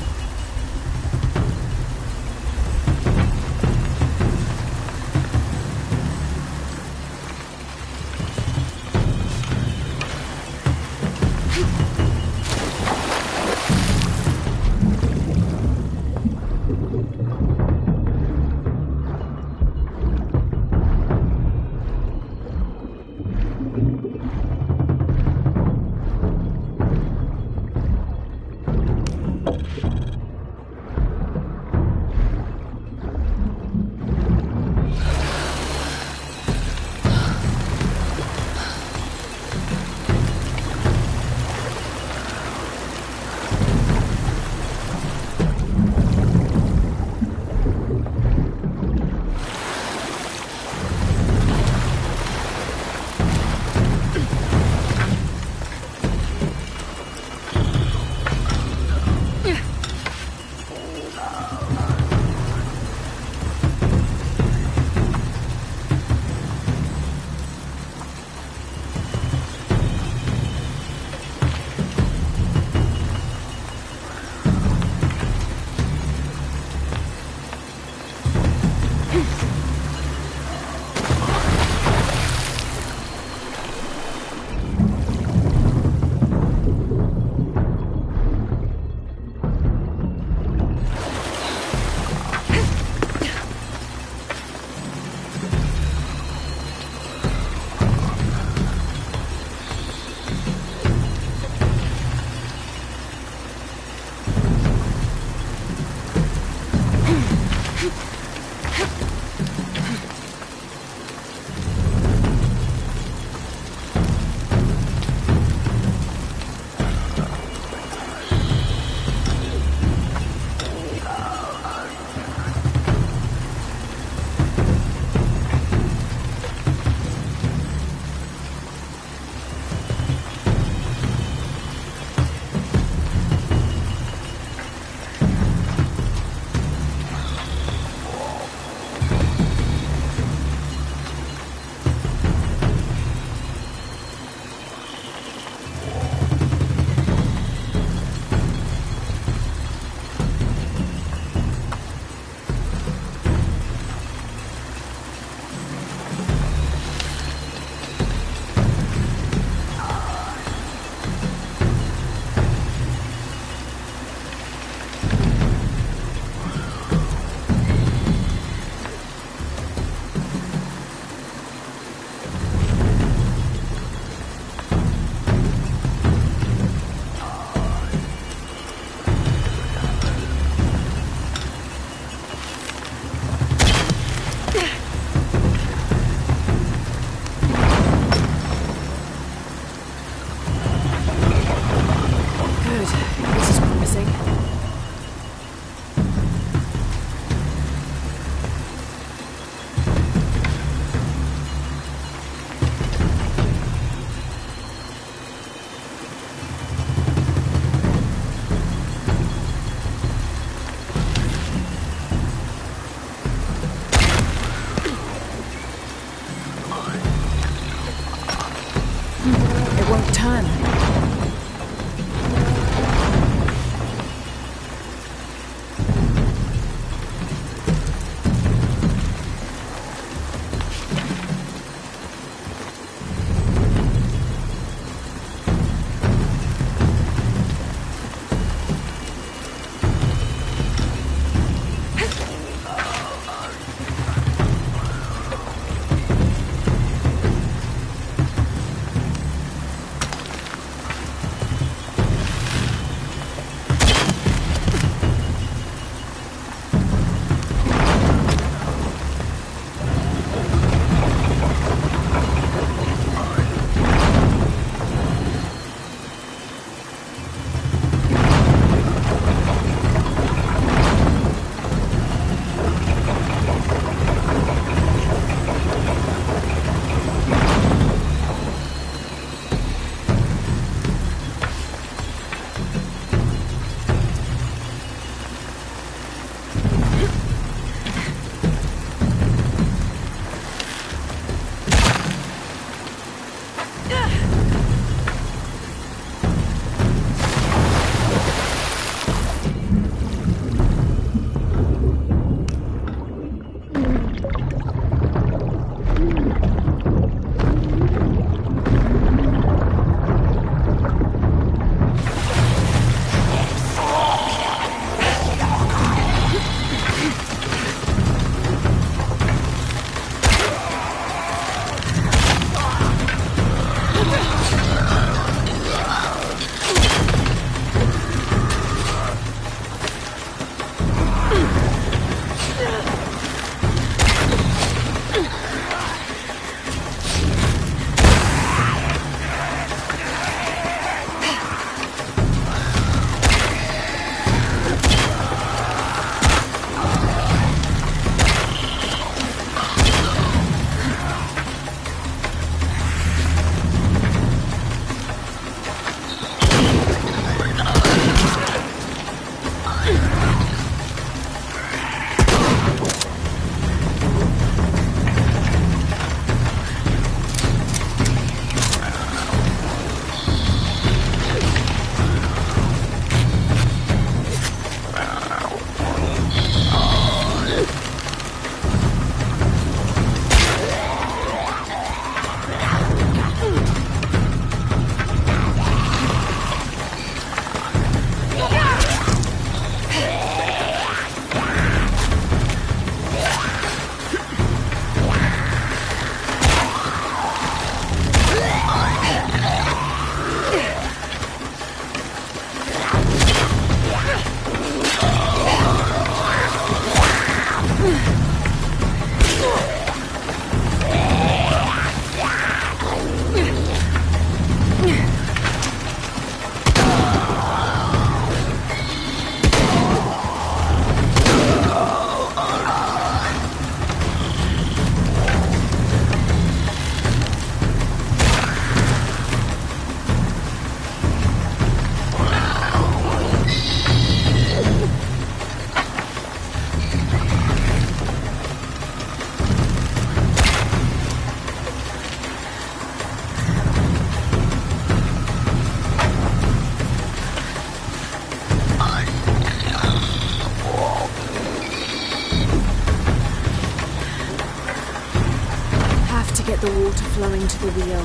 get the water flowing to the wheel.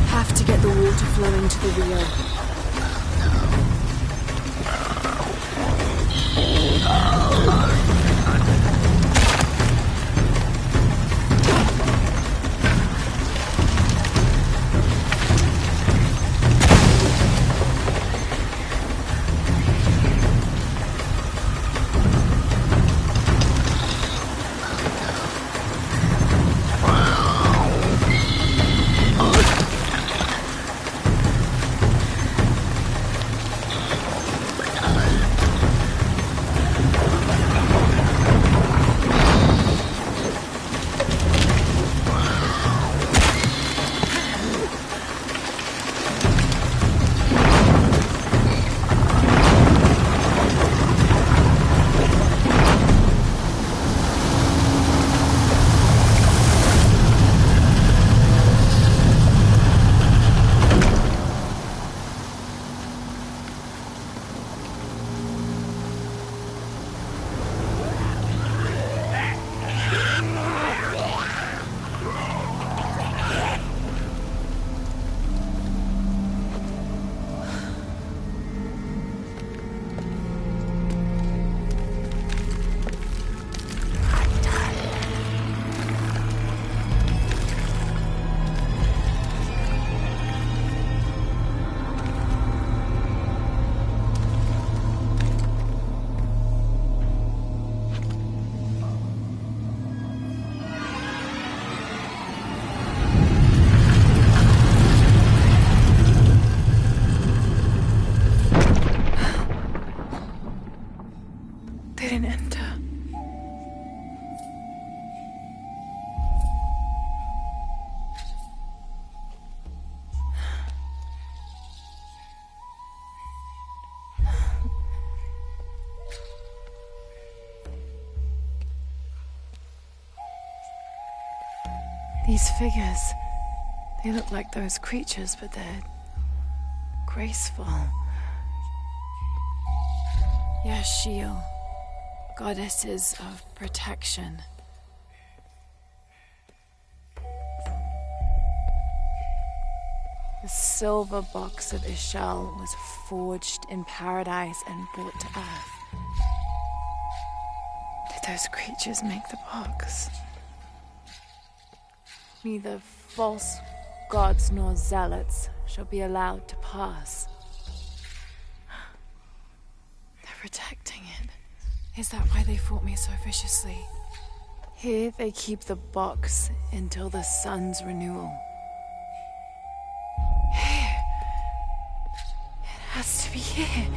Have to get the water flowing to the wheel. They didn't enter. These figures, they look like those creatures, but they're graceful. Yashil, goddesses of protection. The silver box of Ishal was forged in paradise and brought to earth. Did those creatures make the box? Neither false gods nor zealots shall be allowed to pass. They're protecting it. Is that why they fought me so viciously? Here they keep the box until the sun's renewal. Here. It has to be here.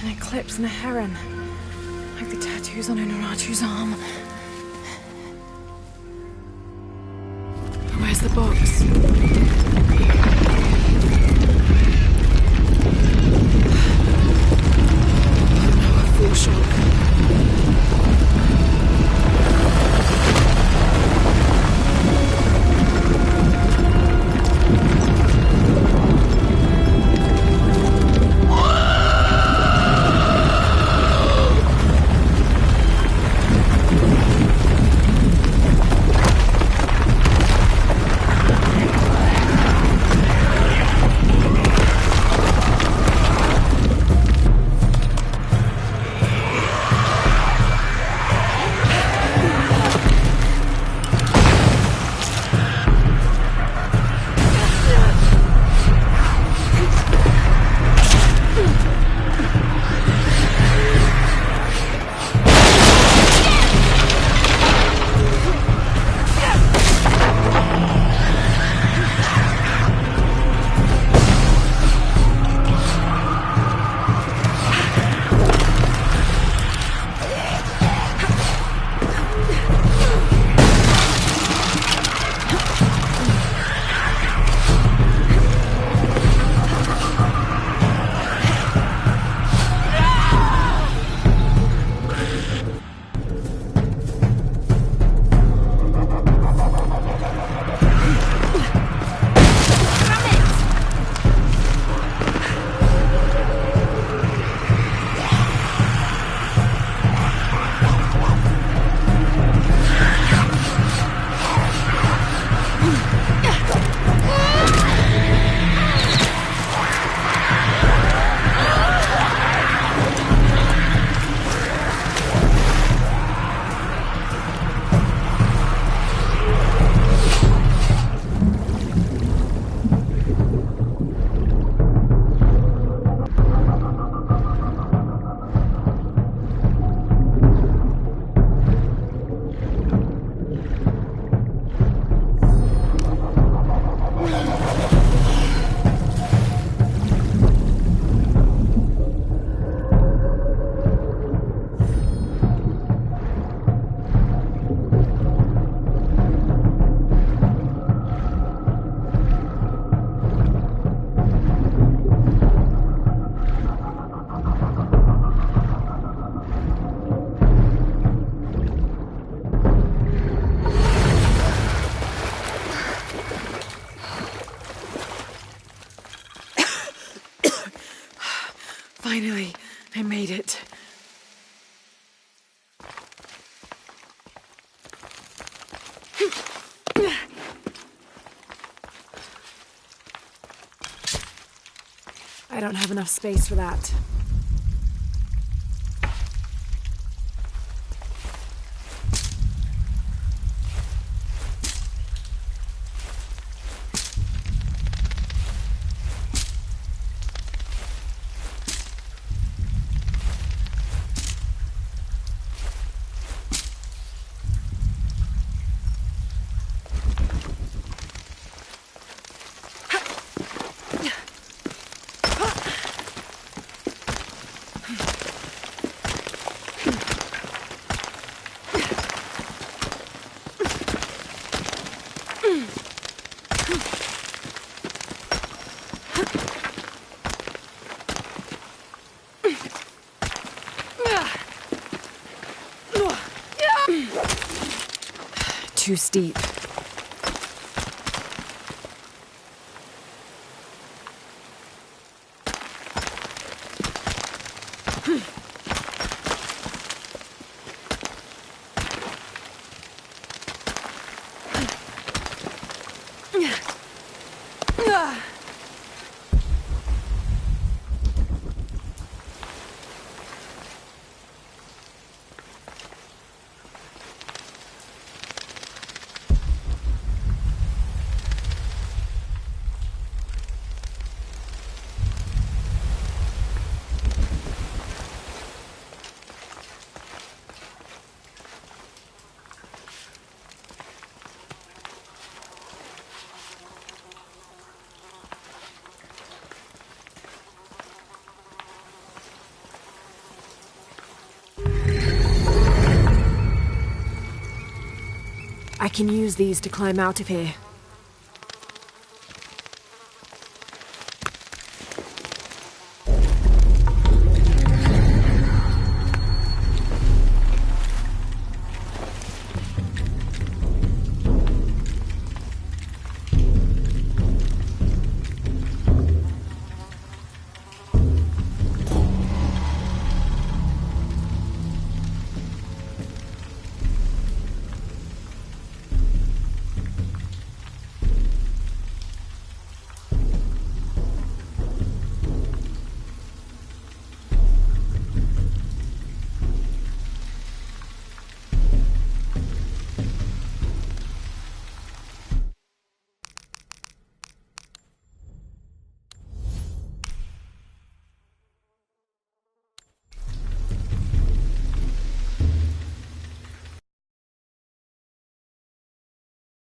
An eclipse and a heron. Like the tattoos on Unuratu's arm. Where's the box? Oh no, a foreshock. I made it. I don't have enough space for that. Too steep. I can use these to climb out of here.